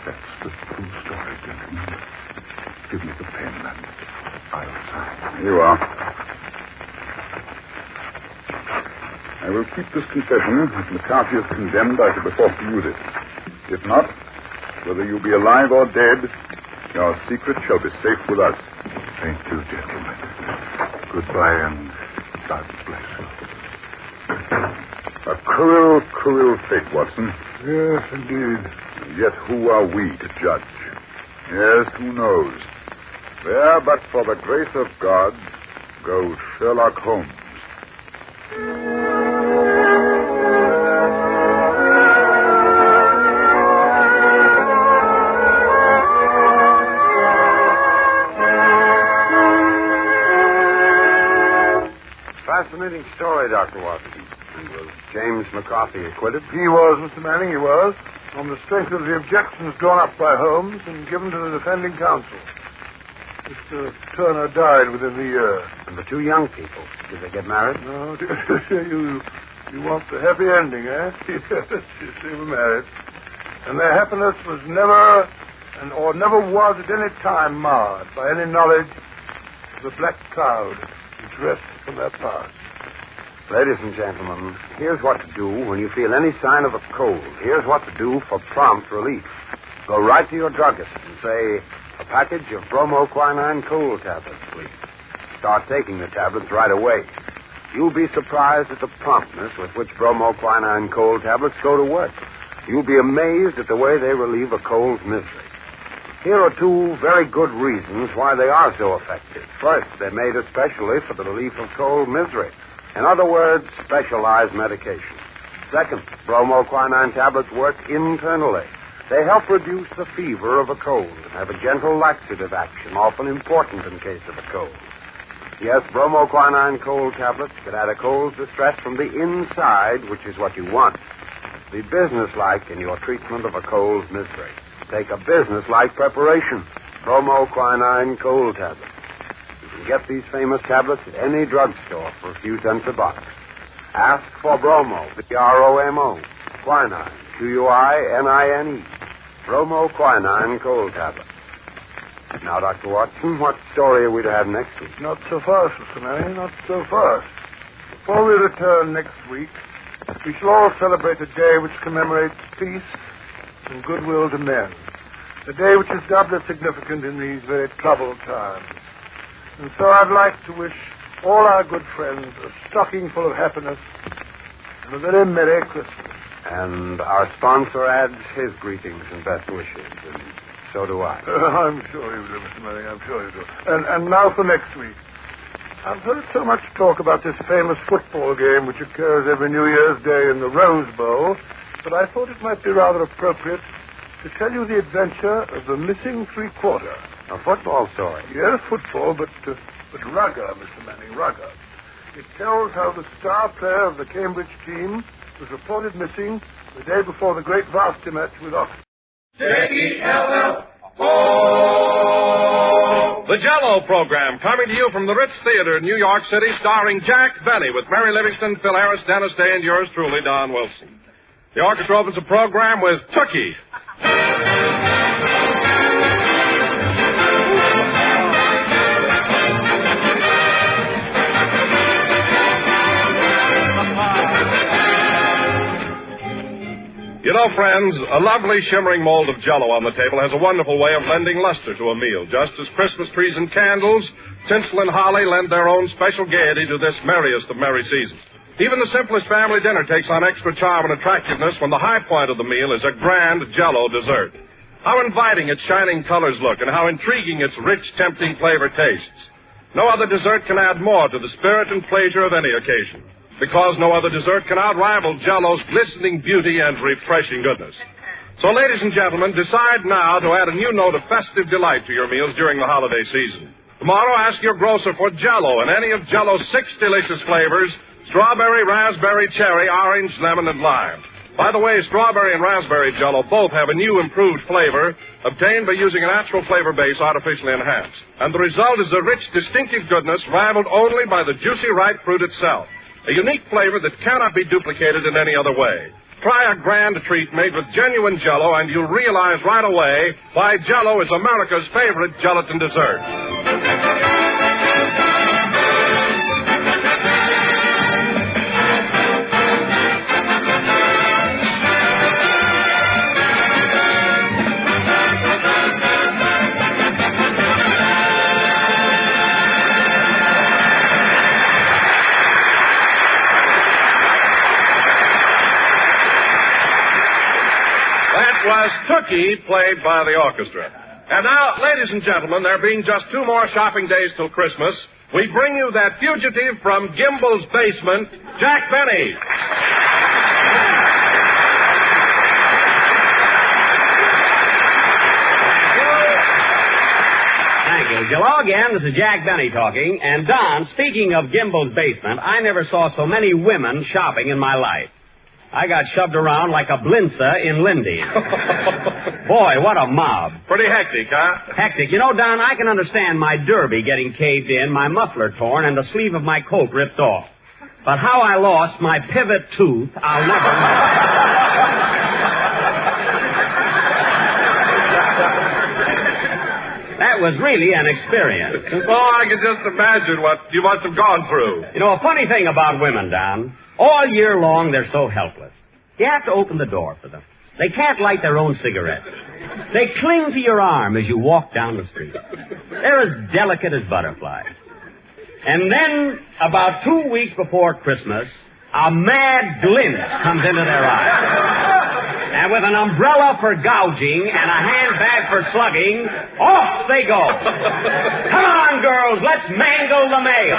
That's the true story, gentlemen. Give me the pen and I'll sign. Here you are. I will keep this confession. If McCarthy is condemned, I shall be forced to use it. If not, whether you be alive or dead, your secret shall be safe with us. Thank you, gentlemen. Goodbye, and God bless you. A cruel, cruel fate, Watson. Yes, indeed. And yet who are we to judge? Yes, who knows? There, but for the grace of God, goes Sherlock Holmes. Fascinating story, Dr. Watson. And was James McCarthy acquitted? He was, Mr. Manning, he was. On the strength of the objections drawn up by Holmes and given to the defending counsel. Mr. Turner died within the year. And the two young people, did they get married? No, you want the happy ending, eh? Yes, they were married. And their happiness was never was at any time marred by any knowledge of the black cloud which rests from their past. Ladies and gentlemen, here's what to do when you feel any sign of a cold. Here's what to do for prompt relief. Go right to your druggist and say, a package of bromoquinine cold tablets, please. Start taking the tablets right away. You'll be surprised at the promptness with which bromoquinine cold tablets go to work. You'll be amazed at the way they relieve a cold's misery. Here are two very good reasons why they are so effective. First, they're made especially for the relief of cold misery. In other words, specialized medication. Second, bromoquinine tablets work internally. They help reduce the fever of a cold and have a gentle laxative action, often important in case of a cold. Yes, bromoquinine cold tablets can add a cold's distress from the inside, which is what you want. Be businesslike in your treatment of a cold's misery. Take a businesslike preparation. Bromoquinine cold tablets. You can get these famous tablets at any drugstore for a few cents a box. Ask for bromo, B-R-O-M-O, quinine, Q-U-I-N-I-N-E. Bromoquinine cold tablets. Now, Dr. Watson, what story are we to have next week? Not so fast, Mr. Manning, not so fast. Before we return next week, we shall all celebrate a day which commemorates peace and goodwill to men. A day which is doubly significant in these very troubled times. And so I'd like to wish all our good friends a stocking full of happiness and a very Merry Christmas. And our sponsor adds his greetings and best wishes, and so do I. I'm sure you do, Mr. Manning, I'm sure you do. And now for next week. I've heard so much talk about this famous football game which occurs every New Year's Day in the Rose Bowl that I thought it might be rather appropriate to tell you the adventure of the missing three-quarter. A football story? Yes, football, but rugger, Mr. Manning, rugger. It tells how the star player of the Cambridge team was reported missing the day before the great varsity match with Oxford. J-E-L-L-O. The Jell-O program, coming to you from the Ritz Theater in New York City, starring Jack Benny with Mary Livingston, Phil Harris, Dennis Day, and yours truly, Don Wilson. The orchestra opens the program with Tookie. You know, friends, a lovely shimmering mold of Jell-O on the table has a wonderful way of lending luster to a meal, just as Christmas trees and candles, tinsel and holly lend their own special gaiety to this merriest of merry seasons. Even the simplest family dinner takes on extra charm and attractiveness when the high point of the meal is a grand Jell-O dessert. How inviting its shining colors look and how intriguing its rich, tempting flavor tastes. No other dessert can add more to the spirit and pleasure of any occasion, because no other dessert can outrival Jell-O's glistening beauty and refreshing goodness. So, ladies and gentlemen, decide now to add a new note of festive delight to your meals during the holiday season. Tomorrow, ask your grocer for Jell-O and any of Jell-O's 6 delicious flavors: strawberry, raspberry, cherry, orange, lemon, and lime. By the way, strawberry and raspberry Jell-O both have a new improved flavor obtained by using a natural flavor base artificially enhanced. And the result is a rich, distinctive goodness rivaled only by the juicy ripe fruit itself. A unique flavor that cannot be duplicated in any other way. Try a grand treat made with genuine Jell-O, and you'll realize right away why Jell-O is America's favorite gelatin dessert. Was Tookie, played by the orchestra. And now, ladies and gentlemen, there being just 2 more shopping days till Christmas, we bring you that fugitive from Gimbel's basement, Jack Benny. Thank you. Hello again. This is Jack Benny talking. And Don, speaking of Gimbel's basement, I never saw so many women shopping in my life. I got shoved around like a blinza in Lindy's. Boy, what a mob. Pretty hectic, huh? Hectic. You know, Don, I can understand my derby getting caved in, my muffler torn, and the sleeve of my coat ripped off. But how I lost my pivot tooth, I'll never know. That was really an experience. Oh, I can just imagine what you must have gone through. You know, a funny thing about women, Don, all year long they're so helpless. You have to open the door for them. They can't light their own cigarettes. They cling to your arm as you walk down the street. They're as delicate as butterflies. And then, about 2 weeks before Christmas, a mad glint comes into their eyes. And with an umbrella for gouging and a handbag for slugging, off they go. Come on, girls, let's mangle the mail.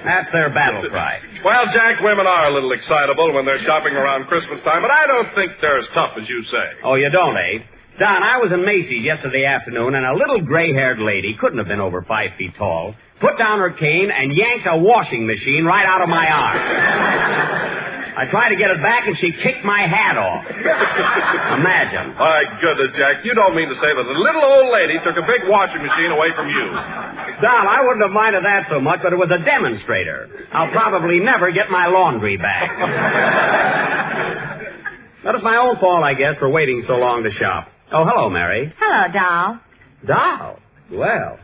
That's their battle cry. Well, Jack, women are a little excitable when they're shopping around Christmas time, but I don't think they're as tough as you say. Oh, you don't, eh? Don, I was in Macy's yesterday afternoon, and a little gray-haired lady, couldn't have been over 5 feet tall, put down her cane and yanked a washing machine right out of my arm. I tried to get it back, and she kicked my hat off. Imagine. My goodness, Jack, you don't mean to say that the little old lady took a big washing machine away from you. Don, I wouldn't have minded that so much, but it was a demonstrator. I'll probably never get my laundry back. That was my own fault, I guess, for waiting so long to shop. Oh, hello, Mary. Hello, Doll. Doll? Well,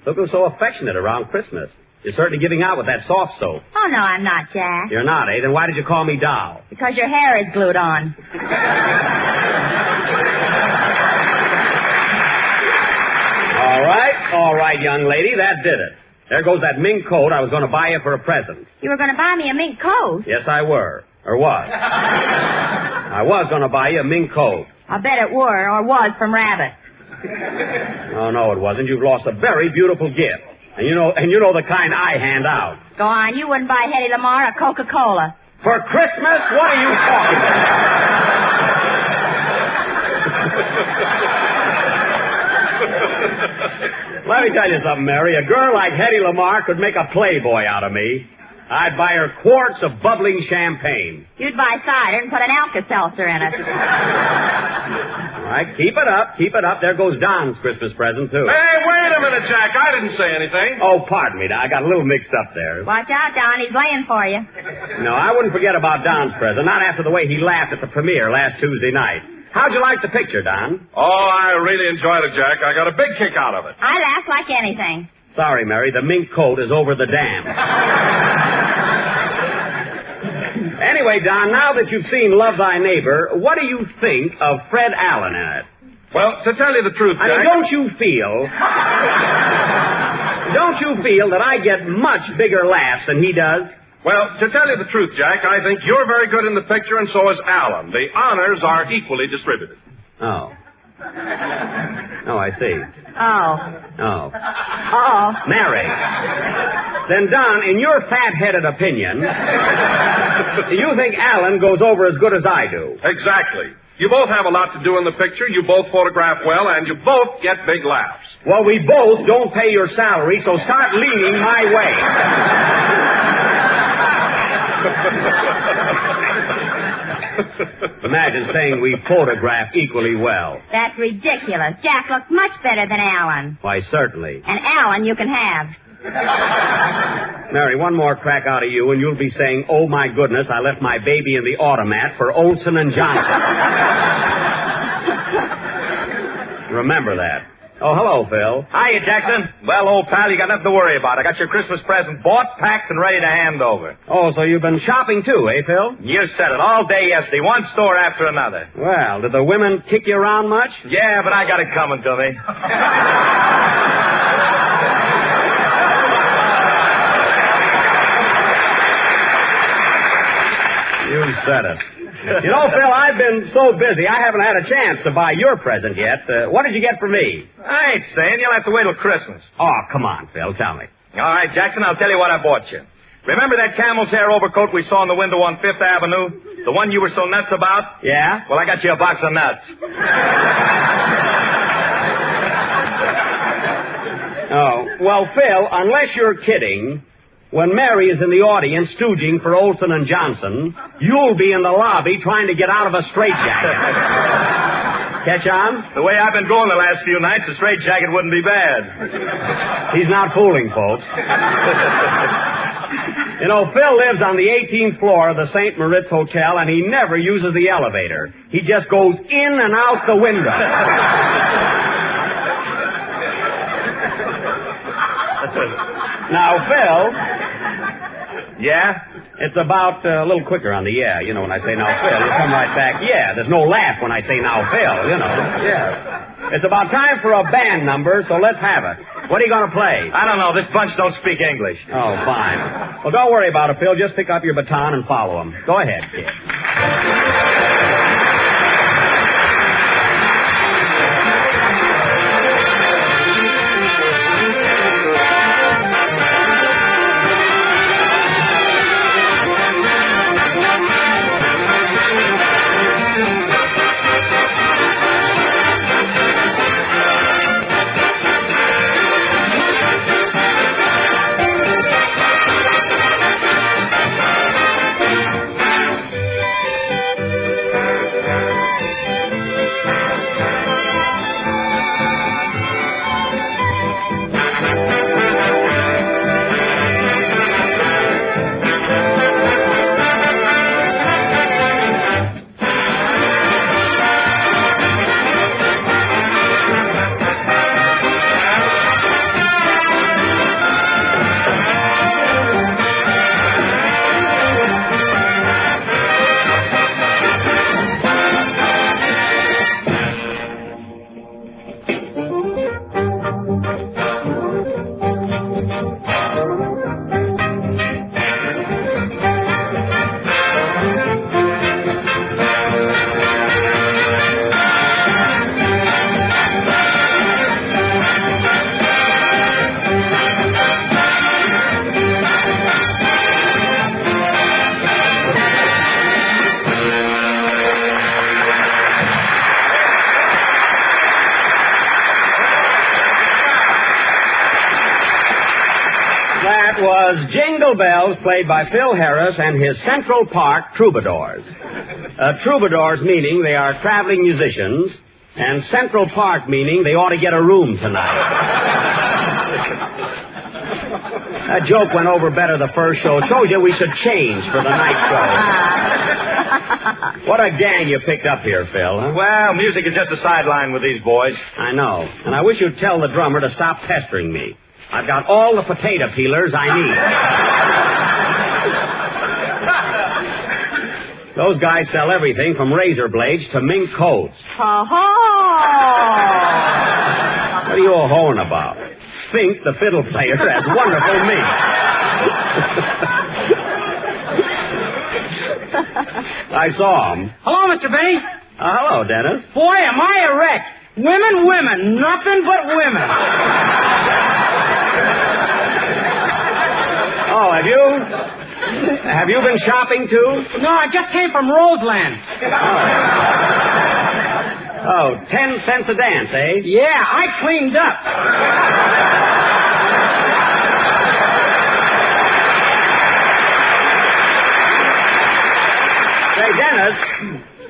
look who's so affectionate around Christmas. You're certainly giving out with that soft soap. Oh, no, I'm not, Jack. You're not, eh? Then why did you call me Doll? Because your hair is glued on. All right, young lady, that did it. There goes that mink coat I was going to buy you for a present. You were going to buy me a mink coat? Yes, I were. Or was. I was going to buy you a mink coat. I bet it were or was from Rabbit. Oh, no, it wasn't. You've lost a very beautiful gift. And you know the kind I hand out. Go on, you wouldn't buy Hetty Lamar a Coca-Cola. For Christmas? What are you talking about? Let me tell you something, Mary. A girl like Hetty Lamar could make a playboy out of me. I'd buy her quarts of bubbling champagne. You'd buy cider and put an Alka-Seltzer in it. All right, keep it up. There goes Don's Christmas present, too. Hey, wait a minute, Jack. I didn't say anything. Oh, pardon me. I got a little mixed up there. Watch out, Don. He's laying for you. No, I wouldn't forget about Don's present, not after the way he laughed at the premiere last Tuesday night. How'd you like the picture, Don? Oh, I really enjoyed it, Jack. I got a big kick out of it. I laughed like anything. Sorry, Mary. The mink coat is over the dam. Anyway, Don, now that you've seen Love Thy Neighbor, what do you think of Fred Allen in it? Well, to tell you the truth, Jack... I mean, don't you feel that I get much bigger laughs than he does? Well, to tell you the truth, Jack, I think you're very good in the picture, and so is Allen. The honors are equally distributed. Oh. Oh, I see. Oh. Mary. Then, Don, in your fat-headed opinion, you think Allen goes over as good as I do? Exactly. You both have a lot to do in the picture, you both photograph well, and you both get big laughs. Well, we both don't pay your salary, so start leaning my way. Imagine saying we photograph equally well. That's ridiculous. Jack looks much better than Alan. Why, certainly. And Alan you can have. Mary, one more crack out of you, and you'll be saying, "Oh, my goodness, I left my baby in the automat for Olson and Johnson." Remember that. Oh, hello, Phil. Hiya, Jackson. Well, old pal, you got nothing to worry about. I got your Christmas present bought, packed, and ready to hand over. Oh, so you've been shopping too, eh, Phil? You said it. All day yesterday. One store after another. Well, did the women kick you around much? Yeah, but I got it coming to me. You said it. You know, Phil, I've been so busy, I haven't had a chance to buy your present yet. What did you get for me? I ain't saying. You'll have to wait till Christmas. Oh, come on, Phil, tell me. All right, Jackson, I'll tell you what I bought you. Remember that camel's hair overcoat we saw in the window on Fifth Avenue? The one you were so nuts about? Yeah? Well, I got you a box of nuts. Oh, well, Phil, unless you're kidding, when Mary is in the audience stooging for Olson and Johnson, you'll be in the lobby trying to get out of a straitjacket. Catch on? The way I've been going the last few nights, a straitjacket wouldn't be bad. He's not fooling, folks. You know, Phil lives on the 18th floor of the St. Moritz Hotel, and he never uses the elevator. He just goes in and out the window. Now, Phil. Yeah? It's about a little quicker on the yeah. You know, when I say now, Phil, you come right back. Yeah, there's no laugh when I say now, Phil, you know. Yeah. It's about time for a band number, so let's have it. What are you going to play? I don't know. This bunch don't speak English. Oh, fine. Well, don't worry about it, Phil. Just pick up your baton and follow them. Go ahead, kid. Was Jingle Bells, played by Phil Harris and his Central Park Troubadours. Troubadours meaning they are traveling musicians, and Central Park meaning they ought to get a room tonight. That joke went over better the first show. Shows you we should change for the night show. What a gang you picked up here, Phil. Huh? Well, music is just a sideline with these boys. I know. And I wish you'd tell the drummer to stop pestering me. I've got all the potato peelers I need. Those guys sell everything from razor blades to mink coats. Ho-ho! What are you all hoeing about? Fink, the fiddle player, has wonderful meat. I saw him. Hello, Mr. Benny. Hello, Dennis. Boy, am I a wreck. Women, nothing but women. Oh, have you been shopping too? No, I just came from Roseland. Oh, 10 cents a dance, eh? Yeah, I cleaned up. Say, Dennis,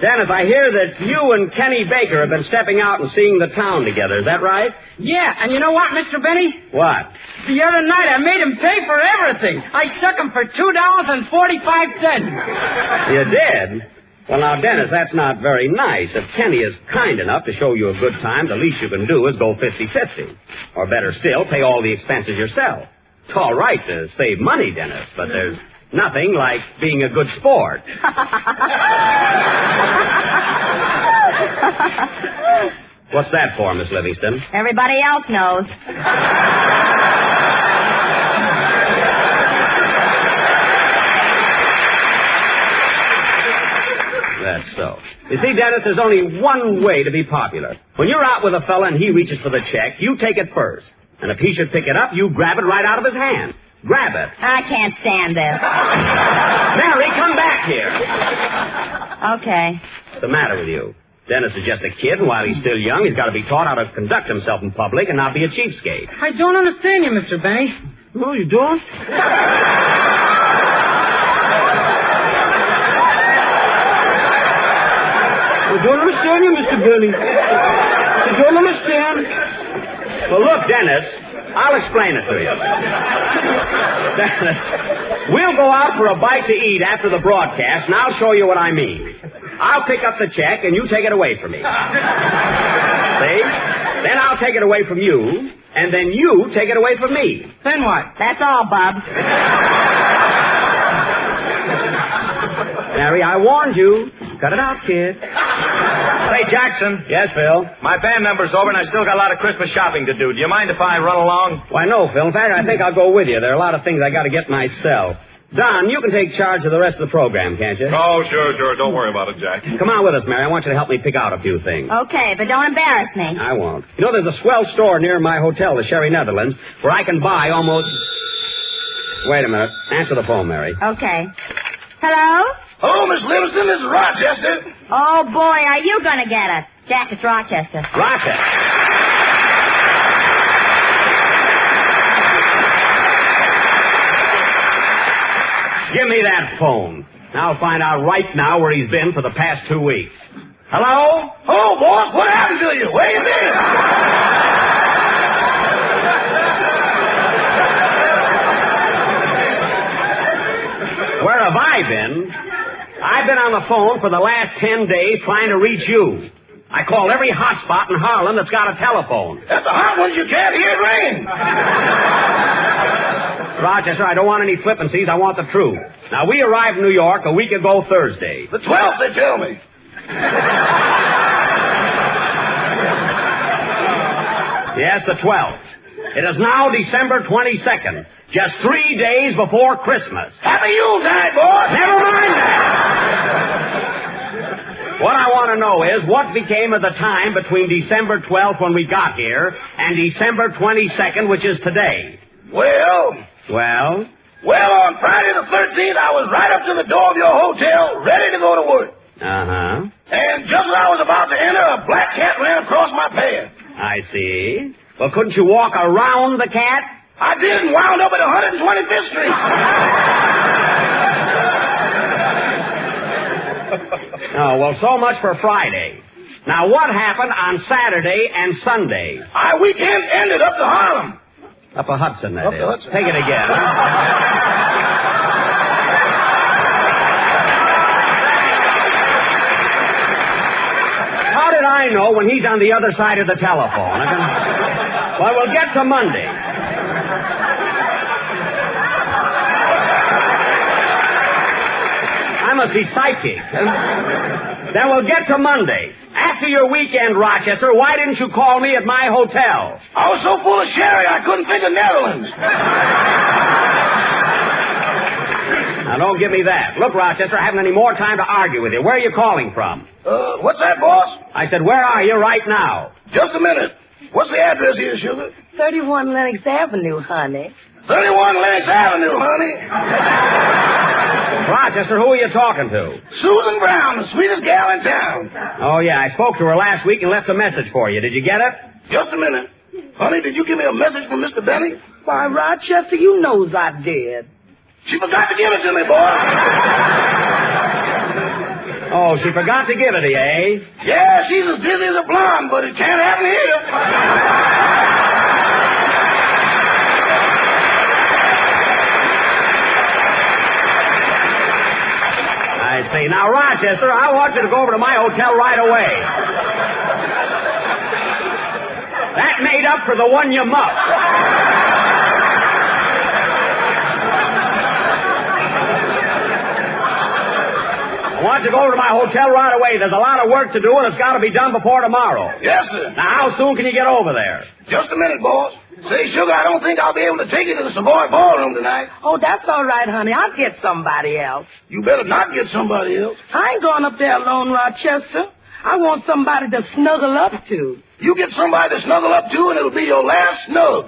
Dennis, I hear that you and Kenny Baker have been stepping out and seeing the town together. Is that right? Yeah, and you know what, Mr. Benny? What? The other night I made him pay for everything. I stuck him for $2.45. You did? Well, now, Dennis, that's not very nice. If Kenny is kind enough to show you a good time, the least you can do is go 50-50. Or better still, pay all the expenses yourself. It's all right to save money, Dennis, but there's nothing like being a good sport. What's that for, Miss Livingston? Everybody else knows. That's so. You see, Dennis, there's only one way to be popular. When you're out with a fella and he reaches for the check, you take it first. And if he should pick it up, you grab it right out of his hand. Grab it. I can't stand this. Mary, come back here. Okay. What's the matter with you? Dennis is just a kid, and while he's still young, he's got to be taught how to conduct himself in public and not be a cheapskate. I don't understand you, Mr. Benny. Oh, you don't? I don't understand you, Mr. Benny. I don't understand. Well, look, Dennis, I'll explain it to you. Dennis, we'll go out for a bite to eat after the broadcast, and I'll show you what I mean. I'll pick up the check, and you take it away from me. See? Then I'll take it away from you, and then you take it away from me. Then what? That's all, Bub. Mary, I warned you. Cut it out, kid. Hey, Jackson. Yes, Phil? My band number's over, and I still got a lot of Christmas shopping to do. Do you mind if I run along? Why, no, Phil. In fact, I think I'll go with you. There are a lot of things I got to get myself. Don, you can take charge of the rest of the program, can't you? Oh, sure. Don't worry about it, Jack. Come on with us, Mary. I want you to help me pick out a few things. Okay, but don't embarrass me. I won't. You know, there's a swell store near my hotel, the Sherry Netherlands, where I can buy almost... Wait a minute. Answer the phone, Mary. Okay. Hello? Hello, Miss Livingston. This is Rochester. Oh, boy, are you going to get it? Jack, it's Rochester. Rochester. Give me that phone. I'll find out right now where he's been for the past 2 weeks. Hello? Oh, boss, what happened to you? Where you been? Where have I been? I've been on the phone for the last 10 days trying to reach you. I called every hotspot in Harlem that's got a telephone. At the hot ones, you can't hear it ring. Rochester, I don't want any flippancies. I want the truth. Now, we arrived in New York a week ago Thursday. The 12th, they tell me. Yes, the 12th. It is now December 22nd, just 3 days before Christmas. Happy Yuletide, boss. Never mind that. What I want to know is what became of the time between December 12th when we got here and December 22nd, which is today. Well, on Friday the 13th, I was right up to the door of your hotel, ready to go to work. Uh-huh. And just as I was about to enter, a black cat ran across my path. I see. Well, couldn't you walk around the cat? I did and wound up at 125th Street. Oh, well, so much for Friday. Now, what happened on Saturday and Sunday? Our weekend ended up to Harlem. Up a Hudson, that Up is. the Hudson. Take it again. How did I know when he's on the other side of the telephone? Well, we'll get to Monday. I must be psychic. Then we'll get to Monday. After your weekend, Rochester, why didn't you call me at my hotel? I was so full of sherry I couldn't think of Netherlands. Now, don't give me that. Look, Rochester, I haven't any more time to argue with you. Where are you calling from? What's that, boss? I said, where are you right now? Just a minute. What's the address here, Sugar? 31 Lenox Avenue, honey. 31 Lenox Avenue, honey. Rochester, who are you talking to? Susan Brown, the sweetest gal in town. Oh, yeah, I spoke to her last week and left a message for you. Did you get it? Just a minute. Honey, did you give me a message from Mr. Benny? Why, Rochester, you knows I did. She forgot to give it to me, boy. Oh, she forgot to give it to you, eh? Yeah, she's as dizzy as a blonde, but it can't happen here. I see. Now, Rochester, I want you to go over to my hotel right away. That made up for the one you muffed. I want you to go over to my hotel right away. There's a lot of work to do, and it's got to be done before tomorrow. Yes, sir. Now, how soon can you get over there? Just a minute, boss. Say, Sugar, I don't think I'll be able to take you to the Savoy Ballroom tonight. Oh, that's all right, honey. I'll get somebody else. You better not get somebody else. I ain't going up there alone, Rochester. I want somebody to snuggle up to. You get somebody to snuggle up to, and it'll be your last snug.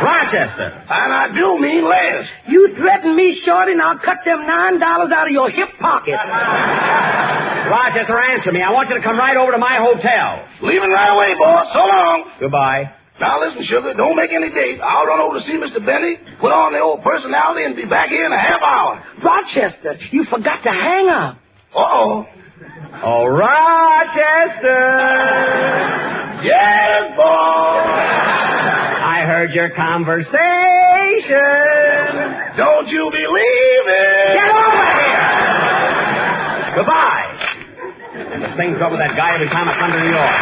Rochester. And I do mean last. You threaten me, Shorty, and I'll cut them $9 out of your hip pocket. Rochester, answer me. I want you to come right over to my hotel. Leaving right away, boss. So long. Goodbye. Now, listen, Sugar, don't make any date. I'll run over to see Mr. Benny, put on the old personality, and be back here in a half hour. Rochester, you forgot to hang up. Uh-oh. Oh, Rochester! Yes, boy! I heard your conversation. Don't you believe it? Get over here! Goodbye. And the same trouble with that guy every time I come to New York.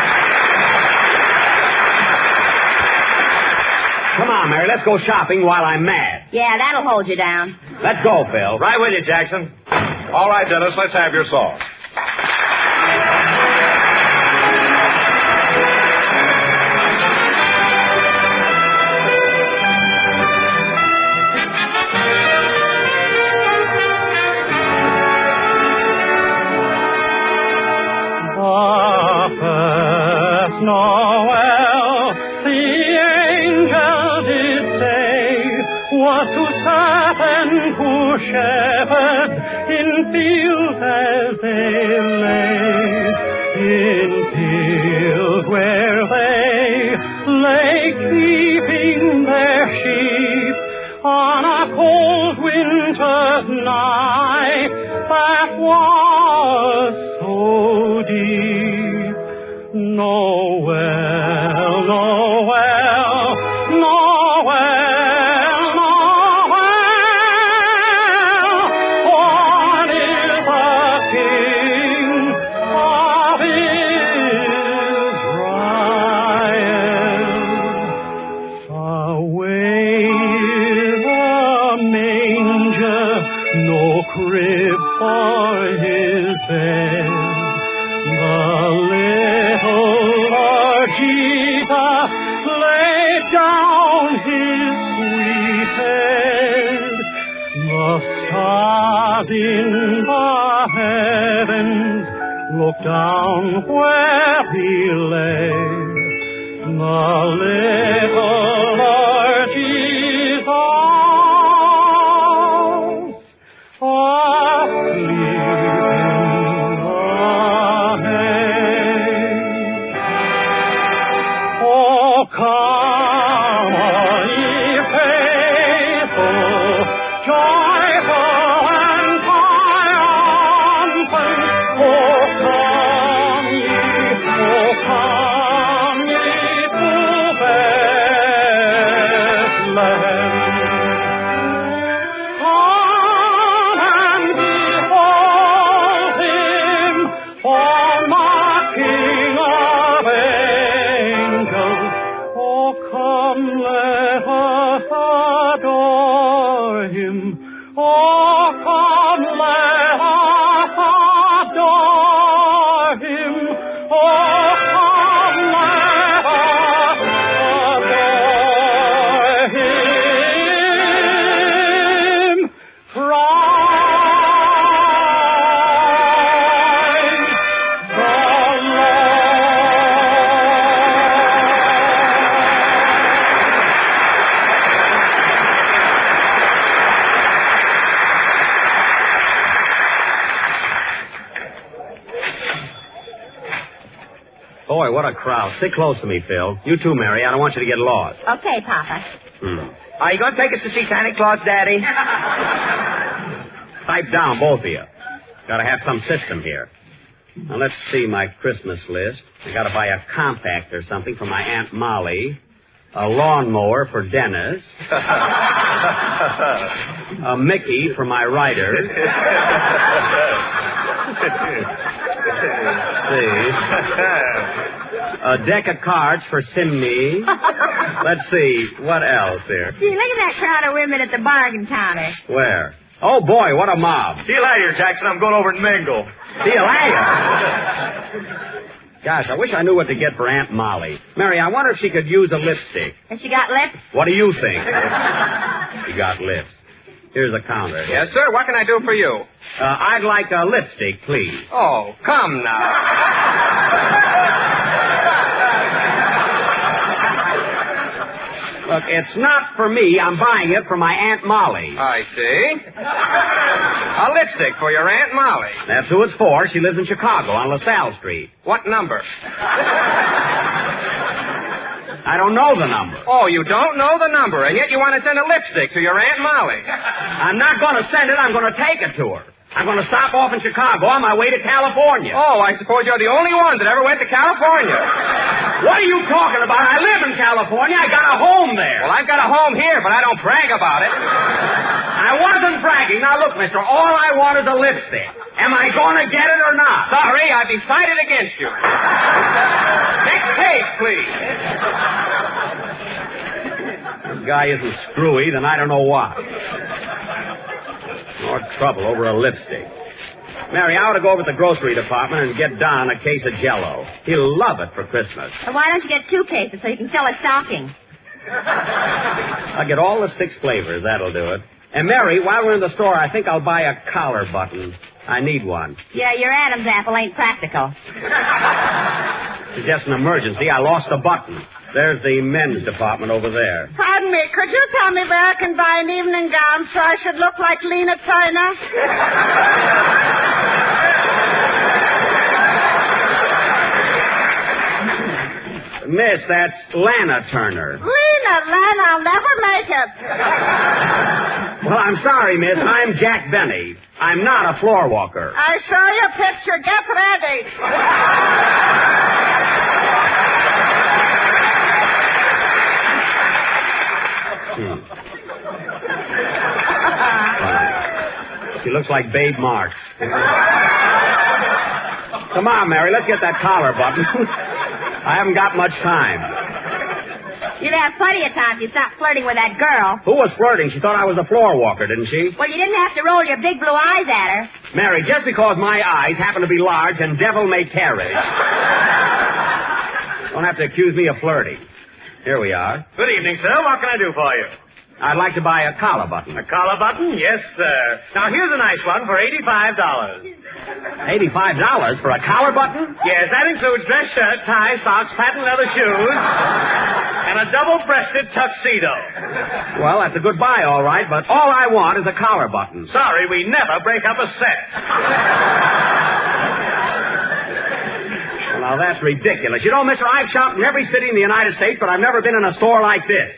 Come on, Mary, let's go shopping while I'm mad. Yeah, that'll hold you down. Let's go, Phil. Right with you, Jackson. All right, Dennis, let's have your song. Noel, the angel did say, was to serpent to shepherds in fields as they lay, in fields where they lay keeping their sheep on a cold winter's night that was so deep. Noel, Noel, Noel, Noel, born is the King of Israel. Away is a manger, no crib for his bed. Jesus laid down his sweet head. The stars in the heavens looked down where he lay. The little Lord Jesus asleep. Come on, ye faithful, joyful and triumphant. Oh, come ye to Bethlehem. Come and behold him, for my King of angels. Come, let us adore him. Oh, come, let us adore him. Oh, come, let us adore him. Boy, what a crowd. Stick close to me, Phil. You too, Mary. I don't want you to get lost. Okay, Papa. Are you going to take us to see Santa Claus, Daddy? Pipe down, both of you. Gotta have some system here. Now, let's see my Christmas list. I gotta buy a compact or something for my Aunt Molly. A lawnmower for Dennis. A Mickey for my writer. A deck of cards for Simney. Let's see, what else here? Gee, look at that crowd of women at the bargain counter. Where? Oh, boy, what a mob. See you later, Jackson. I'm going over and mingle. See you later. Gosh, I wish I knew what to get for Aunt Molly. Mary, I wonder if she could use a lipstick. Has she got lips? What do you think? She got lips. Here's the counter. Yes, sir. What can I do for you? I'd like a lipstick, please. Oh, come now. Look, it's not for me. I'm buying it for my Aunt Molly. I see. A lipstick for your Aunt Molly. That's who it's for. She lives in Chicago on LaSalle Street. What number? I don't know the number. Oh, you don't know the number, and yet you want to send a lipstick to your Aunt Molly. I'm not going to send it. I'm going to take it to her. I'm going to stop off in Chicago on my way to California. Oh, I suppose you're the only one that ever went to California. What are you talking about? I live in California. I got a home there. Well, I've got a home here, but I don't brag about it. I wasn't bragging. Now, look, mister, all I want is a lipstick. Am I going to get it or not? Sorry, I've decided against you. Next page, please. This guy isn't screwy, then I don't know what. More trouble over a lipstick. Mary, I ought to go over to the grocery department and get Don a case of Jell-O. He'll love it for Christmas. Well, why don't you get 2 cases so you can sell a stocking? I'll get all the 6 flavors. That'll do it. And, Mary, while we're in the store, I think I'll buy a collar button. I need one. Yeah, your Adam's apple ain't practical. It's just an emergency. I lost a button. There's the men's department over there. Pardon me, could you tell me where I can buy an evening gown so I should look like Lena Turner? Miss, that's Lana Turner. Lena, I'll never make it. Well, I'm sorry, miss. I'm Jack Benny. I'm not a floor walker. I saw your picture. Get ready. She looks like Babe Marks. Come on, Mary, let's get that collar button. I haven't got much time. You'd have plenty of time if you stopped flirting with that girl. Who was flirting? She thought I was a floor walker, didn't she? Well, you didn't have to roll your big blue eyes at her. Mary, just because my eyes happen to be large and devil-may-care-ish, don't have to accuse me of flirting. Here we are. Good evening, sir. What can I do for you? I'd like to buy a collar button. A collar button? Yes, sir. Now, here's a nice one for $85. $85 for a collar button? Yes, that includes dress shirt, tie, socks, patent leather shoes, and a double-breasted tuxedo. Well, that's a good buy, all right, but all I want is a collar button. Sorry, we never break up a set. Well, now, that's ridiculous. You know, mister, I've shopped in every city in the United States, but I've never been in a store like this.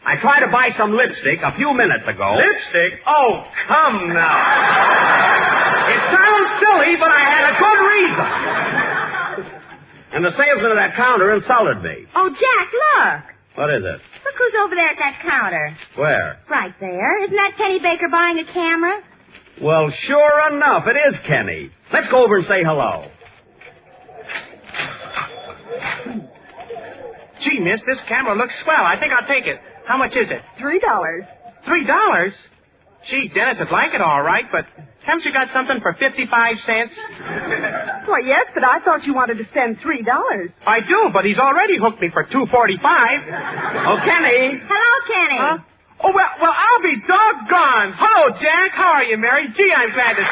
I tried to buy some lipstick a few minutes ago. Lipstick? Oh, come now. It sounds silly, but I had a good reason. And the salesman at that counter insulted me. Oh, Jack, look. What is it? Look who's over there at that counter. Where? Right there. Isn't that Kenny Baker buying a camera? Well, sure enough, it is Kenny. Let's go over and say hello. Gee, miss, this camera looks swell. I think I'll take it. How much is it? $3. $3? Gee, Dennis would like it all right, but haven't you got something for 55 cents? Why, yes, but I thought you wanted to spend $3. I do, but he's already hooked me for $2.45. Oh, Kenny. Hello, Kenny. Huh? Oh, well, I'll be doggone. Hello, Jack. How are you, Mary? Gee, I'm glad to see you.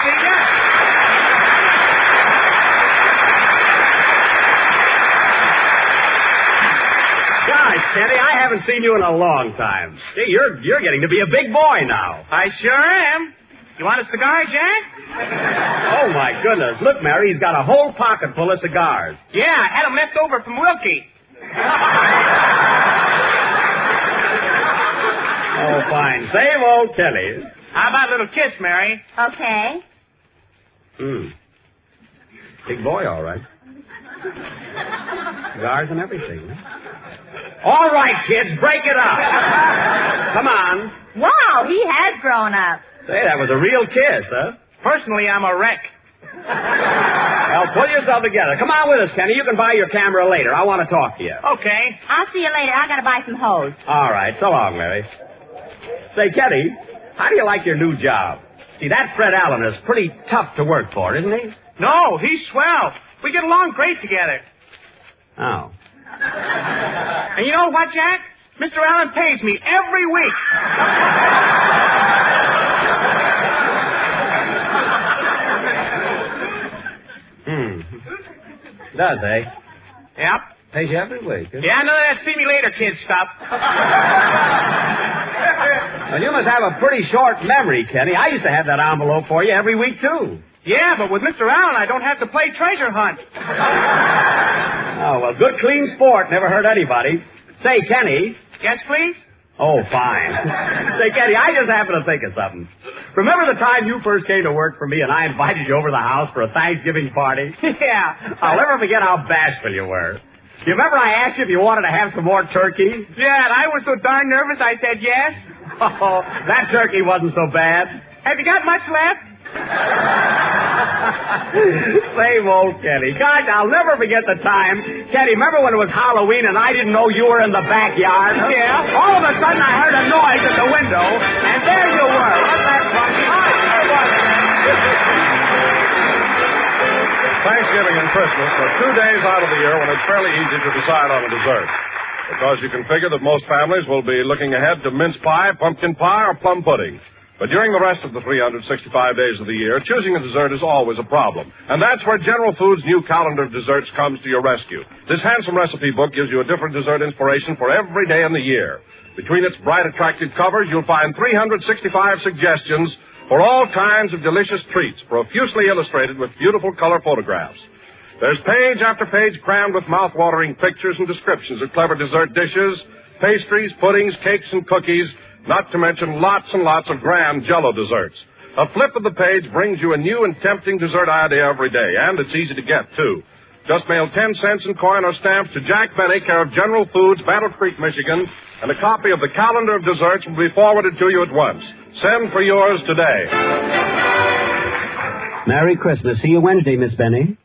Gosh, Kenny, I haven't seen you in a long time. Gee, you're getting to be a big boy now. I sure am. You want a cigar, Jack? Oh, my goodness. Look, Mary, he's got a whole pocket full of cigars. Yeah, I had them left over from Wilkie. Oh, fine. Same old Kenny. How about a little kiss, Mary? Okay. Big boy, all right. Cigars and everything. Huh? All right, kids, break it up. Come on. Wow, he has grown up. Say, that was a real kiss, huh? Personally, I'm a wreck. Well, pull yourself together. Come on with us, Kenny. You can buy your camera later. I want to talk to you. Okay. I'll see you later. I gotta buy some hose. All right. So long, Mary. Say, Kenny, how do you like your new job? See, that Fred Allen is pretty tough to work for, isn't he? No, he's swell. We get along great together. Oh. And you know what, Jack? Mr. Allen pays me every week. Does, eh? Yep. Pays you every week. Yeah, none of that see me later, kid stuff. Well, you must have a pretty short memory, Kenny. I used to have that envelope for you every week, too. Yeah, but with Mr. Allen, I don't have to play treasure hunt. Oh, well, good, clean sport. Never hurt anybody. Say, Kenny. Yes, please? Oh, fine. Say, Kenny, I just happened to think of something. Remember the time you first came to work for me and I invited you over to the house for a Thanksgiving party? Yeah. I'll never forget how bashful you were. You remember I asked you if you wanted to have some more turkey? Yeah, and I was so darn nervous I said yes. Oh, that turkey wasn't so bad. Have you got much left? Same old Kenny. Gosh, I'll never forget the time. Kenny, remember when it was Halloween and I didn't know you were in the backyard? Yeah. All of a sudden I heard a noise at the window, and there you were. Wasn't that funny? Thanksgiving and Christmas are 2 days out of the year when it's fairly easy to decide on a dessert. Because you can figure that most families will be looking ahead to mince pie, pumpkin pie, or plum pudding. But during the rest of the 365 days of the year, choosing a dessert is always a problem. And that's where General Foods' new calendar of desserts comes to your rescue. This handsome recipe book gives you a different dessert inspiration for every day in the year. Between its bright, attractive covers, you'll find 365 suggestions for all kinds of delicious treats, profusely illustrated with beautiful color photographs. There's page after page crammed with mouth-watering pictures and descriptions of clever dessert dishes, pastries, puddings, cakes, and cookies, not to mention lots and lots of grand Jell-O desserts. A flip of the page brings you a new and tempting dessert idea every day, and it's easy to get, too. Just mail 10 cents in coin or stamps to Jack Benny, care of General Foods, Battle Creek, Michigan, and a copy of the calendar of desserts will be forwarded to you at once. Send for yours today. Merry Christmas. See you Wednesday, Miss Benny.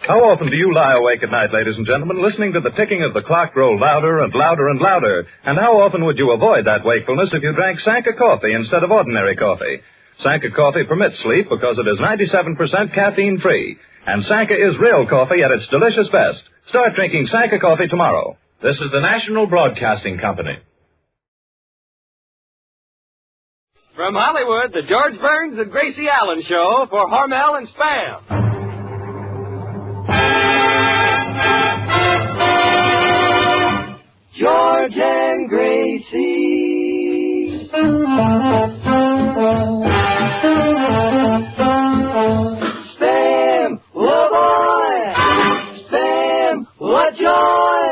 How often do you lie awake at night, ladies and gentlemen, listening to the ticking of the clock grow louder and louder and louder? And how often would you avoid that wakefulness if you drank Sanka coffee instead of ordinary coffee? Sanka coffee permits sleep because it is 97% caffeine-free. And Sanka is real coffee at its delicious best. Start drinking Sanka coffee tomorrow. This is the National Broadcasting Company. From Hollywood, the George Burns and Gracie Allen Show for Hormel and Spam. George and Gracie. Spam, oh boy. Spam, what joy.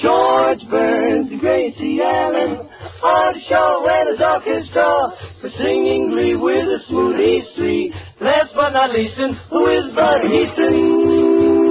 George Burns and Gracie Allen on the show and his orchestra for singing glee with a smooth history. Last but not least, who is Bud Easton?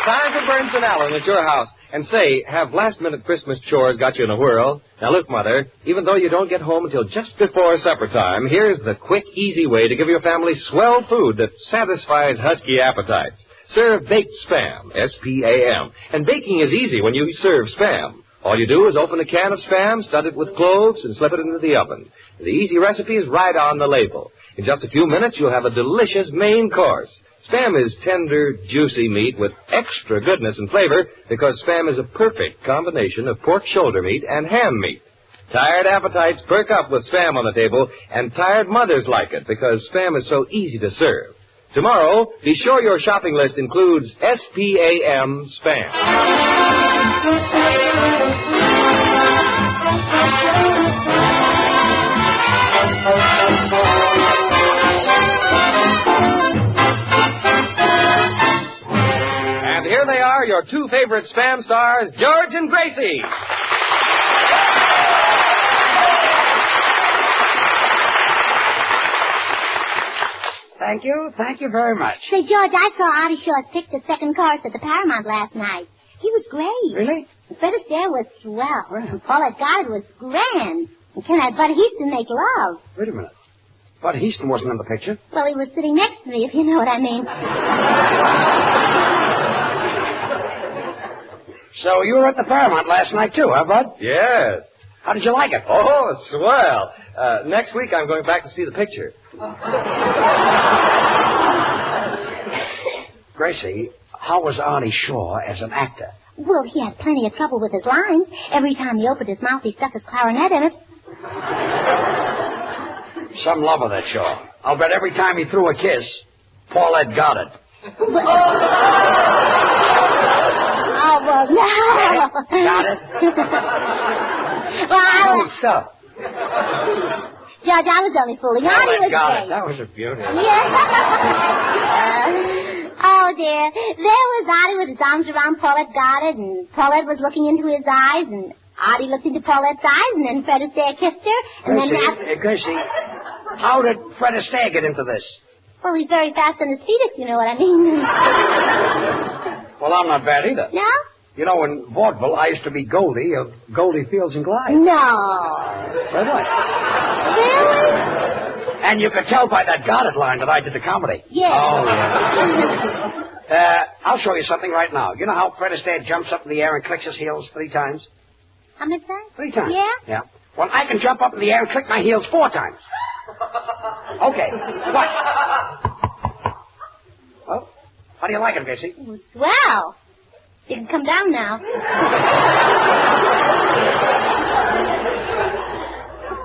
Time for Burns and Allen at your house. And say, have last-minute Christmas chores got you in a whirl? Now look, Mother, even though you don't get home until just before supper time, here's the quick, easy way to give your family swell food that satisfies husky appetites. Serve baked Spam, S-P-A-M. And baking is easy when you serve Spam. All you do is open a can of Spam, stud it with cloves, and slip it into the oven. The easy recipe is right on the label. In just a few minutes, you'll have a delicious main course. Spam is tender, juicy meat with extra goodness and flavor because Spam is a perfect combination of pork shoulder meat and ham meat. Tired appetites perk up with Spam on the table, and tired mothers like it because Spam is so easy to serve. Tomorrow, be sure your shopping list includes SPAM Spam. And here they are, your two favorite Spam stars, George and Gracie. Thank you very much. Say, George, I saw Artie Shaw's picture second chorus at the Paramount last night. He was great. Really? Fred Astaire was swell. Paulette Goddard was grand. And can that Bud Heaston make love? Wait a minute. Bud Heaston wasn't in the picture. Well, he was sitting next to me, if you know what I mean. So you were at the Paramount last night, too, huh, Bud? Yes. How did you like it? Oh, swell. Next week I'm going back to see the picture. Gracie, how was Artie Shaw as an actor? Well, he had plenty of trouble with his lines. Every time he opened his mouth, he stuck his clarinet in it. Some love of that Shaw. I'll bet every time he threw a kiss, Paulette got it. Oh, well, no. Got it? Well, Stop. Judge, I was only fooling. Artie was got great. it. That was a beauty. Yeah. Oh, dear. There was Artie with his arms around Paulette Goddard, and Paulette was looking into his eyes, and Artie looked into Paulette's eyes, and then Fred Astaire kissed her, and Gracie, how did Fred Astaire get into this? Well, he's very fast on his feet, if you know what I mean. Well, I'm not bad either. No? You know, in vaudeville, I used to be Goldie of Goldie Fields and Glide. No. So did I. Really? And you could tell by that Goddard line that I did the comedy. Yeah. Oh, yeah. I'll show you something right now. You know how Fred Astaire jumps up in the air and clicks his heels 3 times? How many times? 3 times. Yeah? Yeah. Well, I can jump up in the air and click my heels 4 times. Okay. Watch. Well, how do you like it, Bessie? Swell. You can come down now.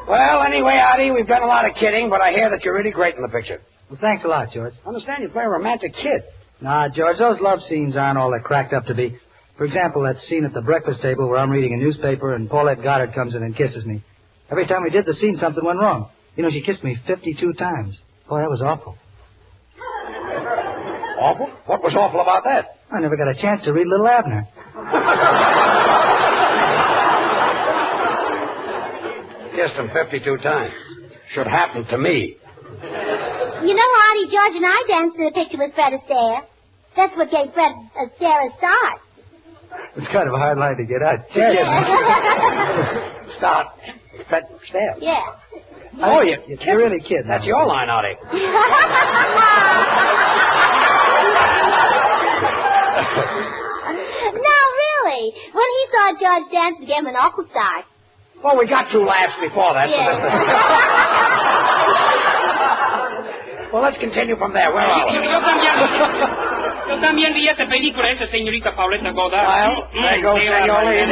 Well, anyway, Artie, we've done a lot of kidding, but I hear that you're really great in the picture. Well, thanks a lot, George. I understand you play a romantic kid. Nah, George, those love scenes aren't all they're cracked up to be. For example, that scene at the breakfast table where I'm reading a newspaper and Paulette Goddard comes in and kisses me. Every time we did the scene, something went wrong. You know, she kissed me 52 times. Boy, that was awful. Awful? What was awful about that? I never got a chance to read Little Abner. Kissed him 52 times. Should happen to me. You know, Artie, George, and I danced in a picture with Fred Astaire. That's what gave Fred Astaire a start. It's kind of a hard line to get out. Start. Fred Astaire. Yeah. Oh, you're really kidding. That's your line, Artie. No, really. When he saw George dance, it gave him an awful start. Well, we got 2 laughs before that. Yeah. Well, let's continue from there. Where are we? Yo también vi esa película, esa señorita Paulette Goddard. Well, there goes Senor Lee.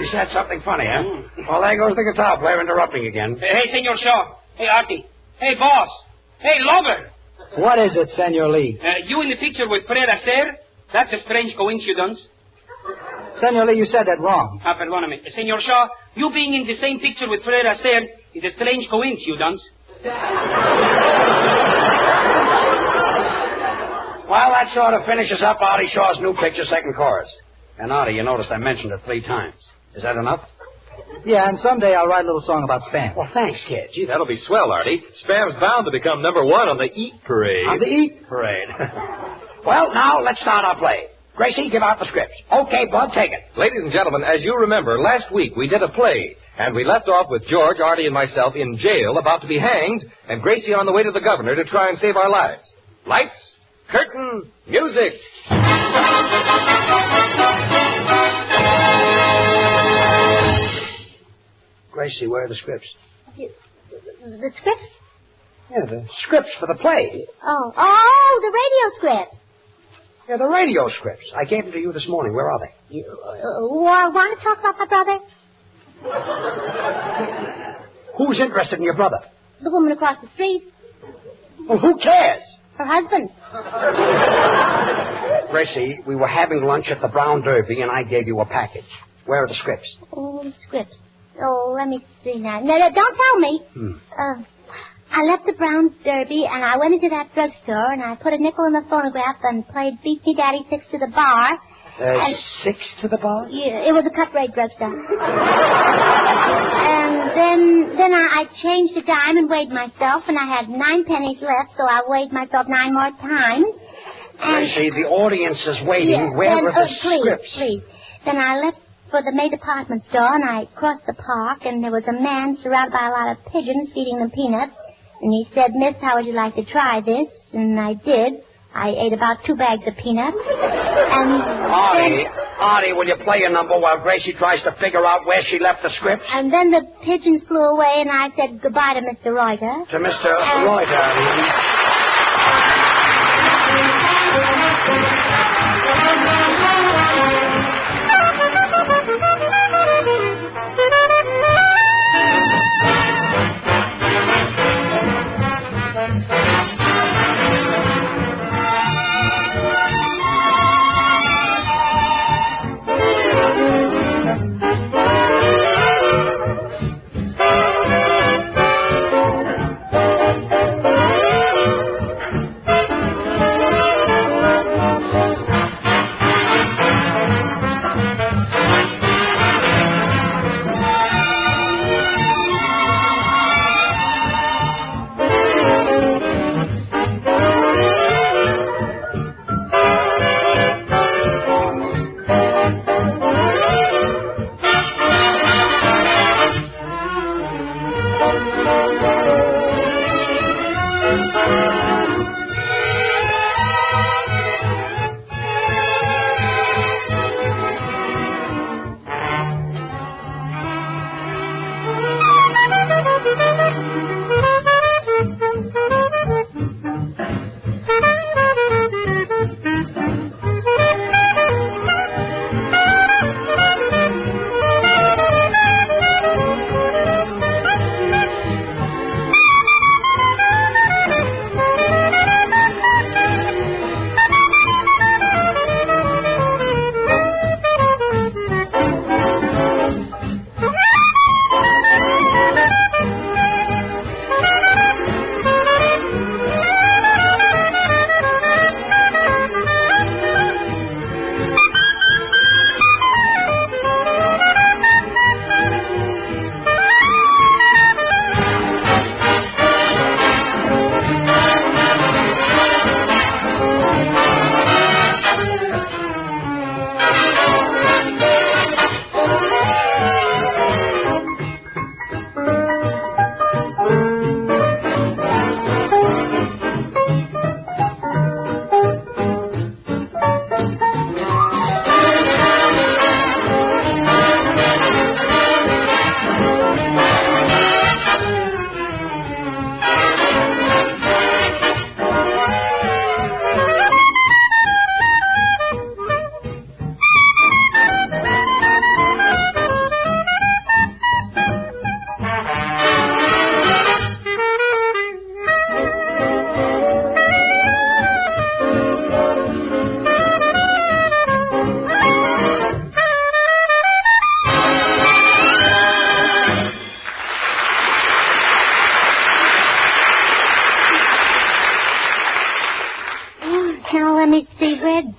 You said something funny, huh? Well, there goes the guitar player interrupting again. Hey, Senor Shaw. Hey, Artie. Hey, boss. Hey, Lover. What is it, Senor Lee? You in the picture with Fred Astaire? That's a strange coincidence. Senor Lee, you said that wrong. Perdóname. Senor Shaw, you being in the same picture with Fred Astaire is a strange coincidence. Well, that sort of finishes up Artie Shaw's new picture, second chorus. And Artie, you noticed I mentioned it 3 times. Is that enough? Yeah, and someday I'll write a little song about Spam. Well, thanks, kid. Gee, that'll be swell, Artie. Spam's bound to become #1 on the Eat Parade. On the Eat Parade. Well, now let's start our play. Gracie, give out the scripts. Okay, Bud, take it. Ladies and gentlemen, as you remember, last week we did a play, and we left off with George, Artie, and myself in jail about to be hanged, and Gracie on the way to the governor to try and save our lives. Lights, curtain, music. Gracie, where are the scripts? The scripts? Yeah, the scripts for the play. Oh, the radio script. Yeah, the radio scripts. I gave them to you this morning. Where are they? You want to talk about my brother? Who's interested in your brother? The woman across the street. Well, who cares? Her husband. Gracie, we were having lunch at the Brown Derby, and I gave you a package. Where are the scripts? Oh, the scripts. Oh, let me see now. No, don't tell me. I left the Brown Derby, and I went into that drugstore, and I put a nickel in the phonograph and played Beat Me Daddy 6 to the bar. 6 to the bar? Yeah, it was a cut-rate drugstore. And then I changed a dime and weighed myself, and I had 9 pennies left, so I weighed myself 9 more times. And Gracie, the audience is waiting. Yeah, Where are the scripts? Please. Then I left for the May department store, and I crossed the park, and there was a man surrounded by a lot of pigeons feeding them peanuts. And he said, Miss, how would you like to try this? And I did. I ate about 2 bags of peanuts. And Artie, will you play a number while Gracie tries to figure out where she left the scripts? And then the pigeons flew away, and I said goodbye to Mr. Reuter. To Mr. Reuter.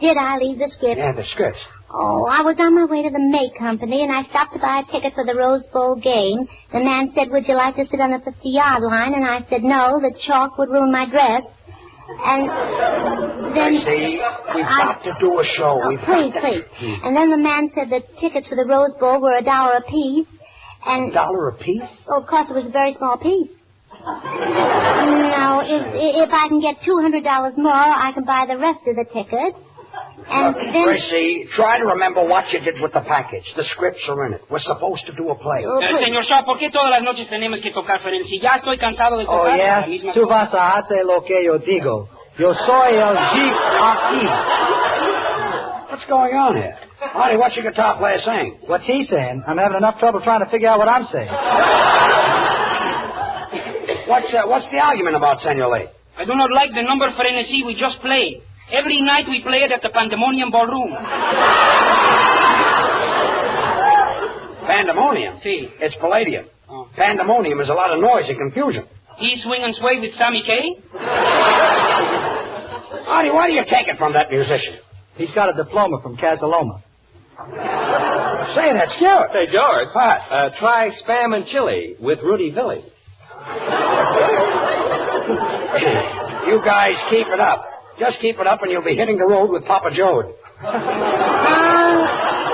Did I leave the script? Yeah, the scripts. Oh, I was on my way to the May Company, and I stopped to buy a ticket for the Rose Bowl game. The man said, would you like to sit on the 50-yard line? And I said, no, the chalk would ruin my dress. And then... See, we've got to do a show. Please. And then the man said the tickets for the Rose Bowl were $1 apiece. And $1 apiece? Oh, of course, it was a very small piece. Now, if I can get $200 more, I can buy the rest of the tickets. And then... Gracie, try to remember what you did with the package. The scripts are in it. We're supposed to do a play. Señor Shaw, ¿por qué todas las noches tenemos que tocar, Ferel? Si ya estoy cansado de tocar la misma Tú vas a hacer lo que yo digo. Yo soy el jeep aquí. going on here? Artie, what's your guitar player saying? What's he saying? I'm having enough trouble trying to figure out what I'm saying. What's the argument about, Senor Lee? I do not like the number for NSC we just played. Every night we play it at the Pandemonium Ballroom. Pandemonium? See. It's Palladium. Oh. Pandemonium is a lot of noise and confusion. He swing and sway with Sammy K? Artie, why do you take it from that musician? He's got a diploma from Casaloma. Say, that's cute. Hey, George. What? Try Spam and Chili with Rudy Villi. You guys keep it up. Just keep it up and you'll be hitting the road with Papa Jode.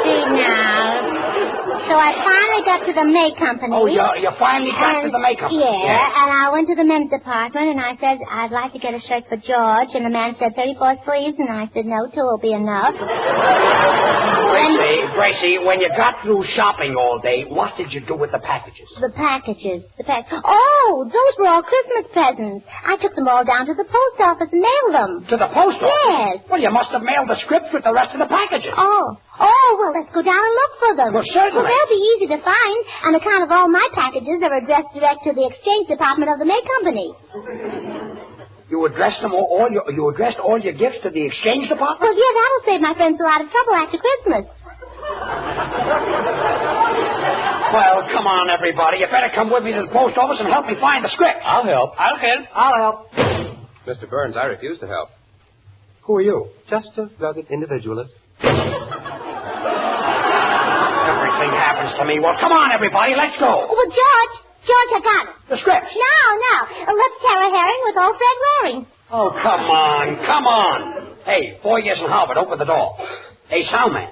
See now. So I finally got to the May Company. Oh, you finally got to the May Company? Yeah, and I went to the men's department, and I said, I'd like to get a shirt for George, and the man said 34 sleeves, and I said, no, 2 will be enough. Gracie, when you got through shopping all day, what did you do with the packages? The packages. Oh, those were all Christmas presents. I took them all down to the post office and mailed them. To the post office? Yes. Well, you must have mailed the scripts with the rest of the packages. Oh, well, let's go down and look for them. Well, certainly. Well, they'll be easy to find. On account of all my packages are addressed direct to the exchange department of the May Company. You addressed you addressed all your gifts to the exchange department? Well, yeah, that'll save my friends a lot of trouble after Christmas. Well, come on, everybody. You better come with me to the post office and help me find the script. I'll help. I'll help. I'll help. Mr. Burns, I refuse to help. Who are you? Just a rugged individualist. Everything happens to me. Well, come on, everybody. Let's go. Oh, well, George, I got it. The script. No. Let's tear a herring with old Fred Waring. Oh, come on. Hey, 4 years in Harvard, open the door. Hey, soundman,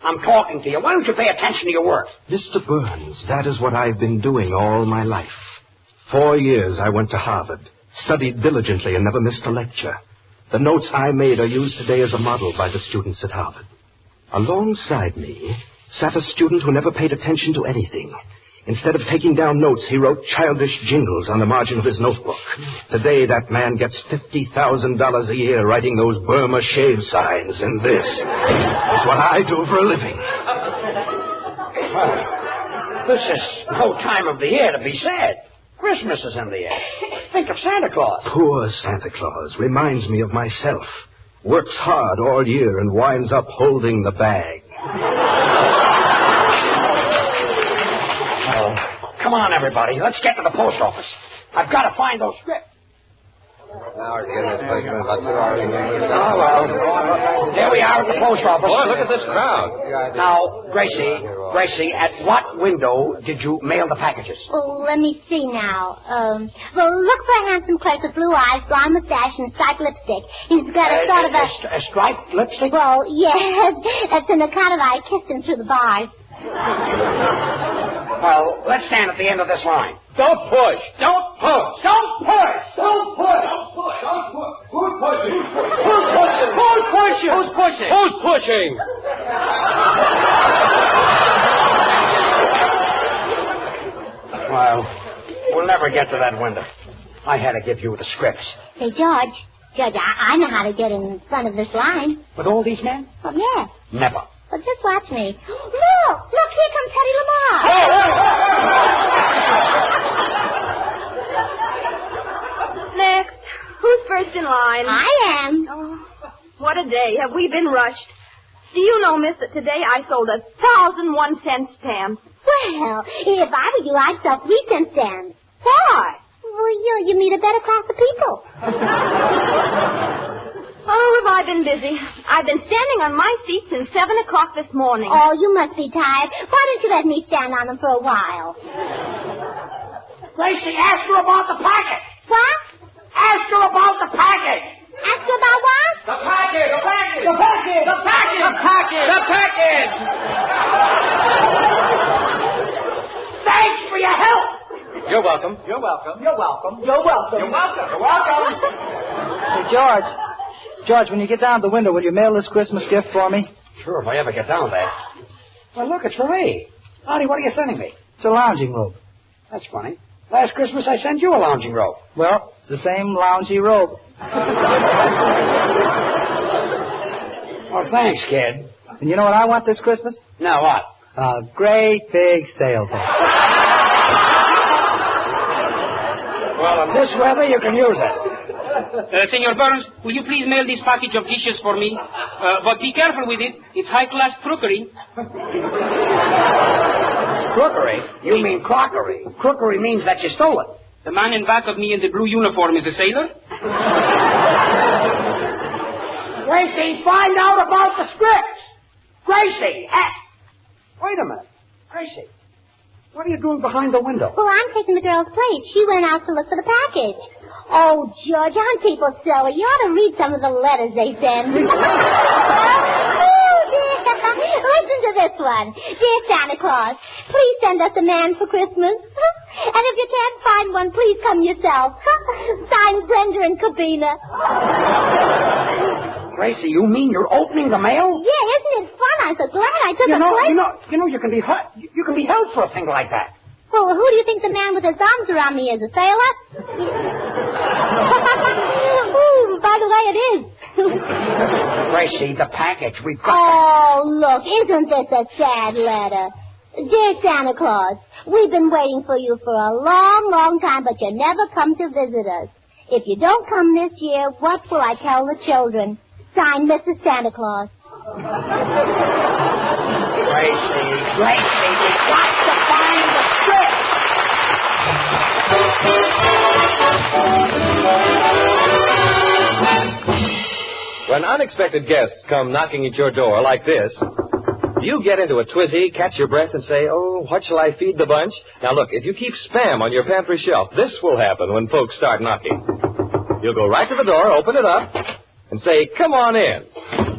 I'm talking to you. Why don't you pay attention to your work? Mr. Burns, that is what I've been doing all my life. 4 years I went to Harvard, studied diligently and never missed a lecture. The notes I made are used today as a model by the students at Harvard. Alongside me sat a student who never paid attention to anything. Instead of taking down notes, he wrote childish jingles on the margin of his notebook. Today, that man gets $50,000 a year writing those Burma shave signs, and this is what I do for a living. Well, this is no time of the year to be sad. Christmas is in the air. Think of Santa Claus. Poor Santa Claus reminds me of myself. Works hard all year and winds up holding the bag. Come on, everybody. Let's get to the post office. I've got to find those scripts. Now we're getting this place for about 2 hours. Oh, well. Here we are at the post office. Boy, look at this crowd. Now, Gracie, at what window did you mail the packages? Oh, let me see now. Look for a handsome clerk with blue eyes, blonde mustache, and striped lipstick. He's got a sort of a striped lipstick? Well, yes. That's an account of I kissed him through the bars. Well, let's stand at the end of this line. Don't push. Don't push. Don't push. Don't push. Don't push. Don't push. Who's pushing? Who's pushing? Who's pushing? Who's pushing? Who's pushing? Well, we'll never get to that window. I had to give you the scripts. Hey, George, I know how to get in front of this line. With all these men? Oh, yeah. Never. Well, just watch me. Look, here comes Teddy Lamar. Next. Who's first in line? I am. Oh, what a day. Have we been rushed? Do you know, miss, that today I sold 1,001 cent stamps? Well, if I were you, I'd sell 3-cent stamps. Why? Well, you meet a better class of people. Oh, have I been busy? I've been standing on my seat since 7 o'clock this morning. Oh, you must be tired. Why don't you let me stand on them for a while? Gracie, ask her about the packet. What? Ask her about the packet. Ask her about what? The packet. The packet. The packet. The packet. The packet. The packet. Thanks for your help. You're welcome. You're welcome. You're welcome. You're welcome. You're welcome. You're welcome. Hey, George, when you get down to the window, will you mail this Christmas gift for me? Sure, if I ever get down there. Well, look, it's for me. Artie, what are you sending me? It's a lounging robe. That's funny. Last Christmas, I sent you a lounging robe. Well, it's the same loungy robe. Well, thanks, kid. And you know what I want this Christmas? Now what? A great big sail boat. Well, in this weather, you can use it. Senor Burns, will you please mail this package of dishes for me? But be careful with it. It's high-class crookery. Crookery? You mean crockery. Crookery means that you stole it. The man in back of me in the blue uniform is a sailor? Gracie, find out about the scripts. Gracie, wait a minute. Gracie, what are you doing behind the window? Well, I'm taking the girl's place. She went out to look for the package. Oh, George, aren't people silly? You ought to read some of the letters they send. Oh, dear. Listen to this one. Dear Santa Claus, please send us a man for Christmas. And if you can't find one, please come yourself. Signed, Brenda and Cabina. Gracie, you mean you're opening the mail? Yeah, isn't it fun? I'm so glad I took a place. You know, you can be held for a thing like that. Well, who do you think the man with his arms around me is? A sailor? Ooh, by the way, it is. Gracie, the package. We've got Oh, look, isn't this a sad letter? Dear Santa Claus, we've been waiting for you for a long, long time, but you never come to visit us. If you don't come this year, what will I tell the children? Signed, Mrs. Santa Claus. Gracie, we've got to find the script. When unexpected guests come knocking at your door like this, you get into a twizzy, catch your breath, and say, oh, what shall I feed the bunch? Now, look, if you keep Spam on your pantry shelf, this will happen when folks start knocking. You'll go right to the door, open it up, and say, come on in.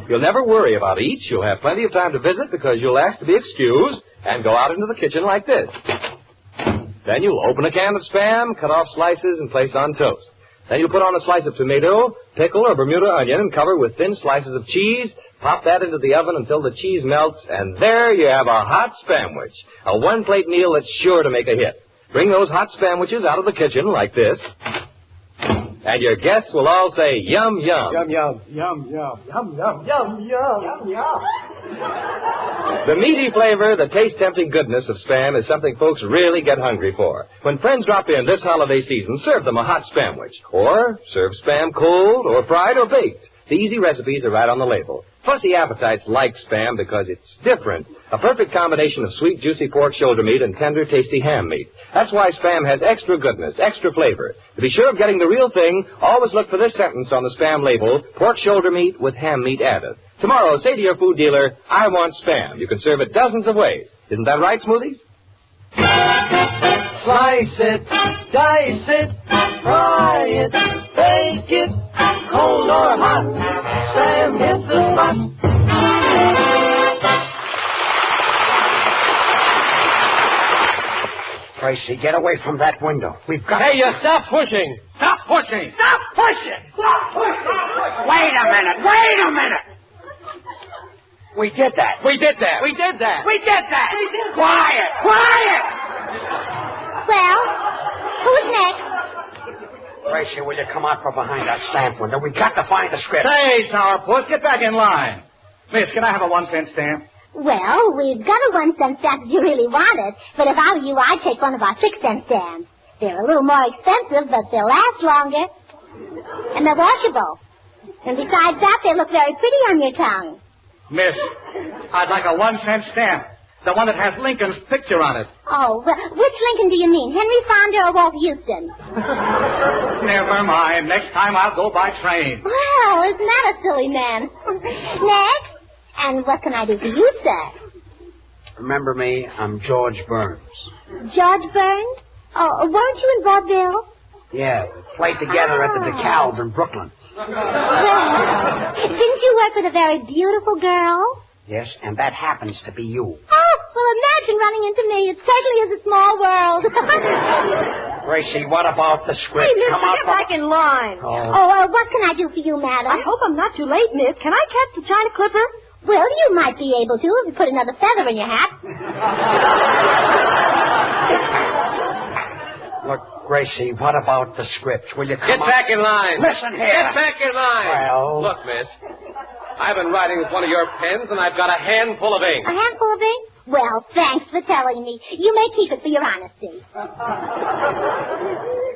You'll never worry about each. You'll have plenty of time to visit because you'll ask to be excused and go out into the kitchen like this. Then you'll open a can of Spam, cut off slices, and place on toast. Then you'll put on a slice of tomato, pickle, or Bermuda onion, and cover with thin slices of cheese. Pop that into the oven until the cheese melts, and there you have a hot Spamwich, a one-plate meal that's sure to make a hit. Bring those hot Spamwiches out of the kitchen like this, and your guests will all say, yum, yum. Yum, yum. Yum, yum. Yum, yum. Yum, yum. Yum, yum. The meaty flavor, the taste-tempting goodness of Spam is something folks really get hungry for. When friends drop in this holiday season, serve them a hot Spamwich. Or serve Spam cold, or fried, or baked. The easy recipes are right on the label. Fussy appetites like Spam because it's different. A perfect combination of sweet, juicy pork shoulder meat and tender, tasty ham meat. That's why Spam has extra goodness, extra flavor. To be sure of getting the real thing, always look for this sentence on the Spam label, pork shoulder meat with ham meat added. Tomorrow, say to your food dealer, I want Spam. You can serve it dozens of ways. Isn't that right, Smoothies? Slice it, dice it, fry it, bake it, cold or hot, Spam hits the spot. Gracie, get away from that window. We've got... Hey, you stop pushing! Stop pushing! Stop pushing! Stop pushing! Wait a minute! Wait a minute! We did that. We did that. We did that. We did that. Quiet! Quiet! Well, who's next? Gracie, will you come out from behind that stamp window? We got to find the script. Say, sourpuss, get back in line. Miss, can I have a 1-cent stamp? Well, we've got a 1-cent stamp if you really want it. But if I were you, I'd take one of our 6-cent stamps. They're a little more expensive, but they'll last longer. And they're washable. And besides that, they look very pretty on your tongue. Miss, I'd like a 1-cent stamp. The one that has Lincoln's picture on it. Oh, well, which Lincoln do you mean? Henry Fonda or Walt Houston? Never mind. Next time I'll go by train. Well, isn't that a silly man? Next. And what can I do for you, sir? Remember me? I'm George Burns. George Burns? Oh, weren't you in vaudeville? Yeah, we played together at the DeKalb in Brooklyn. Well, didn't you work with a very beautiful girl? Yes, and that happens to be you. Oh, well, imagine running into me. It certainly is a small world. Gracie, what about the script? Hey, miss, Come out get back in line. What can I do for you, madam? I hope I'm not too late, miss. Can I catch the China Clipper? Well, you might be able to if you put another feather in your hat. Gracie, what about the script? Will you come Get back in line. Listen here. Get back in line. Well... Look, miss, I've been writing with one of your pens, and I've got a handful of ink. A handful of ink? Well, thanks for telling me. You may keep it for your honesty.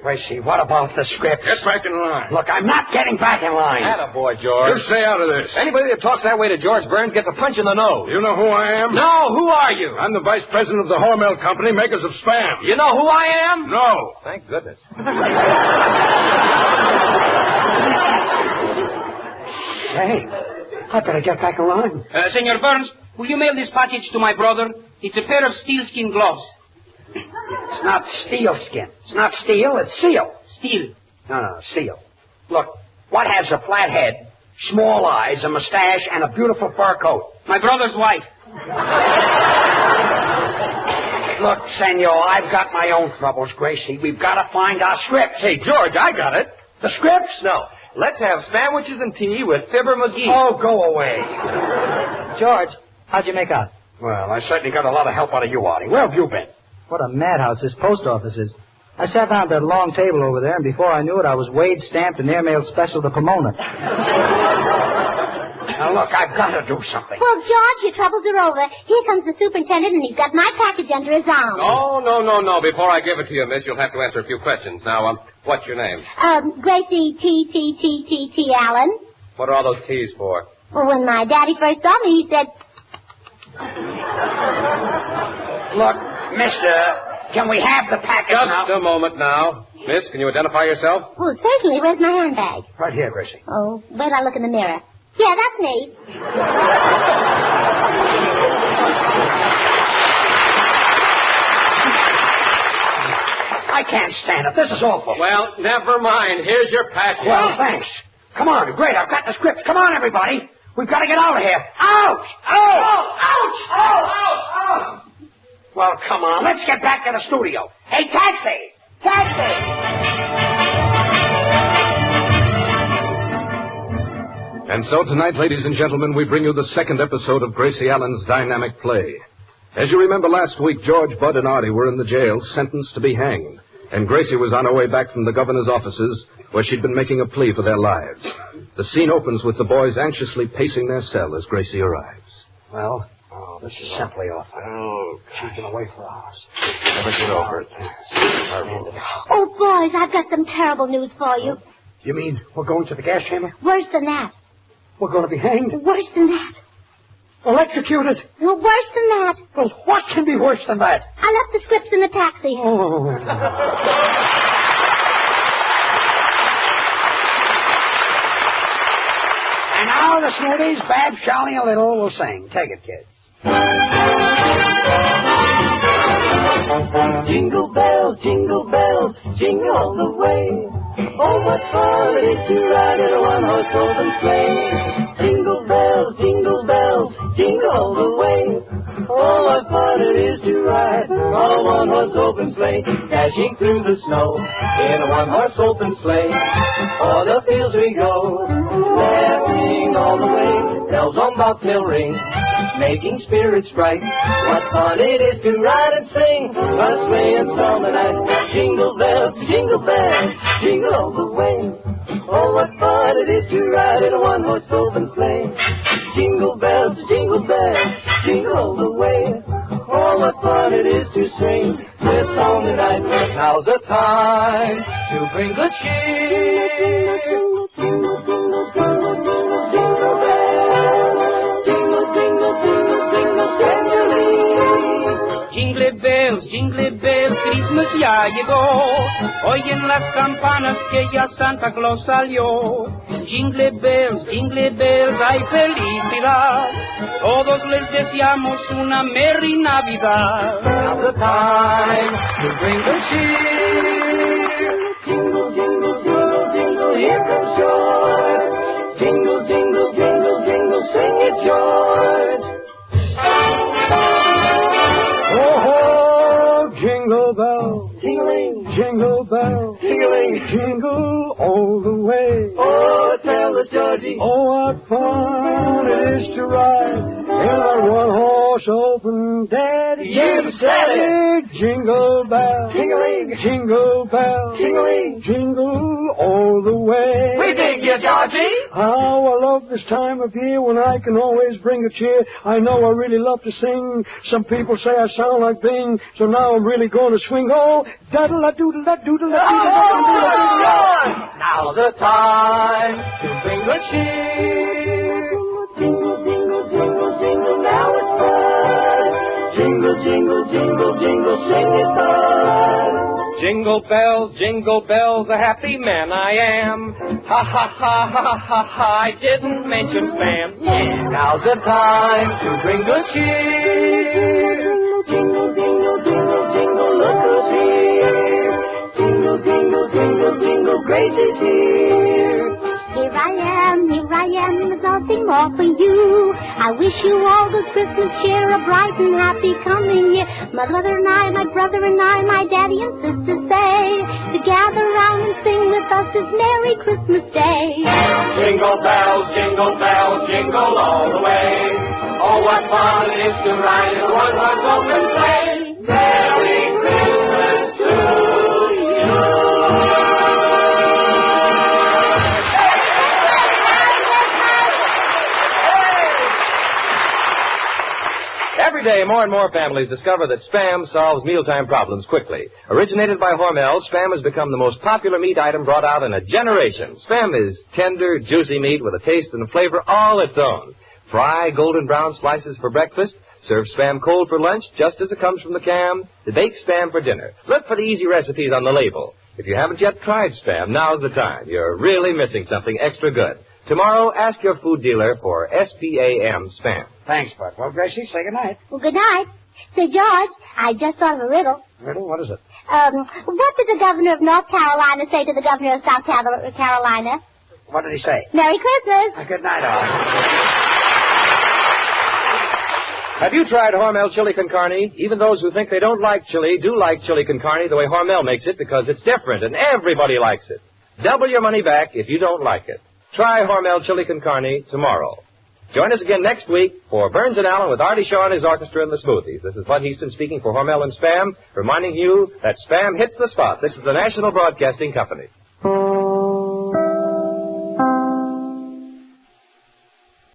Gracie, what about the script? Get back in line. Look, I'm not getting back in line. Attaboy, George. You stay out of this. Anybody that talks that way to George Burns gets a punch in the nose. You know who I am? No, who are you? I'm the vice president of the Hormel Company, makers of Spam. You know who I am? No. Thank goodness. Hey, I better get back in line. Senor Burns, will you mail this package to my brother? It's a pair of sealskin gloves. It's not steel skin. It's not steel, it's seal. Steel. No, seal. Look, what has a flat head, small eyes, a mustache, and a beautiful fur coat? My brother's wife. Look, senor, I've got my own troubles, Gracie. We've got to find our scripts. Hey, George, I got it. The scripts? No. Let's have sandwiches and tea with Fibber McGee. Oh, go away. George, how'd you make out? Well, I certainly got a lot of help out of you, Artie. Where have you been? What a madhouse this post office is. I sat down at that long table over there, and before I knew it, I was weighed, stamped, and airmailed special to Pomona. Now, look, I've got to do something. Well, George, your troubles are over. Here comes the superintendent, and he's got my package under his arm. No. Before I give it to you, miss, you'll have to answer a few questions. Now, what's your name? Gracie T. Allen. What are all those T's for? Well, when my daddy first saw me, he said... Look, mister, can we have the package now? Just a moment now. Miss, can you identify yourself? Well, certainly. Where's my handbag? Right here, Gracie. Oh, wait till I look in the mirror. Yeah, that's me. I can't stand it. This is awful. Well, never mind. Here's your package. Well, thanks. Come on. Great. I've got the script. Come on, everybody. We've got to get out of here. Ouch! Ouch! Well, come on. Let's get back to the studio. Hey, taxi! And so tonight, ladies and gentlemen, we bring you the second episode of Gracie Allen's dynamic play. As you remember last week, George, Bud, and Artie were in the jail, sentenced to be hanged. And Gracie was on her way back from the governor's offices, where she'd been making a plea for their lives. The scene opens with the boys anxiously pacing their cell as Gracie arrives. Well, this is simply awful. Oh, she's been away for hours. Never get over it. Oh, boys, I've got some terrible news for you. You mean we're going to the gas chamber? Worse than that. We're going to be hanged? Worse than that. Electrocuted? No, worse than that. Well, what can be worse than that? I left the scripts in the taxi. Oh. And now the Smoothies, Babs, Charlie, and Little will sing. Take it, kids. Jingle bells, jingle all the way. Oh, what fun it is to ride in a one-horse open sleigh. Jingle bells, jingle all the way. Oh, what fun it is to ride on a one-horse open sleigh. Dashing through the snow in a one-horse open sleigh. O'er the fields we go, laughing all the way. Bells on bobtail ring, making spirits bright. What fun it is to ride and sing on a sleighing song tonight. Jingle bells, jingle all the way. Oh, what fun it is to ride in a one-horse open sleigh. Jingle bells, jingle all the way. Oh, what fun it is to sing this song tonight. Now's the time to bring good cheer. Jingle, jingle, jingle, jingle, jingle bells. Jingle, jingle, jingle, jingle, Jingle bells, Christmas ya llegó. Oyen las campanas que ya Santa Claus salió. Jingle bells, hay felicidad. Todos les deseamos una merry Navidad. Now's the time to bring the cheer. Jingle, jingle, jingle, jingle, here comes George. Jingle, jingle, jingle, jingle, sing it, George. Oh, jingle bell, Tingling, jingle bell, tingling, jingle all the way. oh, tell us, Georgie. Oh, what fun it is to ride that one-horse open daddy. You said it. Jingle bell, Jingling. jingle bell, Jingling. jingle all the way. We dig you, Georgie. How I love this time of year when I can always bring a cheer. I know I really love to sing. Some people say I sound like Bing, so now I'm really going to swing. Oh, da-da-la-doodle-la-doodle-la-doodle-la-doodle-la. Now's the time to bring good cheer. Jingle, jingle, jingle, jingle, now it's fun. Jingle, jingle, jingle, jingle, sing it fun. Jingle bells, a happy man I am. Ha, ha, ha, ha, ha, ha, I didn't mention Sam. Yeah. Now's the time to bring good cheer. Jingle, jingle, jingle, jingle, look who's here. Jingle, jingle, jingle, jingle, Gracie's here. Here I am, there's nothing more for you. I wish you all good Christmas cheer, a bright and happy coming year. My mother and I, my brother and I, my daddy and sister say, to gather round and sing with us this Merry Christmas Day. Jingle bells, jingle all the way. Oh, what fun it is to ride in a one-horse open sleigh. Merry Christmas to you. Every day, more and more families discover that Spam solves mealtime problems quickly. Originated by Hormel, Spam has become the most popular meat item brought out in a generation. Spam is tender, juicy meat with a taste and a flavor all its own. Fry golden brown slices for breakfast. Serve Spam cold for lunch, just as it comes from the can. Bake Spam for dinner. Look for the easy recipes on the label. If you haven't yet tried Spam, now's the time. You're really missing something extra good. Tomorrow, ask your food dealer for SPAM Spam. Thanks, Bud. Well, Gracie, say good night. Well, good night. Say, George, I just thought of a riddle. Riddle? What is it? What did the governor of North Carolina say to the governor of South Carolina? What did he say? Merry Christmas. Good night, all. Have you tried Hormel chili con carne? Even those who think they don't like chili do like chili con carne the way Hormel makes it because it's different and everybody likes it. Double your money back if you don't like it. Try Hormel chili con carne tomorrow. Join us again next week for Burns and Allen with Artie Shaw and his orchestra and the Smoothies. This is Bud Heaston speaking for Hormel and Spam, reminding you that Spam hits the spot. This is the National Broadcasting Company.